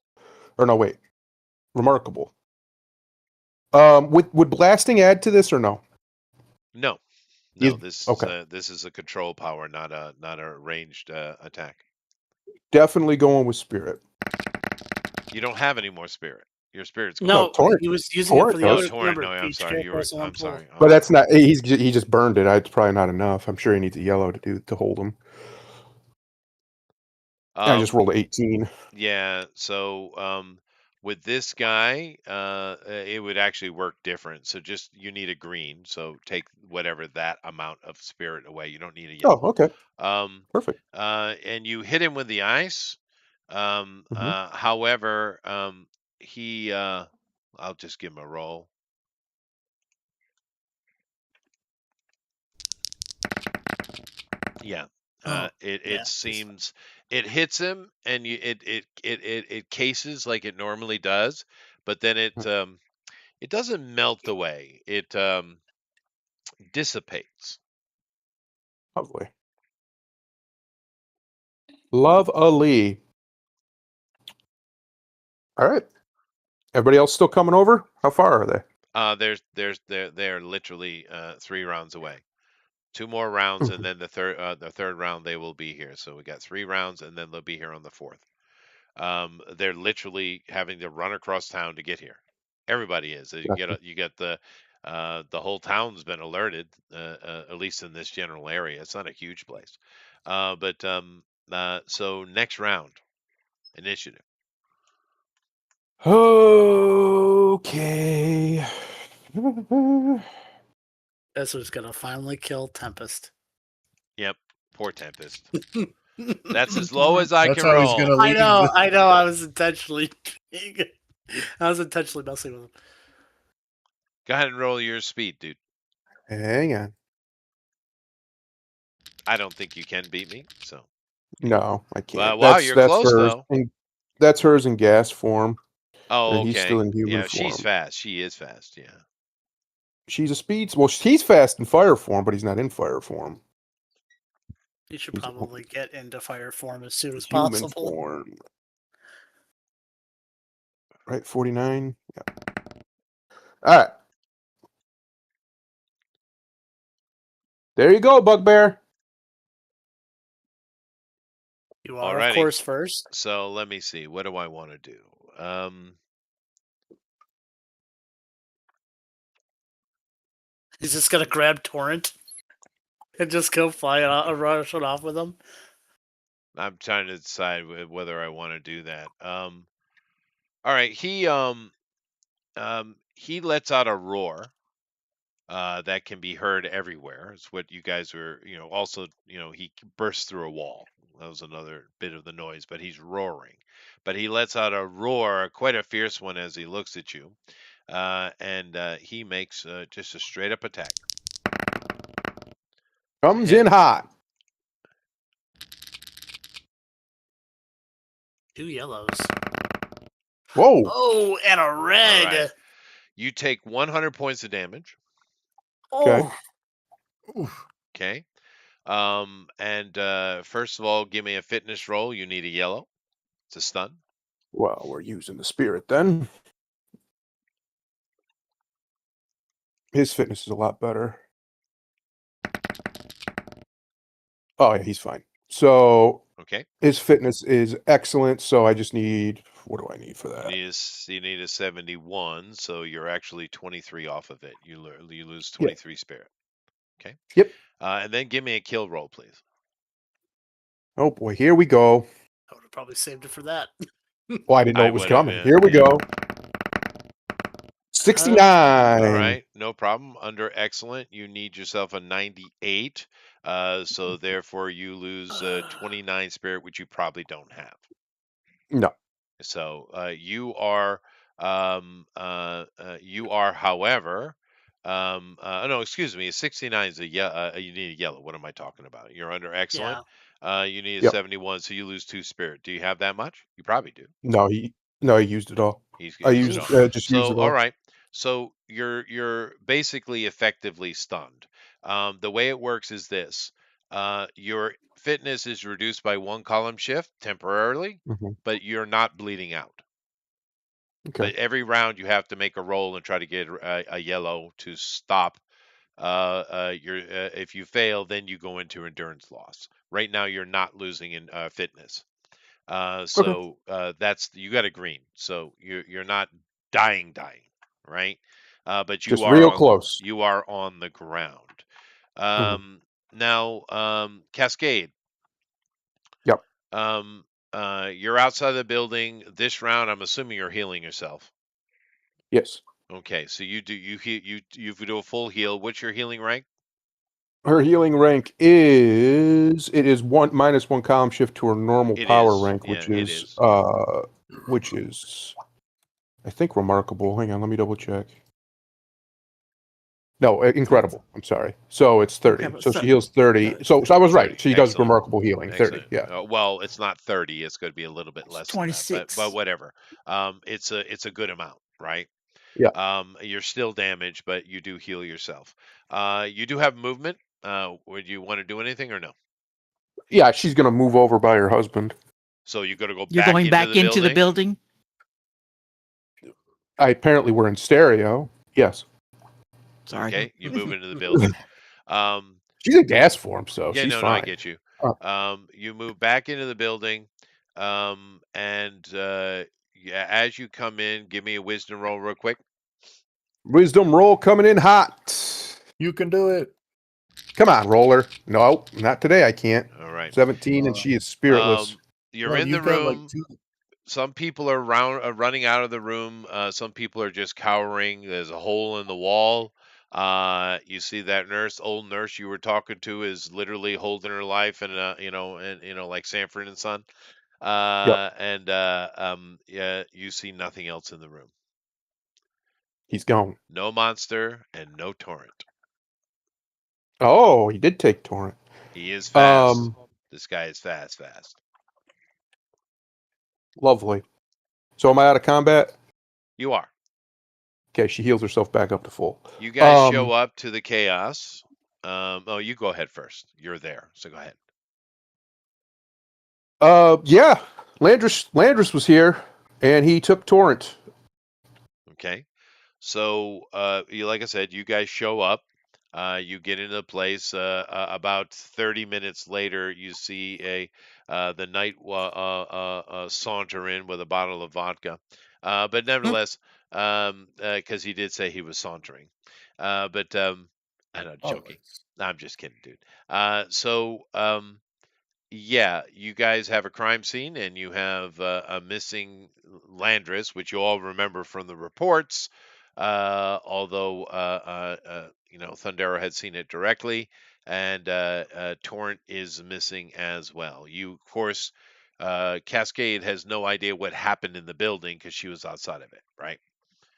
Or no, wait, remarkable. Would blasting add to this or no? No, He's- no. okay. This is a control power, not a ranged attack. Definitely going with spirit. You don't have any more spirit. Your spirit's gone. No, Torrent. he was using it Torrent for the Oh, does. other. torrent. Remember, No, I'm each sorry. You're character right. has one I'm pull. sorry. But I'm that's sorry. not. He just burned it. It's probably not enough. I'm sure he needs a yellow to hold him. I just rolled an 18. Yeah. So with this guy, it would actually work different. So just you need a green. So take whatever that amount of spirit away. You don't need a yellow. Oh, okay, perfect. And you hit him with the ice. However, he, I'll just give him a roll. Yeah. It yeah. seems it hits him and it cases like it normally does, but then it doesn't melt away. It dissipates. Lovely. Lovely. All right. Everybody else still coming over? How far are they? They're literally 3 rounds away. 2 more rounds, and then the third round they will be here. So we got 3 rounds, and then they'll be here on the fourth. They're literally having to run across town to get here. Everybody is. Gotcha. You get the whole town's been alerted, at least in this general area. It's not a huge place, but so next round, initiative. Okay. That's what's gonna finally kill Tempest. Yep, poor Tempest. That's as low as I That's can how he's roll. gonna leave. I know. I was intentionally messing with him. Go ahead and roll your speed, dude. Hang on. I don't think you can beat me. So No, I can't. wow, you're That's close hers. though. That's hers in gas form, Oh, and he's okay. still in human Yeah, form. she's fast. She is fast. Yeah. She's a speed. Well, he's fast in fire form, but he's not in fire form. You should He's probably get into fire form as soon as human possible. form. Right, 49. Yeah. All right. There you go, Bugbear. You are, Alrighty. of course, first. So let me see. What do I want to do? He's just gonna grab Torrent and just go fly rush it off with him. I'm trying to decide whether I want to do that. All right. He lets out a roar. That can be heard everywhere. It's what you guys were, also, he bursts through a wall. That was another bit of the noise, but he's roaring. But he lets out a roar, quite a fierce one, as he looks at you. And he makes just a straight up attack. Comes Hit. in hot. 2 yellows. Whoa. Oh, and a red. All right. You take 100 points of damage. Okay. Oh, Okay. And first of all, give me a fitness roll. You need a yellow. It's a stun. Well, we're using the spirit then. His fitness is a lot better. Oh, yeah, he's fine. So Okay. his fitness is excellent. So I just need, what do I need for that? You need a 71, so you're actually 23 off of it. You lose 23 spirit. Okay. Yep. And then give me a kill roll, please. Oh boy, here we go. I would have probably saved it for that. Oh, I didn't know I it was would've, coming. yeah, Here we yeah. go. 69. All right, no problem. Under excellent, you need yourself a 98. So therefore, you lose 29 spirit, which you probably don't have. No. So you are, however, no, excuse me, 69 is you need a yellow. What am I talking about? You're under excellent. You need a Yep. 71, so you lose 2 spirit. Do you have that much? You probably do. No, he used it all. He's I used used it all. just So used it all. all right. So you're basically effectively stunned. The way it works is this: your fitness is reduced by 1 column shift temporarily, Mhm. but you're not bleeding out. Okay. But every round you have to make a roll and try to get a yellow to stop. If you fail, then you go into endurance loss. Right now, you're not losing in fitness. So that's you got a green. So you're not dying, right? But Just real close. you are on the ground. Mhm. Now, Cascade. Yep. You're outside the building. This round, I'm assuming you're healing yourself. Yes. Okay, so you do a full heal. What's your healing rank? Her healing rank is it is -1 column shift to her normal It power is. rank, Yeah, which it is is. I think remarkable. Hang on, let me double check. No, incredible. I'm sorry. So it's 30. Incredible. So she So, heals 30. it's So I was right. 30. She does Excellent. remarkable healing. 30. Excellent. Yeah. Well, it's not 30. It's going to be a little bit less than that, but 26. whatever. It's a good amount, right? Yeah. You're still damaged, but you do heal yourself. You do have movement. Would you want to do anything or no? Yeah, she's gonna move over by her husband. So you got to go You're back going into back the into the building. building? I apparently we're in stereo. Yes. Sorry. Okay, you move into the building. Um, She's a gas form, so yeah, she's no, I fine. get you. Uh, You move back into the building, and yeah, as you come in, give me a wisdom roll real quick. Wisdom roll coming in hot. You can do it. Come on, roller. No, not today. I can't. All right. 17, and she is spiritless. You're Well, in the you've got like room. two. Some people are running out of the room. Some people are just cowering. There's a hole in the wall. You see that old nurse you were talking to, is literally holding her life, and like Sanford and Son. Yep. Yeah, you see nothing else in the room. He's gone. No monster and no torrent. Oh, he did take torrent. He is fast. Um, This guy is fast. lovely. So am I out of combat? You are. Okay, she heals herself back up to full. You guys show up to the chaos. Oh, you go ahead first. You're there, so go ahead. Yeah. Landris was here, and he took torrent. Okay. So, like I said, you guys show up. You get into the place. About 30 minutes later, you see the knight saunter in with a bottle of vodka. But nevertheless, because he did say he was sauntering. But I'm not joking. Always. I'm just kidding, dude. Yeah, you guys have a crime scene, and you have a missing Landris, which you all remember from the reports. Although Thundero had seen it directly, and Torrent is missing as well. You, of course, Cascade has no idea what happened in the building because she was outside of it, right?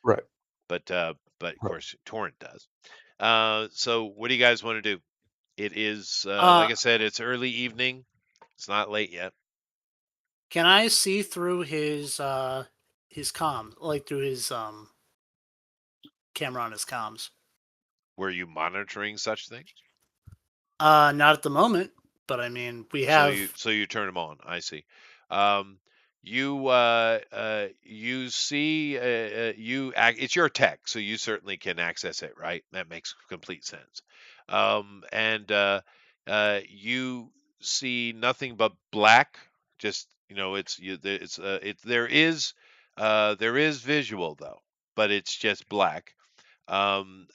Right. But of course, Torrent does. So what do you guys want to do? It is like I said, it's early evening. It's not late yet. Can I see through his comms, like through his camera on his comms? Were you monitoring such things? Not at the moment, but I mean, we have. So you turn them on. I see. You see it's your tech, so you certainly can access it, right? That makes complete sense. And You see nothing but black. Just there is visual though, but it's just black. You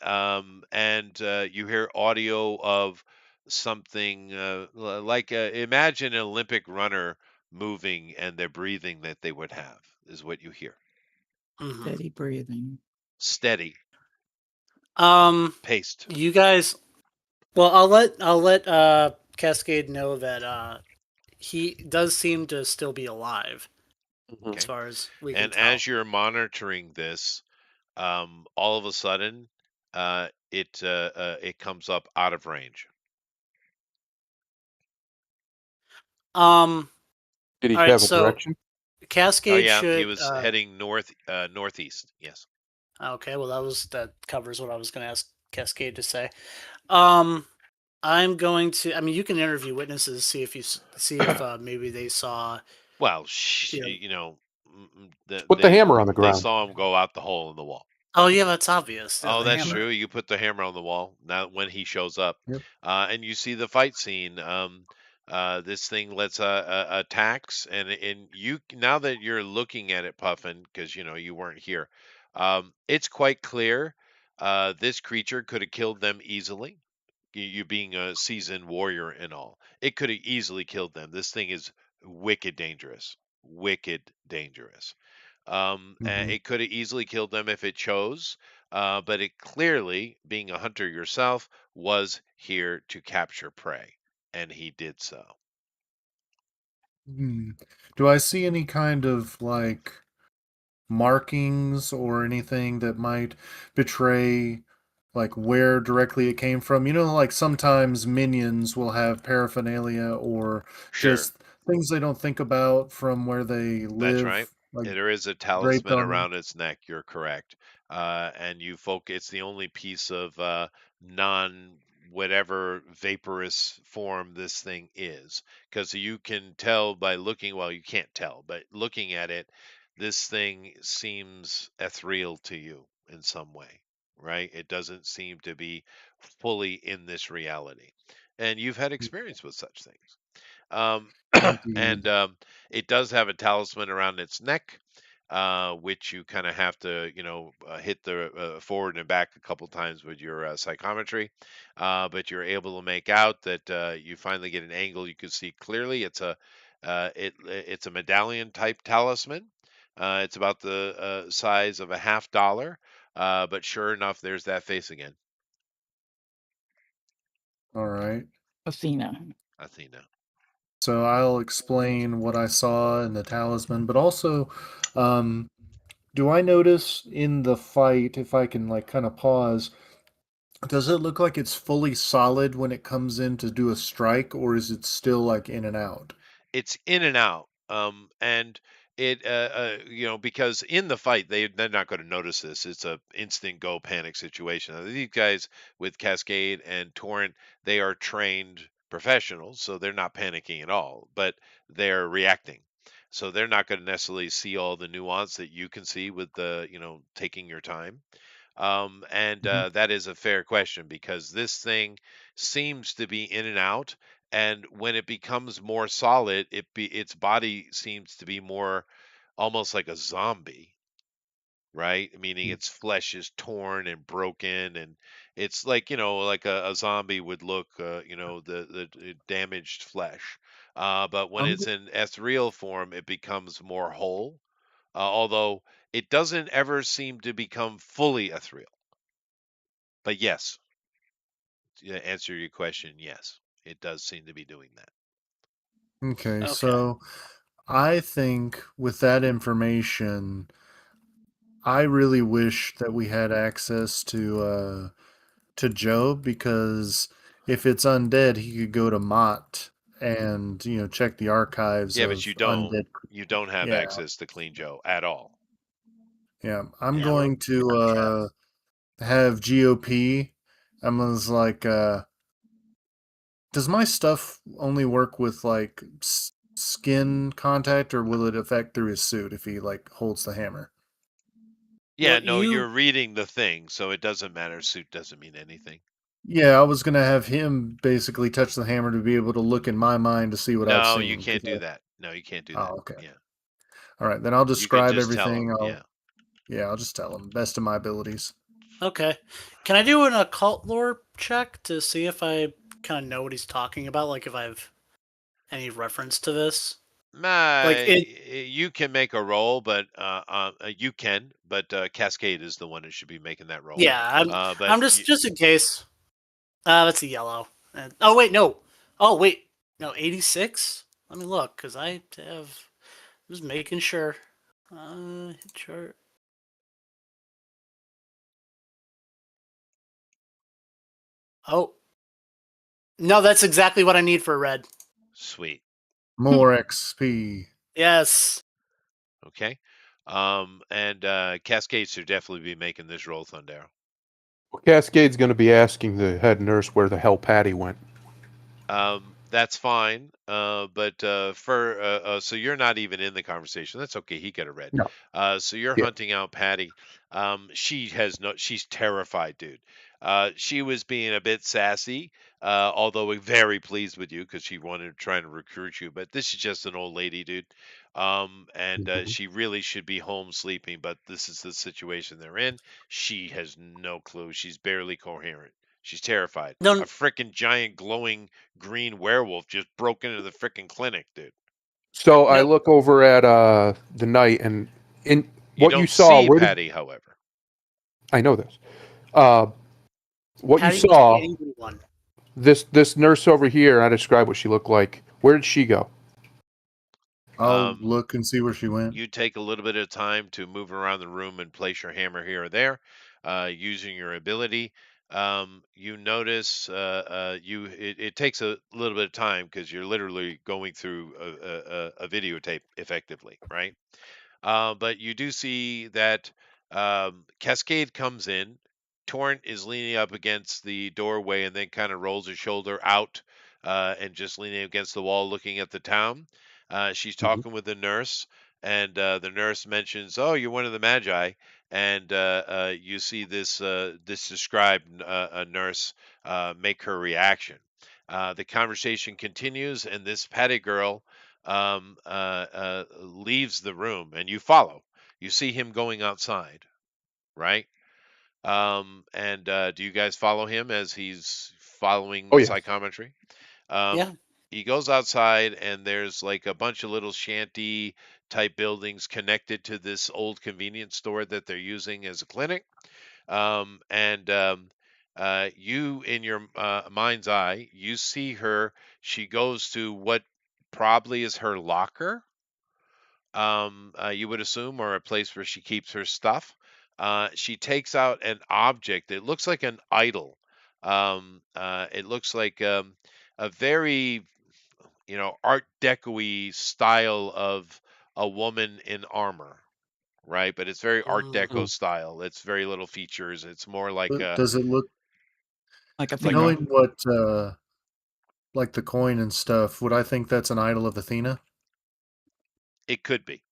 hear audio of something imagine an Olympic runner moving, and their breathing that they would have is what you hear. Mhm. Steady breathing. Steady, paced. You guys. Well, I'll let Cascade know that he does seem to still be alive, Okay. as far as we can And tell. as you're monitoring this, all of a sudden, it comes up out of range. Did he All right, have a so direction? Oh Cascade yeah, he should. was heading northeast. Yes. Okay, well that covers what I was going to ask Cascade to say. I'm going to. I mean, you can interview witnesses, see if maybe they saw. Well, Put the hammer on the they ground. saw him go out the hole in the wall. Oh yeah, that's obvious. Oh, the that's hammer. true. You put the hammer on the wall now when he shows up, Yep. and you see the fight scene. This thing lets attacks, and you now that you're looking at it, Puffin, because you weren't here. It's quite clear this creature could have killed them easily. You being a seasoned warrior and all, it could have easily killed them. This thing is wicked dangerous, wicked dangerous. Hmm. It could have easily killed them if it chose, but it clearly, being a hunter yourself, was here to capture prey, and he did so. Hmm. Do I see any kind of like markings or anything that might betray like where directly it came from? You know, like sometimes minions will have paraphernalia or Sure, just things they don't think about from where they that's right. live, like There is a draped talisman on. around its neck. You're correct. And you folk, it's the only piece of non whatever vaporous form this thing is. Because you can tell by looking, well, you can't tell, but looking at it, this thing seems ethereal to you in some way, right? It doesn't seem to be fully in this reality. And you've had experience with such things. Um, and Indeed. it does have a talisman around its neck, which you kind of have to, hit the forward and back a couple times with your psychometry. But you're able to make out that you finally get an angle you can see clearly. It's a medallion type talisman. It's about the size of a $half. But sure enough, there's that face again, All right. Athena. Athena. So I'll explain what I saw in the talisman, but also, um, do I notice in the fight, if I can like kind of pause, does it look like it's fully solid when it comes in to do a strike, or is it still like in and out? It's in and out. And because in the fight they're not going to notice this. It's a instant go panic situation. Now, these guys with Cascade and Torrent, they are trained professionals, so they're not panicking at all, but they're reacting. So they're not going to necessarily see all the nuance that you can see with the, taking your time. And Mhm. that is a fair question because this thing seems to be in and out. And when it becomes more solid, its body seems to be more almost like a zombie, right? Meaning its flesh is torn and broken, and it's like like a zombie would look, the damaged flesh. But when I'm it's in ethereal form, it becomes more whole. Although it doesn't ever seem to become fully ethereal. But yes, to answer your question, yes, it does seem to be doing that. okay, Okay. so I think with that information, I really wish that we had access to Job because if it's undead, he could go to Mott and check the archives Yeah, but you of don't. undead. You don't have Yeah, access to Clean Joe at all. yeah. I'm Yeah, we're going to trapped. have GOP. I'm was like, does my stuff only work with like skin contact, or will it affect through his suit if he like holds the hammer? Yeah, Well, no, you're you reading the thing, so it doesn't matter. Suit doesn't mean anything. Yeah, I was gonna have him basically touch the hammer to be able to look in my mind to see what I've No, you seen. can't do that. No, you can't do that. Oh, okay. Yeah. All right, then I'll You can describe just tell everything. him. Yeah. Yeah, I'll just tell him best of my abilities. okay? Can I do an occult lore check to see if I kind of know what he's talking about? Like if I've any reference to this? Like it? You can make a roll, but you can, but Cascade is the one who should be making that roll. Yeah, I'm. But I'm just in case. That's a yellow. Oh wait, no. Oh wait, no, 86. Let me look, cause I have. Just making sure. Hit chart. Oh no, that's exactly what I need for red. sweet. More XP. Yes. Okay. And Cascade should definitely be making this roll, Thundero. Well, Cascade's going to be asking the head nurse where the hell Patty went. That's fine. But so you're not even in the conversation. That's okay. He got a red. No. So you're Yeah. hunting out Patty. She's terrified, dude. She was being a bit sassy, although very pleased with you because she wanted to try and recruit you. But this is just an old lady, dude. And Mhm. she really should be home sleeping, but this is the situation they're in. She has no clue. She's barely coherent. She's terrified. A No, frickin' giant glowing green werewolf just broke into the frickin' clinic, dude. So I no. look over at the knight, and in You what you don't saw, see where did Patty, however. I know this? Uh, what you Patty was the saw, angry one. this nurse over here, I described what she looked like. Where did she go? I'll Um, look and see where she went. you take a little bit of time to move around the room and place your hammer here or there, using your ability. You notice it takes a little bit of time because you're literally going through a videotape effectively, right? But you do see that Cascade comes in. Torrent is leaning up against the doorway and then kind of rolls his shoulder out and just leaning against the wall looking at the town. She's Mhm. talking with the nurse, and the nurse mentions, "Oh, you're one of the Magi." And you see this described a nurse make her reaction. The conversation continues, and this Patty girl leaves the room and you follow. You see him going outside, right? And do you guys follow him as he's following Oh the yes. psychometry? Um, Yeah. he goes outside and there's like a bunch of little shanty type buildings connected to this old convenience store that they're using as a clinic. And You, in your mind's eye, you see her. She goes to what probably is her locker, you would assume, or a place where she keeps her stuff. She takes out an object. It looks like an idol. It looks like a very, Art Deco-y style of a woman in armor, right? But it's very Art Deco Mm. style. It's very little features. It's more like But does it look, Like like a. Athena. knowing what, like the coin and stuff, would I think that's an idol of Athena? It could be.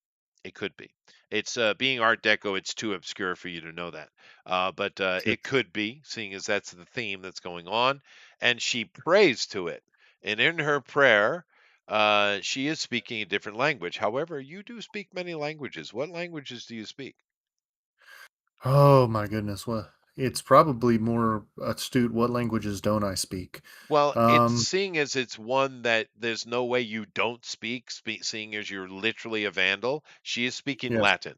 It could be. It's being Art Deco. It's too obscure for you to know that, but Okay. it could be, seeing as that's the theme that's going on. And she prays to it, and in her prayer, she is speaking a different language. However, you do speak many languages. What languages do you speak? Oh my goodness, what? It's probably more astute. What languages don't I speak? Well, it's Um, seeing as it's one that there's no way you don't seeing as you're literally a vandal. She is speaking yes. Latin.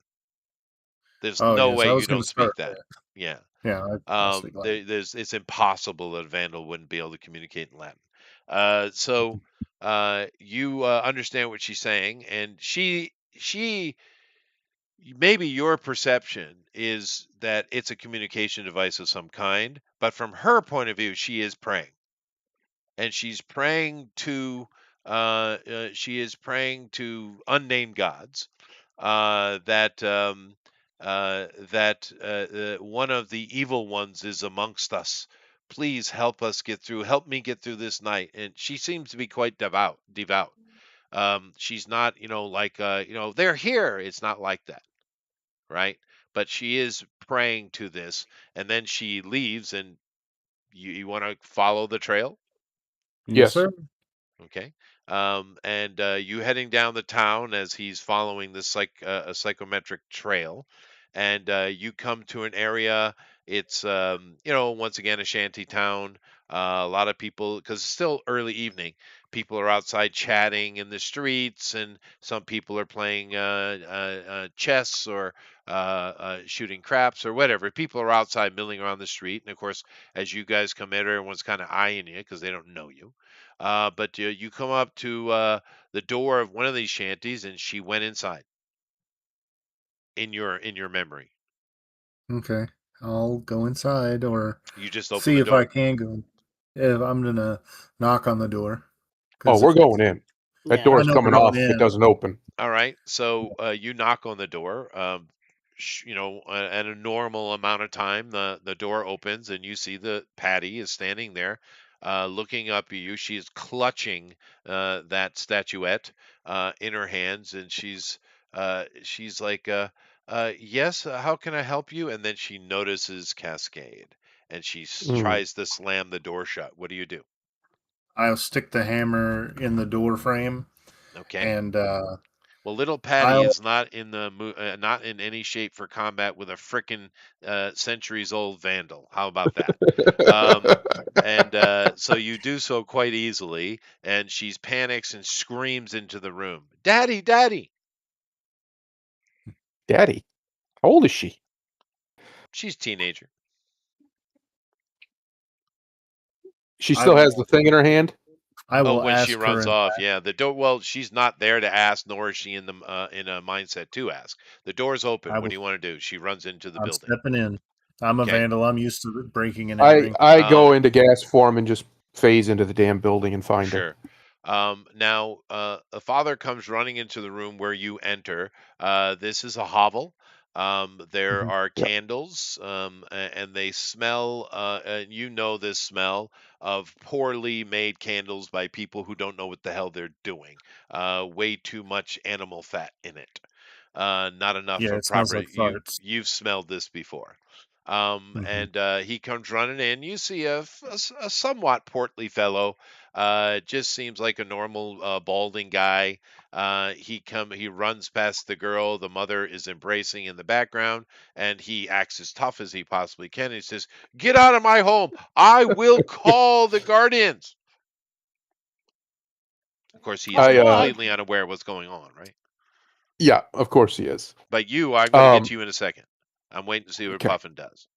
There's Oh no yes, way I you was going don't to speak start that. there. Yeah. Yeah, I speak Latin. It's impossible that a vandal wouldn't be able to communicate in Latin. So you understand what she's saying, and she maybe your perception is that it's a communication device of some kind, but from her point of view, she is praying, and she is praying to unnamed gods, that one of the evil ones is amongst us. Please help us get through. Help me get through this night. And she seems to be quite devout. Devout. She's not, like, they're here. It's not like that, right? But she is praying to this, and then she leaves. And you want to follow the trail? Yes, Yes. sir. Okay. And you heading down the town as he's following this a psychometric trail, and you come to an area. It's once again a shanty town. A lot of people, because it's still early evening. People are outside chatting in the streets, and some people are playing chess or shooting craps or whatever. People are outside milling around the street, and of course, as you guys come in, everyone's kind of eyeing you because they don't know you. But you come up to the door of one of these shanties, and she went inside in your memory. Okay, I'll go inside or You just open see the if I door. can go. If I'm gonna knock on the door, Oh, because we're if going it's, in. That Yeah. I door's know we're coming going off if it in. doesn't open. All right. So you knock on the door. At a normal amount of time, the door opens, and you see the Patty is standing there, looking up at you. She is clutching that statuette in her hands, and she's like, "Yes, how can I help you?" And then she notices Cascade, and she Mm. tries to slam the door shut. What do you do? I'll stick the hammer in the door frame Okay. and Well, little Patty I'll is not in not in any shape for combat with a frickin' centuries-old vandal. How about that? Um, and so you do so quite easily, and she panics and screams into the room, "Daddy, Daddy!" Daddy, how old is she? She's a teenager. She I still will has the thing in her hand. I Oh, will when she ask her runs and off, yeah. The door. Well, she's not there to ask, nor is she in a mindset to ask. The door's open. I What will do you want to do? She runs into the I'm building. stepping in. I'm a Okay. vandal. I'm used to breaking and I entering. I go Um, into gas form and just phase into the damn building and find her. Sure. Now, a father comes running into the room where you enter. This is a hovel. There Mhm. are Yep. candles, and they smell, and you know this smell of poorly made candles by people who don't know what the hell they're doing. Way too much animal fat in it. Not enough Yeah, of it smells proper. like farts. You've smelled this before. Hmm. And he comes running in. You see a somewhat portly fellow. Just seems like a normal balding guy. He runs past the girl. The mother is embracing in the background, and he acts as tough as he possibly can. He says, "Get out of my home! I will call the guardians." Of course, he is Oh I God. completely unaware of what's going on, right? Yeah, of course he is. But I'm going to get Um, to you in a second. I'm waiting to see what okay. Puffin does.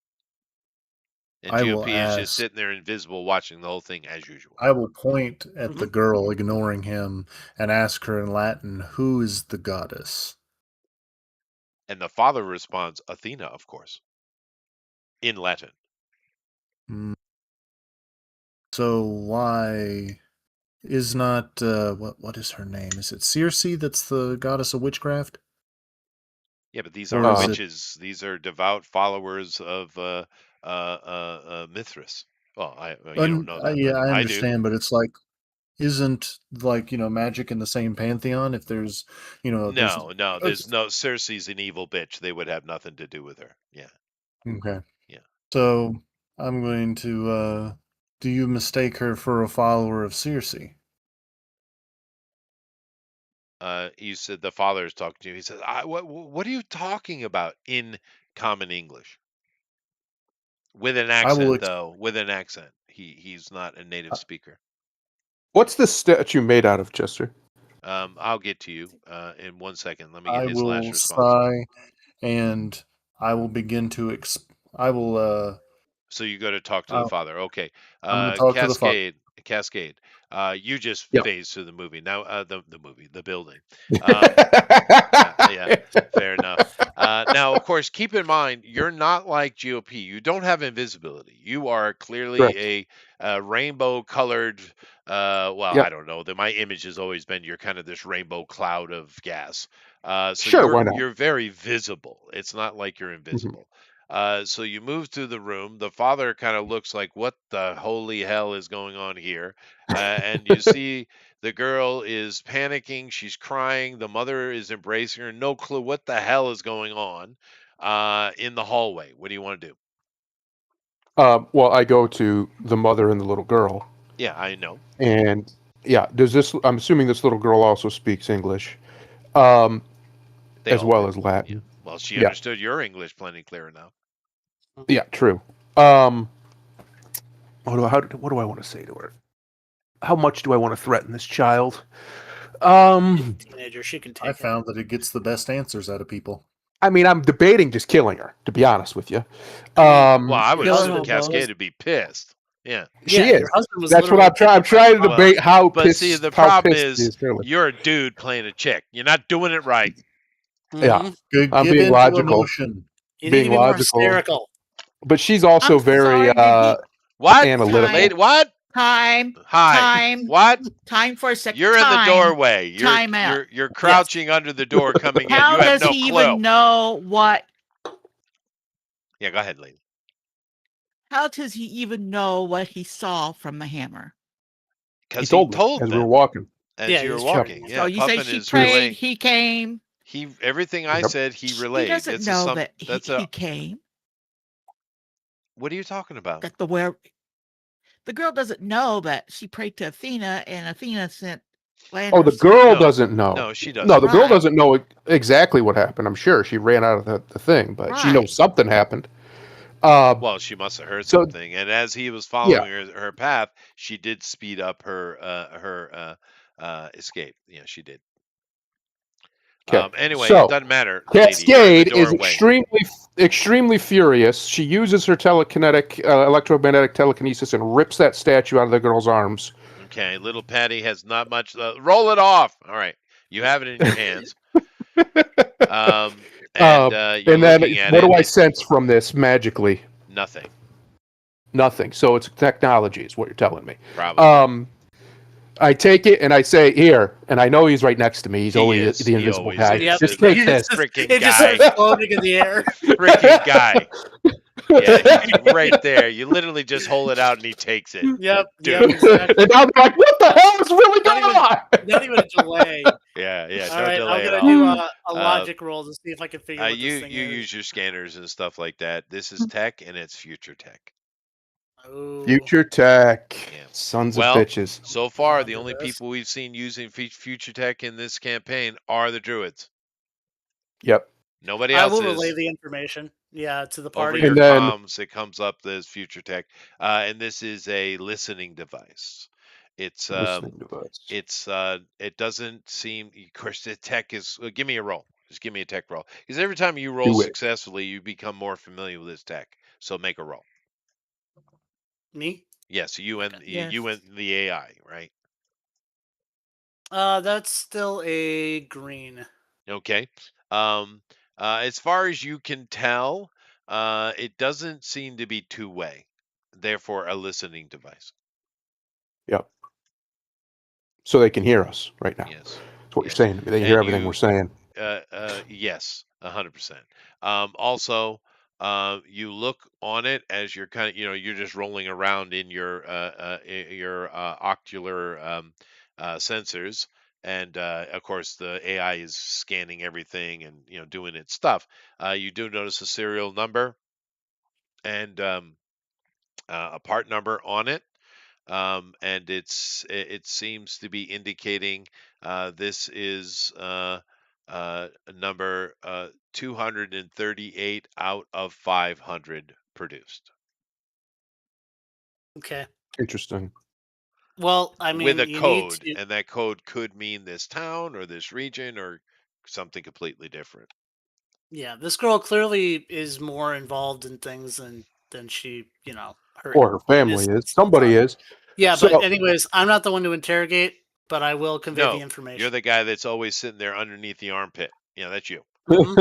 And I will GOP is just ask sitting there invisible, watching the whole thing as usual. I will point at the Mhm. girl ignoring him and ask her in Latin, "Who is the goddess?" And the father responds, "Athena, of course," in Latin. Mm, So why is not what is her name? Is it Circe that's the goddess of witchcraft? Yeah, but these Or aren't is it witches. These are devout followers of Mithras. Well, you don't know that, yeah, but I I do. understand, but it's like isn't like, magic in the same pantheon if there's, there's No. it's, There's no Circe's an evil bitch. They would have nothing to do with her. Yeah, okay. yeah. So I'm going to do you mistake her for a follower of Circe? He said the father is talking to you. He says, what are you talking about in common English? With an I will accent, ex- though. With an accent. He's not a native speaker. What's the statue made out of, Chester? I'll get to you in 1 second. Let me get I his last will response. sigh and I will begin to I will So you go to talk to the I, father. Okay. I'm going to talk to the father. Cascade. You just Yep. phased through the movie. Now, the building. Um, yeah, fair enough. Now, of course, keep in mind you're not like GOP. You don't have invisibility. You are Correct. clearly a rainbow-colored. Well, I Yep. don't know. My image has always been you're kind of this rainbow cloud of gas. So Sure, why not? you're very visible. It's not like you're Mhm. invisible. So you move through the room. The father kind of looks like, "What the holy hell is going on here?" And you see the girl is panicking. She's crying. The mother is embracing her. No clue what the hell is going on in the hallway. What do you want to do? Well, I go to the mother and the little girl, Yeah, I know. and yeah, does this? I'm assuming this little girl also speaks English, um, They as all well do. as Yeah. Latin. Well, she Yeah, understood your English plenty clear enough. yeah, true. Um, what do I want to say to her? How much do I want to threaten this child? She's Um, a teenager. She can I take it. found that it gets the best answers out of people. I mean, I'm debating just killing her, to be honest with you. Well, I would Your assume husband Cascade was. would be pissed. Yeah. She Yeah, your is. husband was That's what literally I'm kidnapped by trying the to mom. Well, debate how but see, the problem pissed he is is currently. you're a dude playing a chick. You're not doing it right. Yeah, Good, I'm give being in to logical. emotion. You need to Being be more logical, hysterical. but she's also I'm very sorry. Did he What? analytical. Lady, time? what? Time. Hi. Time. What? Time for a sec. You're in the Time. doorway. Time out. You're Yes. crouching under the door coming in. How You have does no he clue. even know what? Yeah, go ahead, lady. How does he even know what he saw from the hammer? He Because he told me told as we were them walking. as Yeah, you were he's Yep. walking. tricking us. So Yeah, you say Puffin she is prayed, relaying. he came. Everything I Yep. said he She relayed. doesn't know that he came. What are you talking about? The girl doesn't know that she prayed to Athena and Athena sent. Oh, the Landers. girl No, doesn't know. no, she No, doesn't. the girl Right. doesn't know exactly what happened. I'm sure she ran out of the thing, but she Right. knows something happened. Uh, Well, she must have heard so something, and as he was yeah, following her path, she did speed up her escape. Yeah, she did. okay. Anyway, it So doesn't matter, lady. You're in the Cascade is doorway. extremely furious. She uses her electromagnetic telekinesis and rips that statue out of the girl's arms. Okay, little Patty has not much. Roll it off. All right, you have it in your hands. And Uh, you're and then looking at what it. do I sense from this magically? Nothing, Nothing. So it's technology, is what you're telling me. probably. I take it and I say, here, and I know he's right next to me. He's He always is. the He invisible always guy. is. Yep. Just The take It this. freaking just guy. starts floating in the air. Freaking guy. Yeah, he's right there. You literally just hold it out and he takes it. Yep. Dude. Exactly. And now they're like, what the hell is really Not going even- on? Not even a delay. Yeah, All no right, delay I'm at gonna all. do a logic roll to see if I can figure what You this thing you is. use your scanners and stuff like that. This is tech and it's future tech. Oh, Future tech. Yeah. Sons Well, of bitches. so far I'll the do only this. people we've seen using future tech in this campaign are the druids. Yep. Nobody I else will relay is. the information. Yeah, to the Over party. your And then comms, it comes up as future tech, and this is a listening device. It's listening device. it doesn't seem. Of course, the tech is. Give me a roll. Just give me a tech roll. Because every time you roll Do it. successfully, you become more familiar with this tech. So make a roll. Me? Yes, Yes. you and the AI, right? That's still a green. Okay. Um, as far as you can tell, it doesn't seem to be two-way. Therefore, a listening device. Yep. So they can hear us right now. Yes. That's what Yes. you're saying to me. They can hear everything we're saying. Yes, 100%. Also, you look on it as you're kind of, you're just rolling around in your ocular sensors, and of course the AI is scanning everything and doing its stuff. You do notice a serial number and a part number on it. And it seems to be indicating this is number 238 out of 500 produced Okay. Interesting. Well, I with mean, a you need code, to. and that code could mean this town or this region or something completely different. Yeah, this girl clearly is more involved in things than she, her Or her family is. innocence lets Somebody on. is. Yeah, So but anyways, I'm not the one to interrogate, but I will convey the No, you're information. the guy that's always sitting there underneath the armpit. Yeah, that's you. Mhm.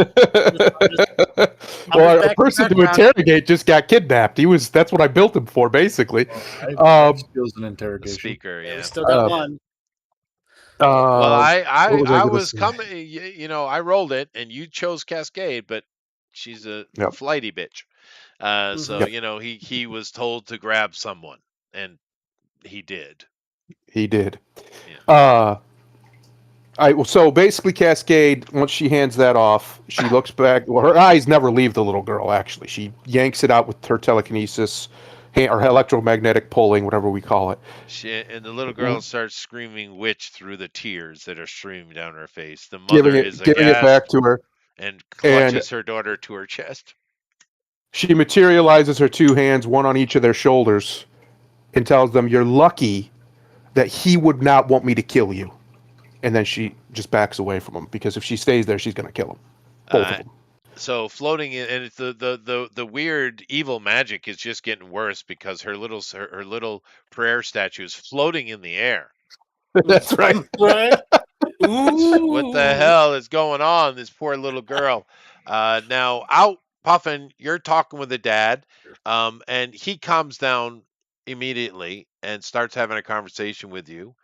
I'm just well, a back in the person to background. interrogate just got kidnapped. That's what I built him for, basically. I have skills in The interrogation. speaker, Yeah, we yeah. still got Uh, one. Well, what was I I going to was say? coming. I rolled it, and you chose Cascade, but she's a Yep. flighty bitch. So Mhm. Yep. he was told to grab someone, and he did. He did. Yeah. So basically, Cascade, once she hands that off, she looks back. Well, her eyes never leave the little girl, actually. She yanks it out with her telekinesis, or electromagnetic pulling, whatever we call it. And the little girl starts screaming "witch" through the tears that are streaming down her face. The Giving mother is it back aghast to her. and And clutches her daughter to her chest. she materializes her two hands, one on each of their shoulders, and tells them, "You're lucky that he would not want me to kill you." And then she just backs away from him because if she stays there, she's going to kill him. Both of Uh, them. so floating in, and it's the weird evil magic is just getting worse because her little prayer statue is floating in the air. That's right. Right? What the Ooh. hell is going on? This poor little girl. Now out Puffin, you're talking with the dad, and he calms down immediately and starts having a conversation with you.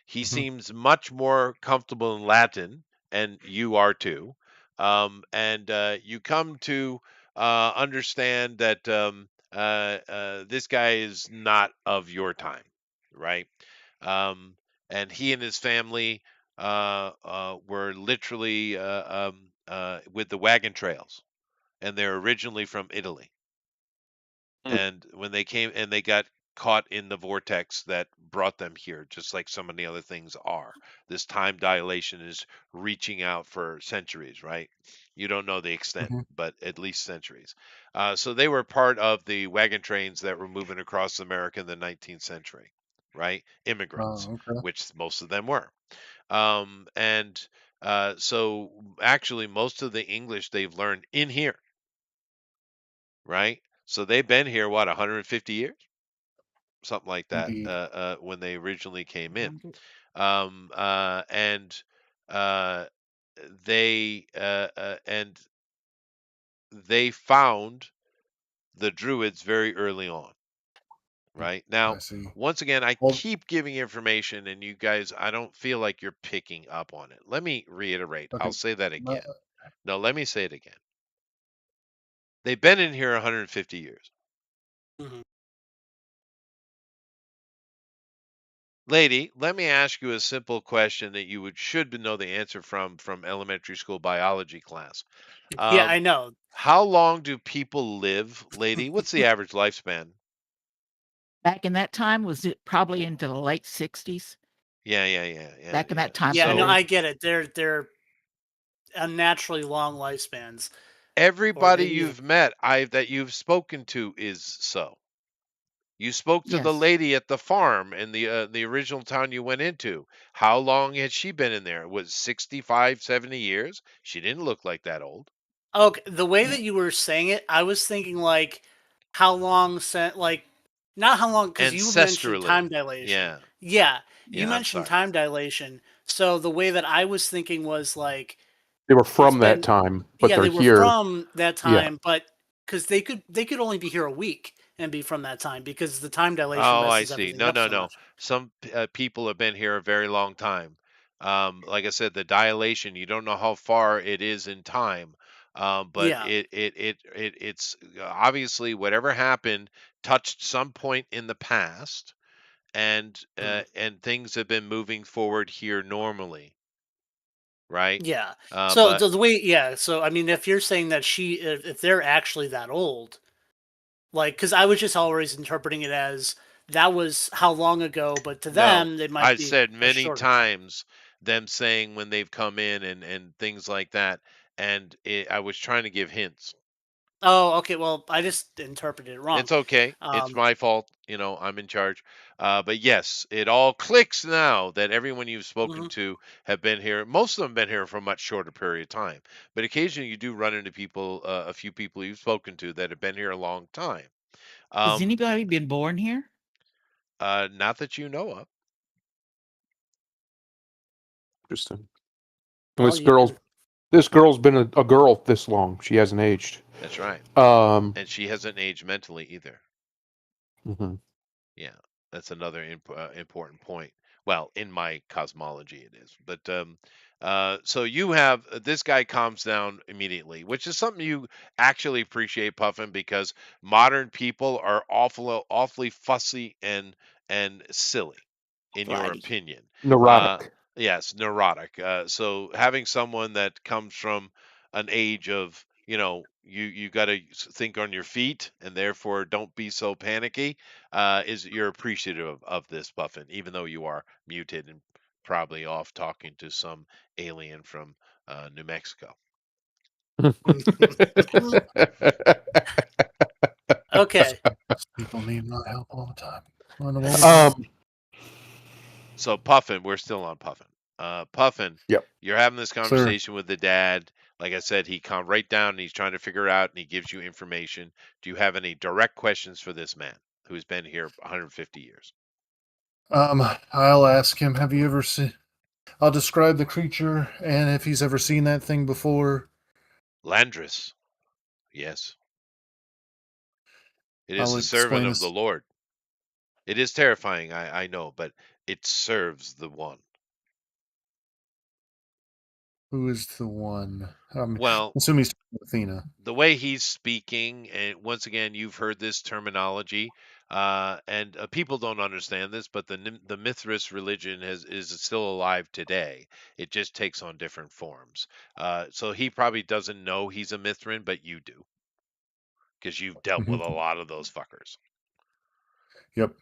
He seems much more comfortable in Latin, and you are too. And you come to understand that this guy is not of your time, right? Um, and he and his family were literally with the wagon trails, and they're originally from Italy. Mm. And when they came and they got caught in the vortex that brought them here, just like so many other things are. This time dilation is reaching out for centuries, right? You don't know the extent, Hmm. but at least centuries. So they were part of the wagon trains that were moving across America in the 19th century, right? Immigrants, Oh, okay. which most of them were. And so actually, most of the English they've learned in here, right? So they've been here, what, 150 years? Something like that, Indeed. when they originally came in. 100. And uh, and they found the Druids very early on, right? I Now, see. once again, I Well, keep giving information, and you guys, I don't feel like you're picking up on it. Let me reiterate. I'll okay. say that Uh, again. No, let me say it again. They've been in here 150 years. Mhm. Lady, let me ask you a simple question that you should know the answer from elementary school biology class. Yeah, I Um, know. how long do people live, lady? What's the average lifespan? Back in that time, was it probably into the late 60s? Yeah. Back in that time Yeah, no, So period. I get it. They're unnaturally long lifespans, or everybody maybe even you've met, that you've spoken to is so. You spoke to the Yes. lady at the farm in the original town you went into. How long had she been in there? Was 65, 70 years? She didn't look like that old. okay. The way Yeah. that you were saying it, I was thinking like how long sent like not how long because you mentioned Ancestrally. time dilation. Yeah. Yeah, you Yeah, I'm mentioned sorry. time dilation. So the way that I was thinking was like They were it's from that been time, but yeah, they're they were here. from that Yeah. time, but because they could only be here a week and be from that time because the time dilation Oh, I messes see. everything No, up no, so no. much. Some people have been here a very long time. Like I said, the dilation, you don't know how far it is in time. But Yeah. it's obviously whatever happened touched some point in the past, Mhm. and things have been moving forward here normally, right? Yeah. Uh, So but the way, yeah. So I mean, if you're saying that if they're actually that old, like, because I was just always interpreting it as that was how long ago, but to No, them, it might I be said a many shorter time. times them saying when they've come in and things like that, and I was trying to give hints. Oh, okay. Well, I just interpreted it wrong. It's okay. It's Um, my fault. I'm in charge. But yes, it all clicks now that everyone you've spoken mhm. to have been here. Most of them have been here for a much shorter period of time. But occasionally you do run into people, a few people you've spoken to that have been here a long time. Has Um, anybody been born here? not that you know of. Interesting. And Well, you can. this girl's been a girl this long. She hasn't aged. That's right. Um, And she hasn't aged mentally either. mhm. Yeah, that's another important point. Well, in my cosmology, it is. But so you have this guy calms down immediately, which is something you actually appreciate, Puffin, because modern people are awfully fussy and silly, in your Flighty. opinion. Uh, Neurotic. yes, neurotic. So having someone that comes from an age of you got to think on your feet and therefore don't be so panicky, is you're appreciative of this, Buffin, even though you are muted and probably off talking to some alien from New Mexico. Okay. people need my help all the time. On the wall. um, So Puffin, we're still on Puffin. Puffin, yep. you're having this Sir, conversation with the dad. Like I said, he come right down and he's trying to figure out and he gives you information. Do you have any direct questions for this man who's been here 150 years? I'll ask him, have you ever seen... I'll describe the creature and if he's ever seen that thing before. Landris, yes. It is I'll the servant explain of the this. Lord. It is terrifying, I know, but it serves the one. Who is the one? Well, Assume he's talking to Athena. the way he's speaking, and once again, you've heard this terminology, and people don't understand this, but the Mithras religion is still alive today. It just takes on different forms. So he probably doesn't know he's a Mithrin, but you do, because you've dealt with Mhm. a lot of those fuckers. Yep.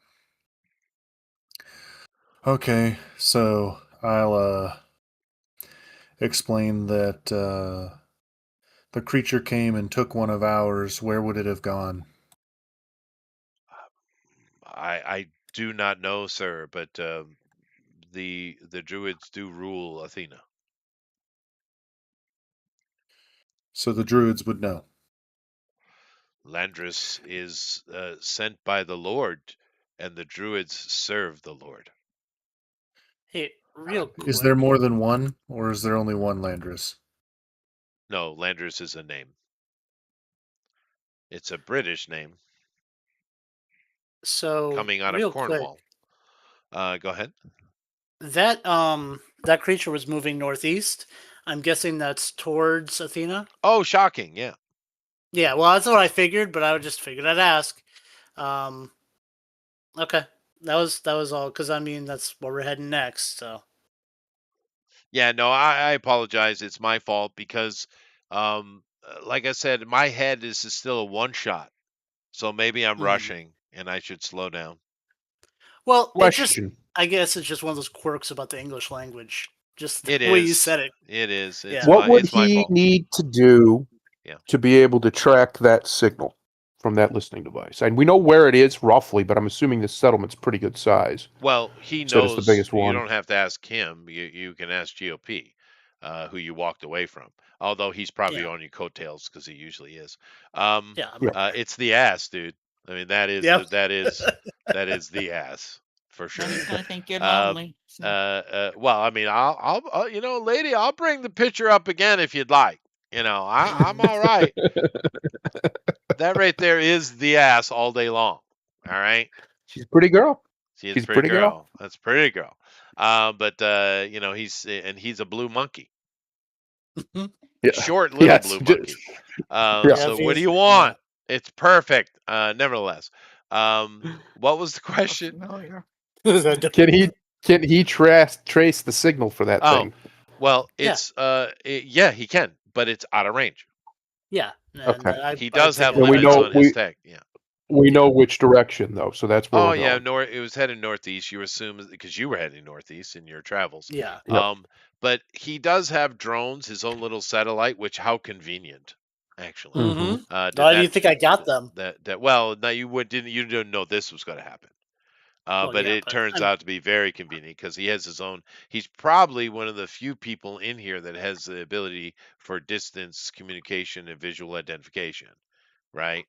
Okay, so I'll explain that the creature came and took one of ours. Where would it have gone? I do not know, sir, but the druids do rule Athena. So the druids would know. Landris is sent by the Lord, and the druids serve the Lord. Hey, real Is there quick. more than one, or is there only one Landris? No, Landris is a name. It's a British name So coming out of real quick, Cornwall. Go ahead. that creature was moving northeast. I'm guessing that's towards Athena. Oh, shocking! Yeah. Yeah, well, that's what I figured, but I would just figured I'd ask. Um, okay, that was all. Because I mean, that's where we're heading next. So Yeah, no, I apologize. It's my fault because, like I said, my head is still a one shot. So maybe I'm Mhm. rushing and I should slow down. Well, it just Question. I guess it's just one of those quirks about the English language. Just It the way you is. said it. It is. Yeah. What would It's my he fault. need to do Yeah. to be able to track that signal from that listening device? And we know where it is roughly, but I'm assuming this settlement's pretty good size. Well, he Said it's the knows. biggest You one. don't have to ask him. You can ask GOP, who you walked away from. Although he's probably Yeah. on your coattails because he usually is. Yeah. Yeah. It's the ass, dude. I mean, Yep. that is the ass for Then sure. he's gonna think you're Um, lonely. So. well, I mean, lady, I'll bring the picture up again if you'd like. I'm all right. That right there is the ass all day long. All right. She's a pretty girl. She is a She's a pretty pretty girl. girl. That's a pretty girl. But he's a blue monkey, Yeah. short little Yes. blue monkey. Yeah. Yeah. So If what do he's you yeah. want? It's perfect. Nevertheless, what was the So question? familiar. Can he trace the signal for that Oh, thing? well, Yeah. yeah, he can, but it's out of range. Yeah. And Okay. He I does think have I And we limits know on his tech. Yeah. we know which direction though, so that's where Oh we're yeah, going. it was heading northeast. You assume because you were heading northeast in your travels. Yeah. Yep. But he does have drones, his own little satellite, which how convenient, actually. Mm-hmm. Did Why do you that think I got them? that well? Now you didn't know this was going to happen. Well, But yeah, it but turns I'm out to be very convenient because he has his own. He's probably one of the few people in here that has the ability for distance communication and visual identification, right?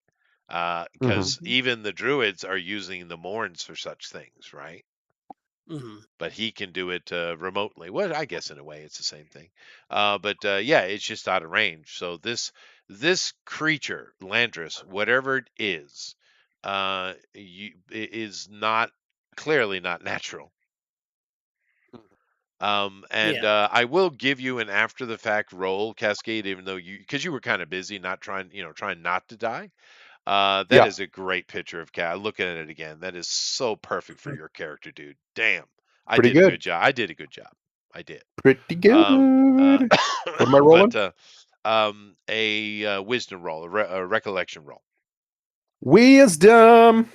Because Mhm. even the druids are using the Morns for such things, right? hmm But he can do it remotely. Well, I guess in a way it's the same thing. But yeah, it's just out of range. So this creature, Landris, whatever it is, is not clearly not natural. And Yeah. I will give you an after the fact roll, Cascade, even though because you were kind of busy, not trying, trying not to die. That Yeah. is a great picture of Cat. Looking at it again, that is so perfect for your character, dude. Damn, I Pretty did a good. good job. I did a good job. I did. Pretty Um, good. What am I rolling? but a wisdom roll, a recollection roll. Wisdom.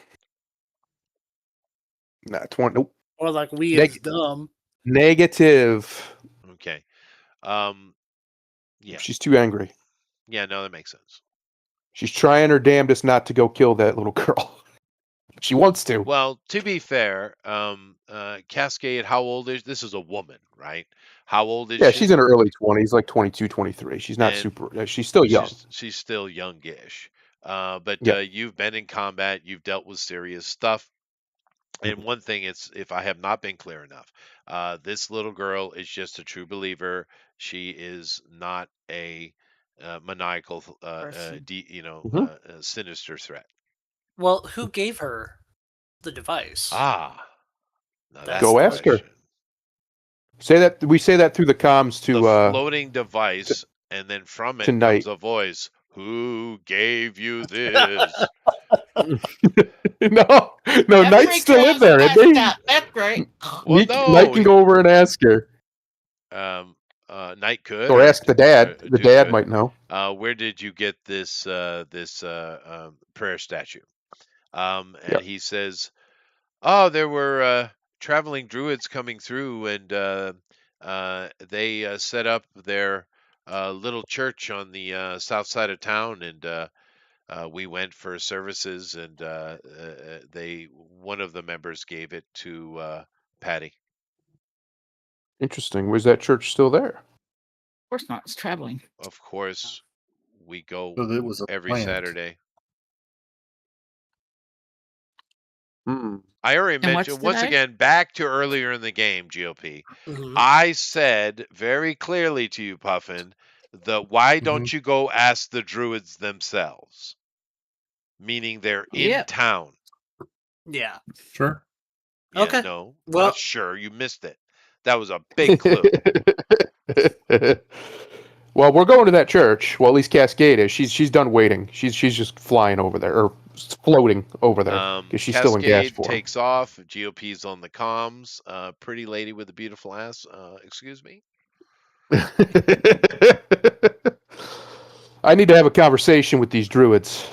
Not 20. Nope. Or like we is Neg- dumb. Negative. Okay. Um, yeah, She's too angry. yeah. No, that makes sense. She's trying her damnedest not to go kill that little girl. She wants to. Well, to be fair, Cascade, how old is this? Is a woman, right? How old is Yeah, she? she's in her early 20s, like 22, 23. She's not And super. She's still young. she's still youngish. But Yeah. you've been in combat, you've dealt with serious stuff. And one thing is, if I have not been clear enough, this little girl is just a true believer. She is not a maniacal, Person. Mhm. sinister threat. Well, who gave her the device? Ah, now That's that's Go the ask her. question. Say that we say that through the comms The to floating device, and then from it tonight. comes a voice. Who gave you this? no, That Knight's freak still your in there, ass isn't he? out. That's great. Well, Knight can go over and ask her, Knight could, or ask the dad. The Duke dad could. might know. Where did you get this prayer statue? And Yep. he says, Oh, there were traveling druids coming through, and they set up their little church on the south side of town, and we went for services, and they one of the members gave it to Patty. Interesting. Was that church still there? Of course not. It's traveling. Of course, we go So it was a every plant. Saturday. Hmm. I already And what's mentioned once today? again back to earlier in the game, GOP. Mhm. I said very clearly to you, Puffin, why don't Mhm. you go ask the druids themselves? Meaning they're in Yep. town. Yeah. Sure. Yeah, Okay. no, Well- not sure. You missed it. That was a big clue. Well, we're going to that church. Well, at least Cascade is. She's done waiting. She's just flying over there or floating over there because she's still in gas Cascade form. takes off. GOP's on the comms. Pretty lady with a beautiful ass. Excuse me. I need to have a conversation with these druids.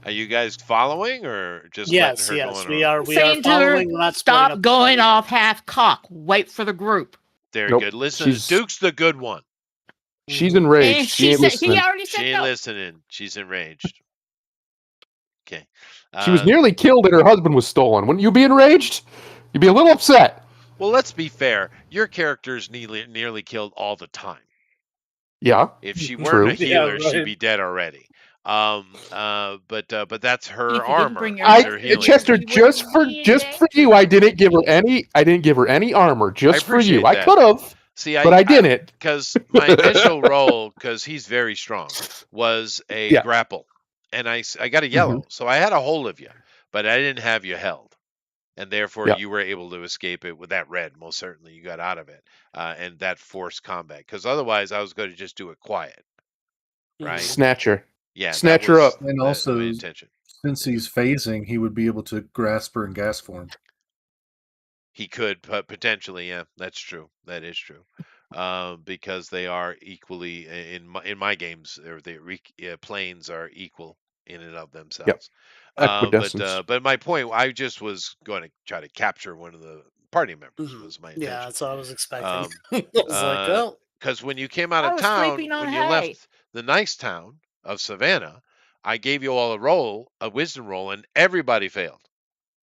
Are you guys following or just Yes, letting her yes, go on we her own? are. We are Saying to her, following. We're not splitting stop up the going party. off half cock. Wait for the group. Very Nope, good. Listen, she's- Duke's the good one. She's Mhm. enraged. And She she ain't said he listening. already She said ain't no. listening. She's enraged. Okay. She was nearly killed and her husband was stolen. Wouldn't you be enraged? You'd be a little upset. Well, let's be fair. Your character's nearly killed all the time. Yeah. If she True. weren't a Yeah, healer, she'd right. be dead already. But that's her If you didn't armor. bring your Is I her husband, healing. Chester, you just wouldn't for be in you, danger. I didn't give her any armor. Just for you. appreciate I that. could have, See, but I didn't. because my initial role, because he's very strong, was a Yeah. grapple, and I got a yellow, so I had a hold of you, but I didn't have you held, and therefore Yeah. you were able to escape it with that red. Most certainly, you got out of it, and that forced combat. Because otherwise, I was going to just do it quiet, right? Snatch her. Yeah, Snatch that her was up. And my also, intention. since he's phasing, he would be able to grasp her in gas form. He could potentially, yeah, that's true. That is true, because they are equally in my games. Or the planes are equal in and of themselves. Equidistance. But my point, I just was going to try to capture one of the party members. Mhm. Was my Yeah, intention. that's what I was expecting. Um, I was like, oh, because when you came out I of was town, sleeping on when you hay. left the nice town of Savannah, I gave you all a wisdom roll, and everybody failed.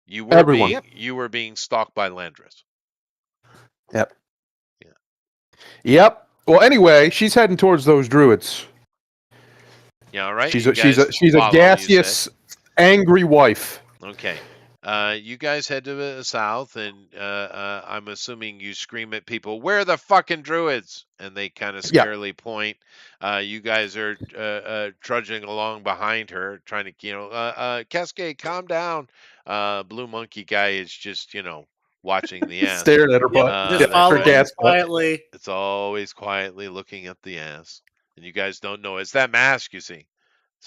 You were Everyone. being stalked by Landris. Yep. Yeah. Yep. Well, anyway, she's heading towards those druids. Yeah, all right. She's you a she's guys a she's a follow, you said. gaseous, angry wife. Okay. You guys head to the south, and I'm assuming you scream at people, "Where are the fucking druids?" And they kind of Yeah. scarily point. You guys are trudging along behind her, trying to, Cascade, calm down. Blue Monkey guy is just, watching the ass. Staring at her yep, butt. just that's following right. gas butt. quietly. It's always quietly looking at the ass, and you guys don't know it's that mask. You see,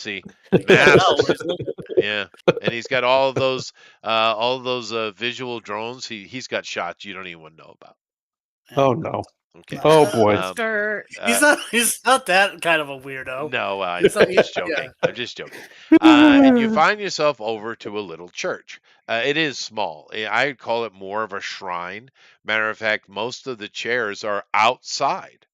You can't tell masks. who's looking. Yeah, and he's got all of those visual drones. He's got shots you don't even know about. Oh no. Okay. Oh boy. Skirt. He's not that kind of a weirdo. No, I'm He's not- just yeah. joking. I'm just joking. And you find yourself over to a little church. It is small. I'd call it more of a shrine. Matter of fact, most of the chairs are outside.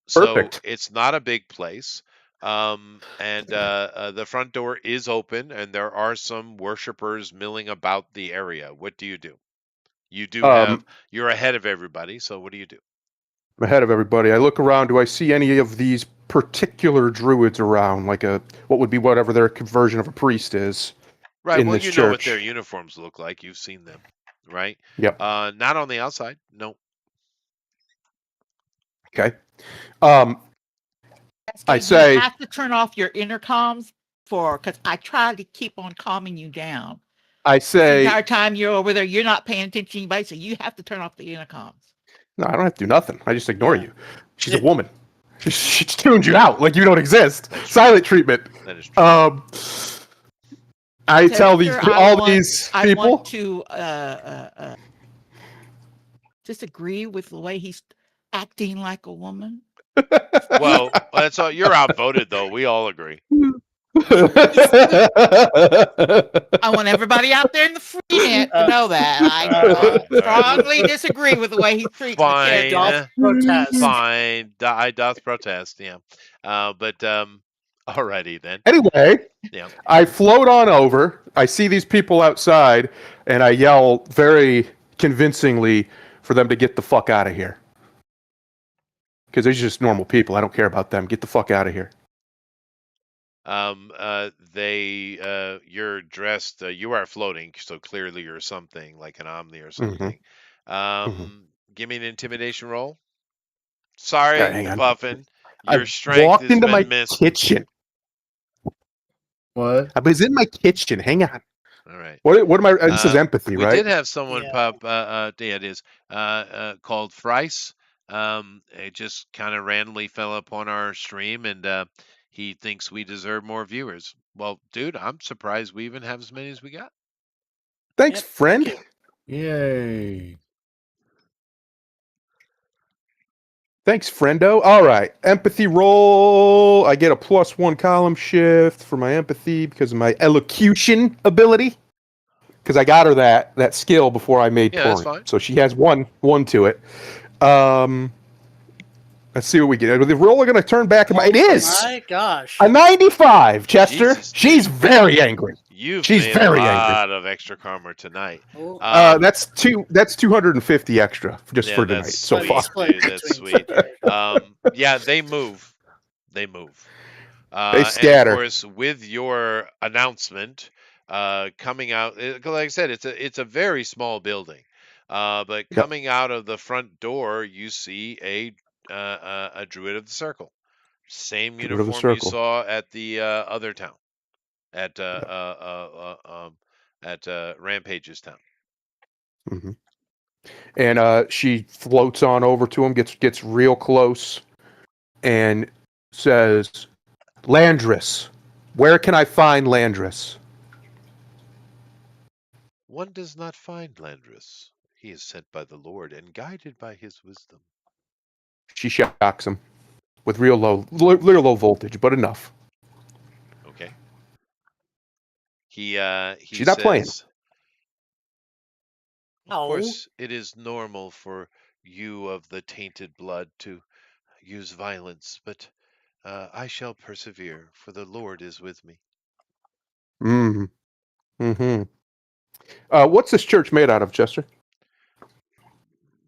So Perfect. it's not a big place. And the front door is open, and there are some worshipers milling about the area. What do? You do you're ahead of everybody. So what do you do? I'm ahead of everybody. I look around. Do I see any of these particular druids around? Like what would be whatever their version of a priest is. Right. In Well, this you know what church. their uniforms look like. You've seen them, right? Yep. Not on the outside. No. Okay. Cascade, I say- you have to turn off your intercoms because I try to keep on calming you down. I The say entire time you're over there, you're not paying attention to anybody, so you have to turn off the intercoms. no. I don't have to do nothing. I just ignore you. She's a woman. She tuned you out like you don't exist. Silent treatment. That is true. I tell these Chester, these I people. want to disagree with the way he's acting like a woman. Well, that's all. You're outvoted, though. We all agree. I want everybody out there in the free net to know that. I All right. strongly disagree with the way he's treating the character. Doth Fine. protest. Fine. I doth protest. Yeah. But alrighty then. Anyway, Yeah. I float on over. I see these people outside, and I yell very convincingly for them to get the fuck out of here. Because they're just normal people. I don't care about them. Get the fuck out of here. You're dressed. You are floating, so clearly you're something like an omni or Mm-hmm. something. Mm-hmm. Give me an intimidation roll. All Sorry, right, hang on. Puffin. I Your strength walked has into been my missed. kitchen. What? I was in my kitchen. Hang on. All right. What am I? This is empathy, We right? did have someone Yeah. pop. Yeah, it is. Called Thrice. It just kind of randomly fell upon our stream, and he thinks we deserve more viewers. Well, dude, I'm surprised we even have as many as we got. Thanks, Yep, friend. thank Yay. Thanks, friendo. All right. Empathy roll. I get a +1 column shift for my empathy because of my elocution ability. Because I got her that skill before I made Yeah, that's Torin. fine. So she has one to it. Let's see what we get. The roll are going to turn back. It is My gosh. a 95, Chester. Jesus, She's dude. very angry. You've She's made a very angry. lot of extra karma tonight. Oh, That's 250 extra just Yeah, for tonight that's so sweet, far. dude. That's between sweet. some Yeah, they move. They move. They And of scatter. course, with your announcement coming out, 'cause like I said, it's a very small building. But Yep. coming out of the front door, you see a druid of the circle. Same Druid of the uniform you circle. saw at the other town, at Rampage's town. Mm-hmm. And she floats on over to him, gets real close, and says, "Landris, where can I find Landris?" One does not find Landris. He is sent by the Lord and guided by his wisdom. She shocks him with real low voltage, but enough. Okay. He She's not playing. says, Of No. course, it is normal for you of the tainted blood to use violence, but I shall persevere, for the Lord is with me. Mm-hmm. What's this church made out of, Chester?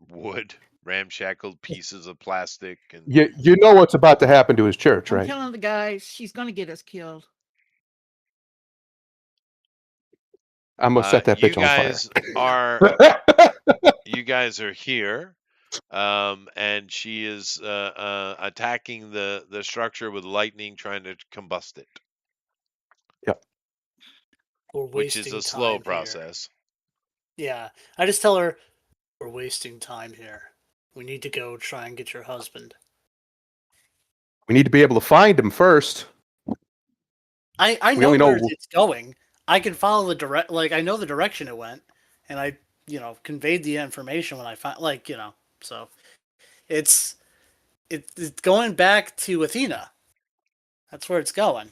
Wood, ramshackled pieces of plastic, and You know what's about to happen to his church, I'm right? telling the guys, she's going to get us killed. I'm gonna set that you bitch on fire. guys are you guys are here, and she is attacking the structure with lightning, trying to combust it, Yep. We're which is wasting a slow time here. process. Yeah, I just tell her we're wasting time here. We need to go try and get your husband. We need to be able to find him first. I We know only know- where it's going. I can follow the I know the direction it went, and I conveyed the information when I found so it's going back to Athena. That's where it's going.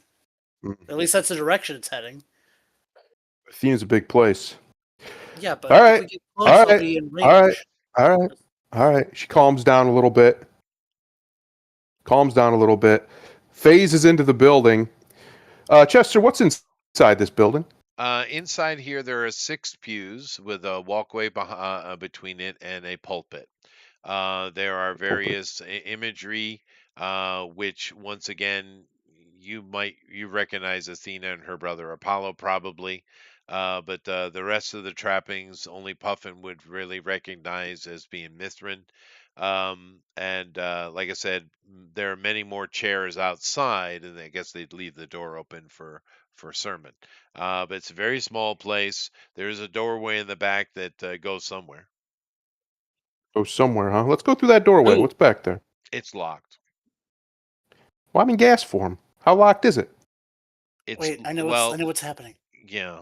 At least that's the direction it's heading. Athena's a big place. Yeah, but All right. if we get close, All they'll right. be in range. All right. She calms down a little bit. Phases into the building. Chester, what's inside this building? Inside here, there are 6 pews with a walkway between it and a pulpit. There are various imagery, which once again you recognize Athena and her brother Apollo probably, but the rest of the trappings only Puffin would really recognize as being Mithrin. And like I said, there are many more chairs outside, and I guess they'd leave the door open for sermon. But it's a very small place. There's a doorway in the back that goes somewhere. Oh, somewhere, huh? Let's go through that doorway. Ooh. What's back there? It's locked. Well, I'm in gas form. How locked is it? It's Wait, I know well, what's happening. yeah.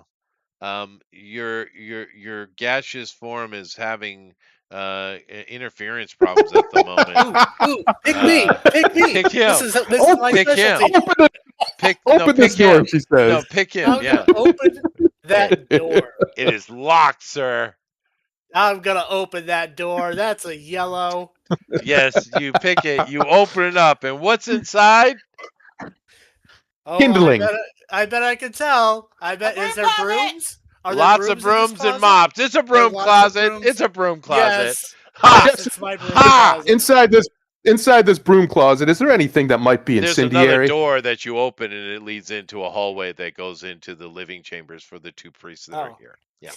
Your gaseous form is having interference problems at the moment. Ooh, pick me, pick me. Pick him. This is my Pick him. specialty. Open this Pick door, him. she says. No, pick him. I'm Yeah, gonna open that door. it is locked, sir. I'm gonna open that door. That's a yellow. Yes, you pick it. You open it up, and what's inside? Oh, Kindling. I bet I can tell. I bet is there brooms? Are there Lots of brooms in this brooms and closet? mops. It's a broom lots of closet. brooms? It's a broom closet. Yes. Ha! Yes, it's my broom Ha! closet. Inside this broom closet, is there anything that might be There's another incendiary? door that you open, and it leads into a hallway that goes into the living chambers for the two priests that are Oh. here. Yeah.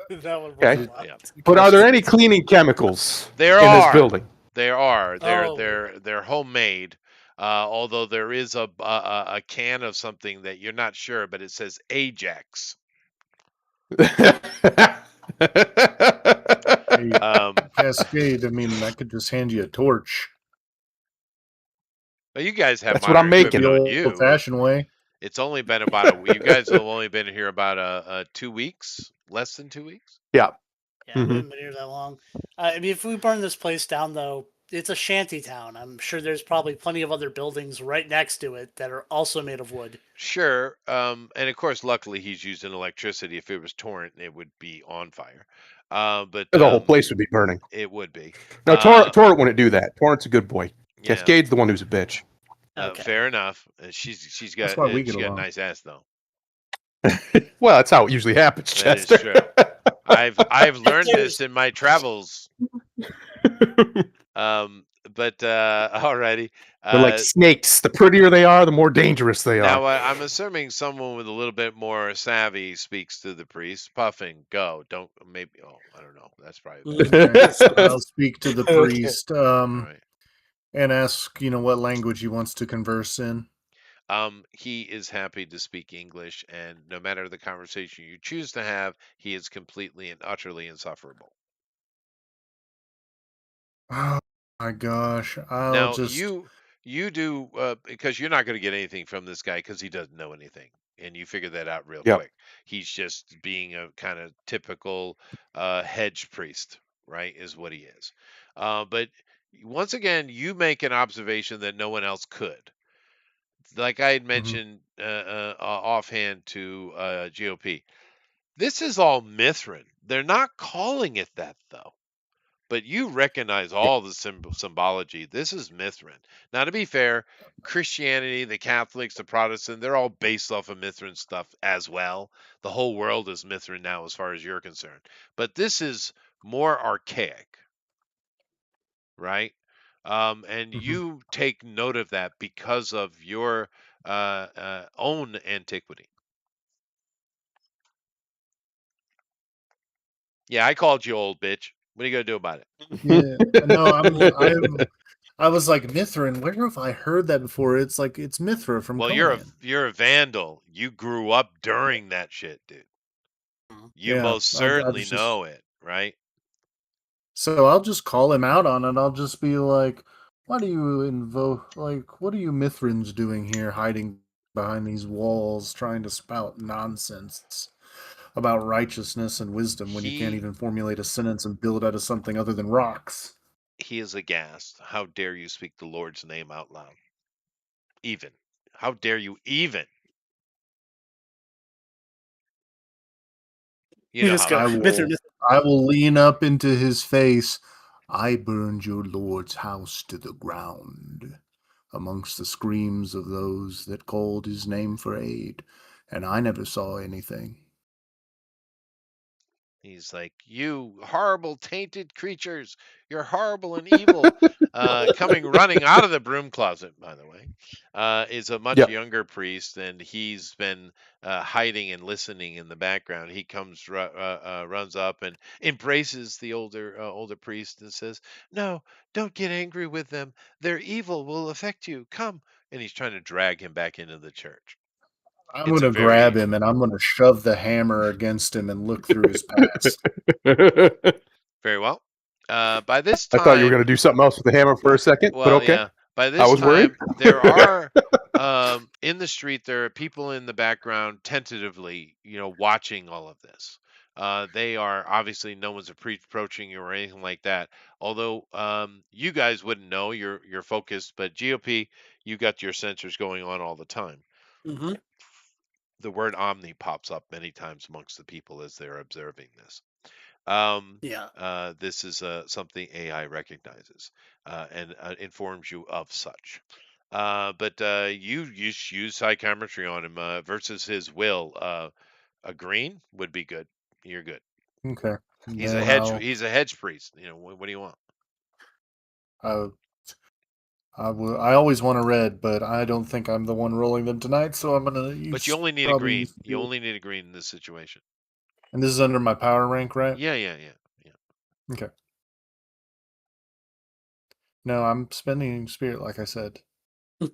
That one Okay. was locked. Yeah. But are there any cleaning chemicals There in this are. building? There are. Oh. They're homemade. Although there is a can of something that you're not sure, but it says Ajax. Hey, Um, Cascade. I mean, I could just hand you a torch. well, you guys have That's what I'm modern making. The equipment on you. old-fashioned way. It's only been about a week. You guys have only been here about 2 weeks, less than 2 weeks. Yeah. Yeah, we haven't been here that long. I mean, if we burn this place down, though, it's a shanty town. I'm sure there's probably plenty of other buildings right next to it that are also made of wood. Sure. And of course, luckily, he's using electricity. If it was torrent, it would be on fire. But The whole place would be burning. it would be. No, Torrent wouldn't do that. Torrent's a good boy. Yeah. Cascade's the one who's a bitch. Okay. Fair enough. She's got That's why we she's get got a along. nice ass though. Well, that's how it usually happens, That is Chester. true. I've learned this in my travels. But alrighty. They're like snakes. The prettier they are, the more dangerous they Now are. I'm assuming someone with a little bit more savvy speaks to the priest. Puffing, go. Don't maybe. Oh, I don't know. That's probably better. Okay, so I'll speak to the Okay. priest All right. and ask, what language he wants to converse in. He is happy to speak English, and no matter the conversation you choose to have, he is completely and utterly insufferable. Oh my gosh! I'll Now just. you do because you're not going to get anything from this guy because he doesn't know anything, and you figure that out real Yep. quick. He's just being a kind of typical hedge priest, right? Is what he is. But once again, you make an observation that no one else could. Like I had mentioned offhand to GOP, this is all Mithrin. They're not calling it that though. But you recognize all the symbology. This is Mithrin. Now, to be fair, Christianity, the Catholics, the Protestant, they're all based off of Mithrin stuff as well. The whole world is Mithrin now, as far as you're concerned. But this is more archaic, right? And you take note of that because of your own antiquity. Yeah, I called you old bitch. What are you gonna do about it? Yeah, no, I was like Mithrin. Where have I heard that before? It's like it's Mithra from. Well, Conan. you're a vandal. You grew up during that shit, dude. You Yeah, most I certainly was just- know it, right? So I'll just call him out on it. I'll just be like, "Why do you invoke? Like, what are you Mithrins doing here, hiding behind these walls, trying to spout nonsense about righteousness and wisdom when you can't He- even formulate a sentence and build out of something other than rocks?" He is aghast. How dare you speak the Lord's name out loud? Even. How dare you even? You know just how go, I it is. will- Mithrin, I will lean up into his face. I burned your lord's house to the ground, amongst the screams of those that called his name for aid, and I never saw anything. He's like, you horrible, tainted creatures. You're horrible and evil. Coming running out of the broom closet, by the way, is a much Yep. younger priest, and he's been hiding and listening in the background. He comes, runs up and embraces the older priest and says, "No, don't get angry with them. Their evil will affect you. Come." And he's trying to drag him back into the church. I'm It's a going to grab him and I'm going to shove the hammer against him and look through his past. Very well. By this I time, thought you were going to do something else with the hammer for a second, well, but okay. yeah. By this I was time, worried. there are in the street. There are people in the background, tentatively, watching all of this. They are obviously no one's approaching you or anything like that. Although you guys wouldn't know, you're focused, but GOP, you got your sensors going on all the time. Mm-hmm. The word omni pops up many times amongst the people as they're observing this. Um, Yeah. this is something AI recognizes and informs you of such. But you use psychometry on him versus his will. A green would be good. You're good. Okay. He's a Then hedge. I'll He's a hedge priest. What do you want? uh, I always want a red, but I don't think I'm the one rolling them tonight, so I'm gonna But you use only need a probably green. use You the- only need a green in this situation. and this is under my power rank, right? Yeah. Okay. No, I'm spending spirit, like I said.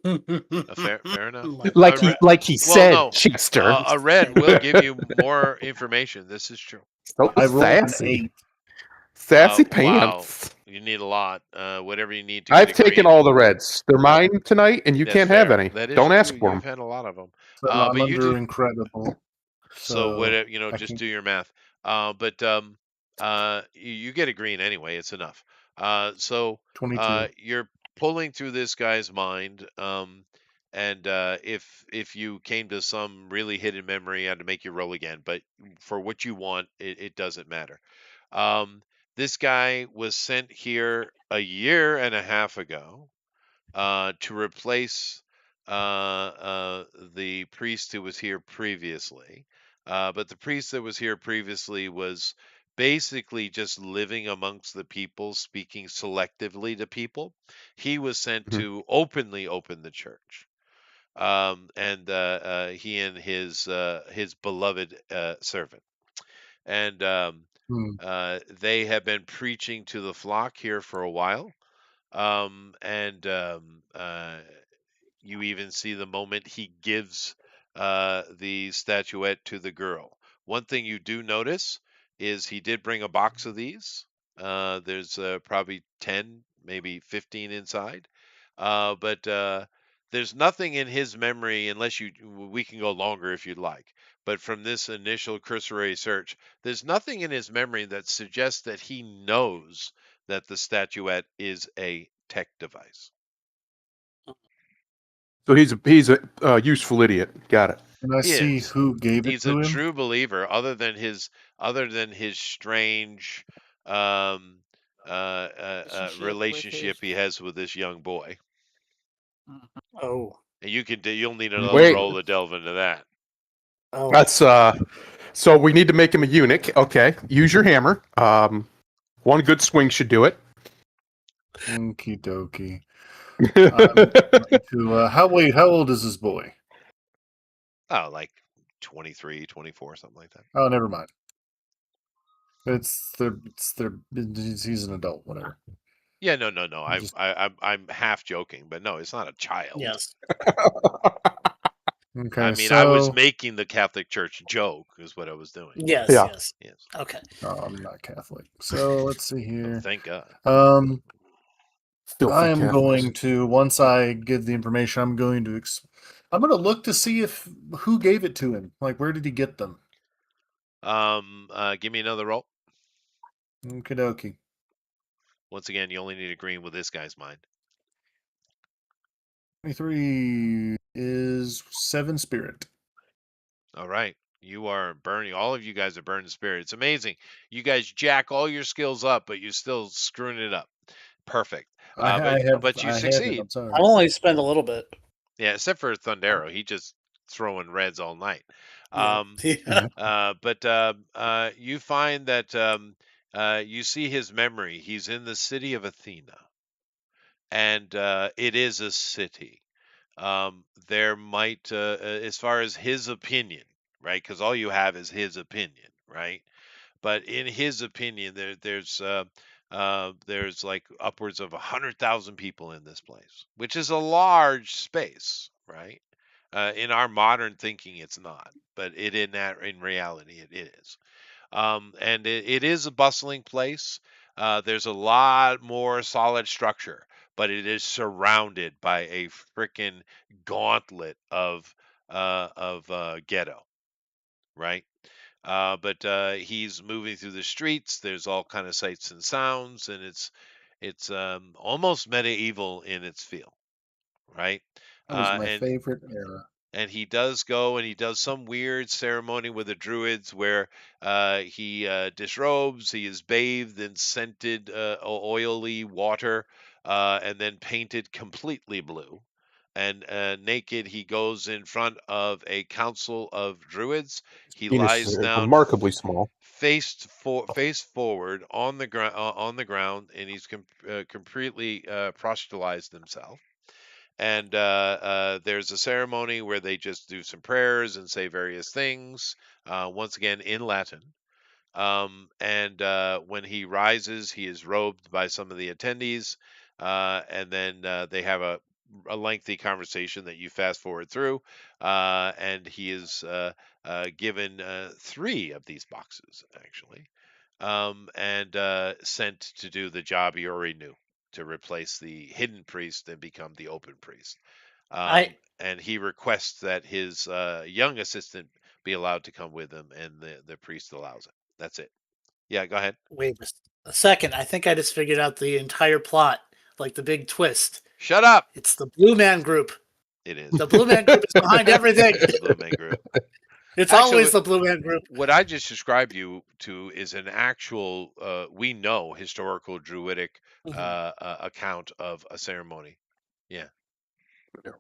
Fair enough. Like A that. like he well, said, no, Chester. a red will give you more information. This is true. So I rolled an sassy. 8. Sassy Wow, pants. you need a lot. Whatever you need to get I've a taken green. all the reds. They're mine tonight, and you That's can't have fair. any. That is Don't true. ask for You've them. had a lot of them. So I'm But you under do. incredible. So what? So I Just can do your math. But you get a green anyway. It's enough. So 22. you're pulling through this guy's mind. And if you came to some really hidden memory, I had to make you roll again. But for what you want, it doesn't matter. This guy was sent here a year and a half ago to replace the priest who was here previously. But the priest that was here previously was basically just living amongst the people, speaking selectively to people. He was sent Mhm. to openly open the church. And he and his beloved servant. And Hmm. they have been preaching to the flock here for a while. And you even see the moment he gives the statuette to the girl. One thing you do notice is he did bring a box of these. There's probably 10, maybe 15 inside. But there's nothing in his memory, unless we can go longer if you'd like. But from this initial cursory search, there's nothing in his memory that suggests that he knows that the statuette is a tech device. So he's a useful idiot. Got it. Can I He see is. who gave it He's a to him? true believer, other than his strange um, Relationship with relationship his. he has with this young boy. Mhm. Oh. And you'll need another Wait, roll to delve into that. Oh. that's So we need to make him a eunuch. Okay, use your hammer. One good swing should do it. Okie dokie. I'm going to. How old is this boy? Oh, like 23, 24, something like that. Oh, never mind. He's an adult, whatever. Yeah, no. Just I'm half joking, but no, it's not a child. Yes. I okay. mean, I was So making the Catholic Church joke, is what I was doing. Yes. Yeah. Yes. Yes. Okay. I'm not Catholic. So let's see Oh, here. thank God. Um, I Filthy am Catholics. going to once I give the information, I'm going to look to see if who gave it to him. Like, where did he get them? Give me another roll. Okie dokie. Once again, you only need a green with this guy's mind. 23 is 7 spirit. All right. You are burning. All of you guys are burning spirit. It's amazing. You guys jack all your skills up, but you're still screwing it up. Perfect. But you I have it. succeed. I'm sorry. I only spend a little bit. Yeah, except for Thundero. He just throwing reds all night. Yeah. Um, Yeah. but you find that you see his memory. He's in the city of Athena, and it is a city. There might, as far as his opinion, right? Because all you have is his opinion, right? But in his opinion, there's like upwards of 100,000 people in this place, which is a large space, right? In our modern thinking, it's not, but in reality, it is. And it is a bustling place. There's a lot more solid structure, but it is surrounded by a freaking gauntlet of ghetto, right? But he's moving through the streets. There's all kind of sights and sounds, and it's almost medieval in its feel, right? That was my And favorite era. he does go and he does some weird ceremony with the druids where he disrobes, he is bathed in scented oily water, and then painted completely blue. And naked, he goes in front of a council of druids. He Penis lies is down, remarkably small. face forward on the ground, and he's completely prostralized himself. And there's a ceremony where they just do some prayers and say various things, once again in Latin. And when he rises, he is robed by some of the attendees, and then they have a lengthy conversation that you fast forward through, and he is given 3 of these boxes, actually, and sent to do the job he already knew, to replace the hidden priest and become the open priest. I And he requests that his young assistant be allowed to come with him, and the priest allows it. That's it. Yeah, go ahead. wait a second. I think I just figured out the entire plot, like the big twist. Shut up. It's the Blue Man Group. It is. The Blue Man Group is behind everything. It's the Blue Man Group. It's Actually, always the Blue Man Group. what I just described you to is an actual, we know, historical druidic account of a ceremony. Yeah. Yeah.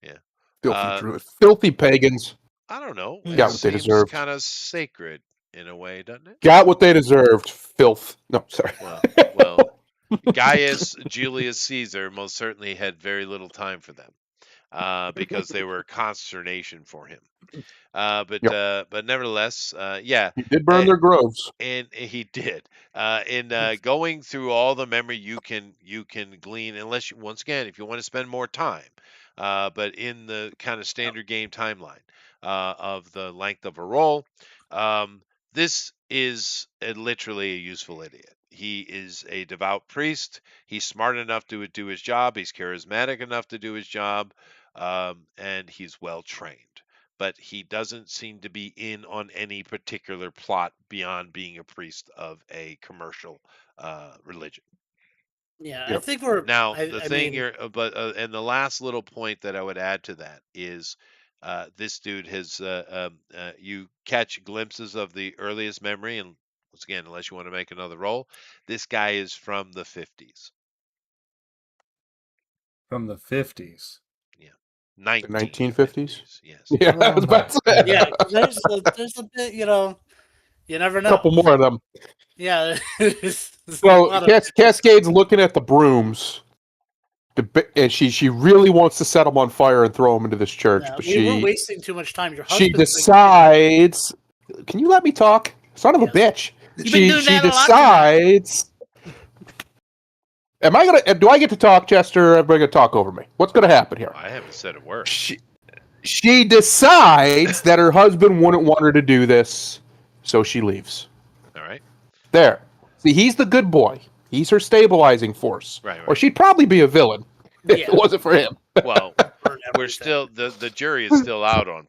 Yeah. Filthy druid, filthy pagans. I don't know. Got It what they seems deserved. kind of sacred in a way, doesn't it? Got what they deserved. Filth. No, sorry. Well, Gaius Julius Caesar most certainly had very little time for them, because they were consternation for him. But nevertheless, yeah, He did burn their groves. and he did. In going through all the memory you can glean, unless you, once again, if you want to spend more time, but in the kind of standard game timeline of the length of a roll, um, this is literally a useful idiot. He is a devout priest. He's smart enough to do his job. He's charismatic enough to do his job, and he's well trained. But he doesn't seem to be in on any particular plot beyond being a priest of a commercial religion. Yeah, I Yep. think we're Now, I, the I thing mean, here, and the last little point that I would add to that is, this dude has, you catch glimpses of the earliest memory, and once again, unless you want to make another roll, this guy is from the 50s. From the 50s. Yeah. 1950s? Yes. Yeah, I was about to say. yeah, 'cause there's a bit, you never A know. couple more of them. Yeah. there's a So lot of- Cascade's looking at the brooms, and she really wants to set them on fire and throw them into this church, yeah, but we're wasting too much time. Your she husband's decides. Can you let me talk, son of a Yes. bitch? You've been doing She that a lot tonight. decides. Am I gonna? Do I get to talk, Chester? Or everybody gonna talk over me? What's gonna happen here? I haven't said a word. She decides that her husband wouldn't want her to do this, so she leaves. All right. There. See, he's the good boy. He's her stabilizing force. Right. Or she'd probably be a villain if Yeah. it wasn't for him. Well, burn we're everything. still the jury is still out on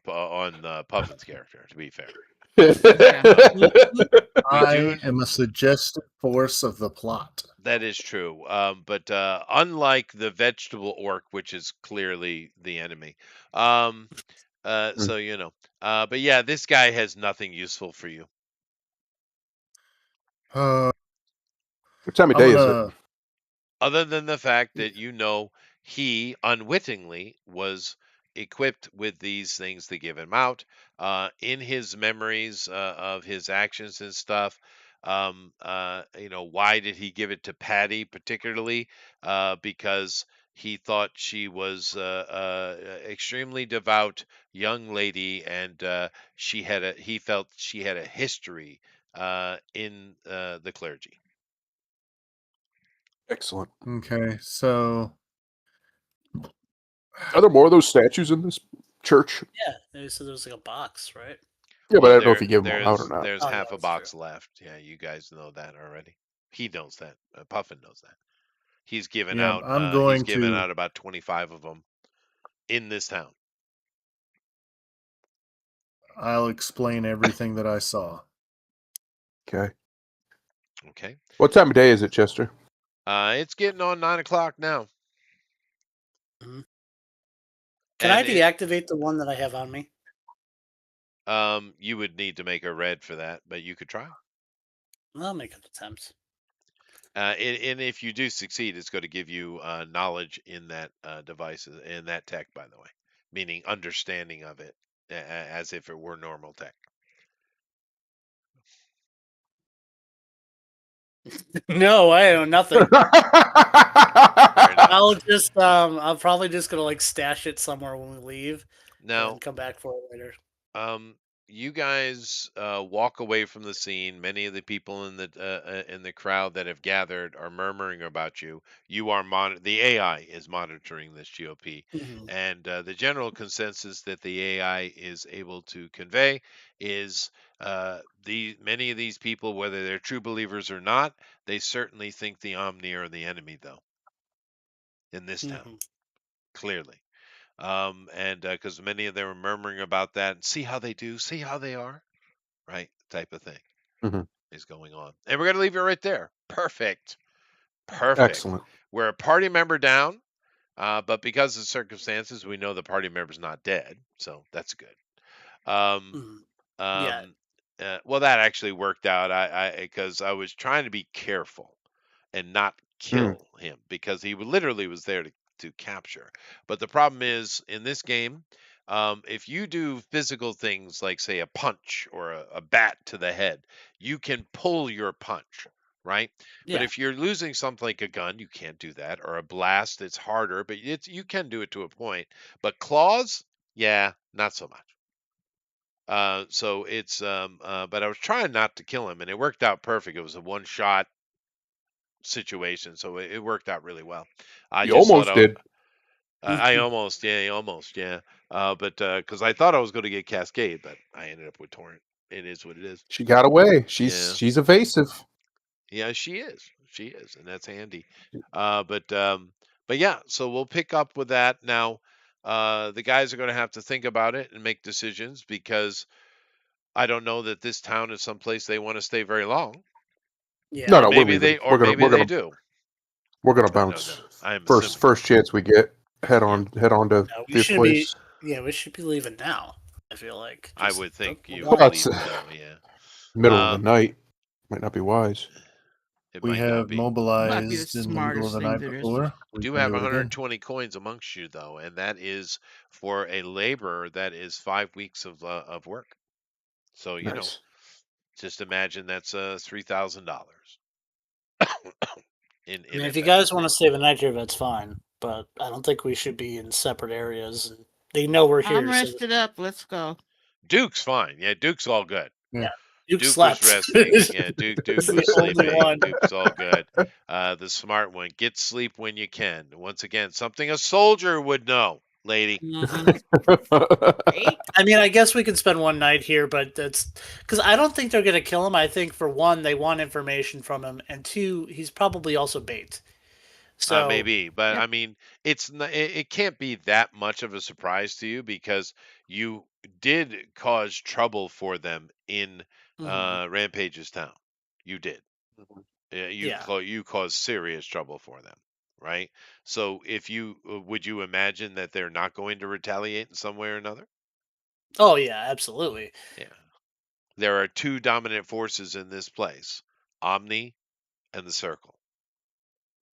Puffin's character. To be fair, I am a suggestive force of the plot. that is true. But unlike the vegetable orc, which is clearly the enemy, so but yeah, this guy has nothing useful for you. Uh, What time of I'm day is gonna, it? Other than the fact that he unwittingly was equipped with these things to give him out, in his memories of his actions and stuff. Why did he give it to Patty particularly? Because he thought she was extremely devout young lady, and he felt she had a history in the clergy. Excellent. Okay, so Are there more of those statues in this church? Yeah, they said there was like a box, right? Yeah, but Well, I don't know if you give them all out or not. There's Oh, yeah, half a that's box left. Yeah, you guys know that already. He knows that. Puffin knows that. He's given yeah, out. I'm going he's given to. out about 25 of them in this town. I'll explain everything that I saw. Okay. Okay. What time of day is it, Chester? It's getting on 9 o'clock now. Can And I deactivate the one that I have on me? you would need to make a red for that, but you could try. I'll make an attempt. And if you do succeed, it's going to give you knowledge in that device, in that tech, by the way, meaning understanding of it as if it were normal tech. No, I know nothing. Fair enough. I'm probably just gonna like stash it somewhere when we leave, Now, and come back for it later. you guys walk away from the scene. Many of the people in the crowd that have gathered are murmuring about you. You are the AI is monitoring this GOP, Mhm. and the general consensus that the AI is able to convey is many of these people, whether they're true believers or not, they certainly think the Omni are the enemy, though, in this town, Mhm. clearly. And because many of them are murmuring about that, and see how they do, see how they are, right? Type of thing Mhm. is going on. And we're going to leave it right there. Perfect. Excellent. We're a party member down, but because of circumstances, we know the party member's not dead. So that's good. Um, Mhm. Yeah. um, well, that actually worked out. Because I was trying to be careful and not kill him because he literally was there to capture. But the problem is in this game, if you do physical things like, say, a punch or a bat to the head, you can pull your punch, right? But Yeah. if you're losing something like a gun, you can't do that, or a blast, it's harder, but you can do it to a point. But claws, yeah, not so much. So it's but I was trying not to kill him, and it worked out perfect. It was a one shot situation, so it worked out really well. I You just thought almost did. I almost, yeah, almost, yeah. But because I thought I was going to get Cascade, but I ended up with Torrent. It is what it is. She got away. Yeah, She's evasive. yeah, she is, and that's handy. But yeah, so we'll pick up with that now. The guys are going to have to think about it and make decisions because I don't know that this town is someplace they want to stay very long, Yeah. No, or no, we're maybe leaving. they do. We're gonna I don't know. bounce. I am First assuming. first chance we get. Head Yeah. on to No, we the should be. place. Yeah, we should be leaving now. I feel like I just would think you one would Well, night. it's leave now. Yeah. middle of the Um, night. Might not be wise. it We might not have be. Might be the mobilized in the middle of smartest the thing night there is. before. You We do can have do it again. 120 coins amongst you, though, and that is for a laborer that is 5 weeks of work. So Nice. just imagine that's $3,000 I in mean, if you effect. guys want to stay the night here, that's fine. But I don't think we should be in separate areas. And they know we're I'm here, so rested up. Let's go. Duke's fine. Yeah, Duke's all good. Yeah. Duke Duke was slept. resting. Yeah, Duke He's the was only sleeping. one. Duke's all good. The smart one. Get sleep when you can. Once again, something a soldier would know, lady. Mhm. Right? I mean, I guess we could spend one night here, but that's because I don't think they're gonna kill him. I think for one, they want information from him, and two, he's probably also bait. So Maybe, but Yep. I mean, it can't be that much of a surprise to you because you did cause trouble for them in mhm. Rampage's town. You did. Yeah. You caused serious trouble for them, right? So if you would you imagine that they're not going to retaliate in some way or another? Oh yeah, absolutely. Yeah. There are two dominant forces in this place, Omni and the Circle.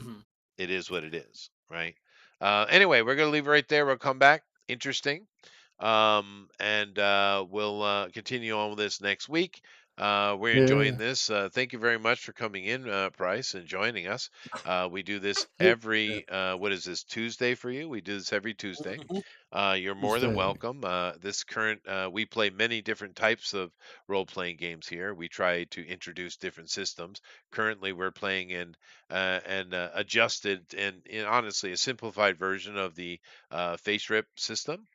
Mhm. It is what it is, right? Anyway, we're going to leave it right there. We'll come back. Interesting. And we'll continue on with this next week. We're enjoying Yeah. this. Thank you very much for coming in, Price, and joining us. We do this Yeah. every, what is this, Tuesday for you? We do this every Tuesday. Mhm. You're more than Tuesday. welcome. We play many different types of role playing games here. We try to introduce different systems. Currently, we're playing in an adjusted and, honestly, a simplified version of the face rip system,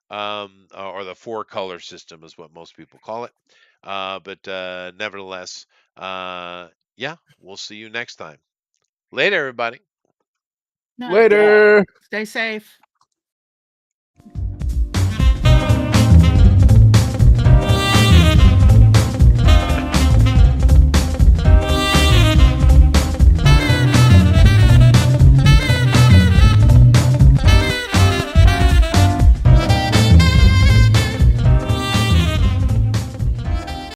or the four color system is what most people call it. But nevertheless, yeah, we'll see you next time. Later, everybody. Night. Yeah. Later. Stay safe.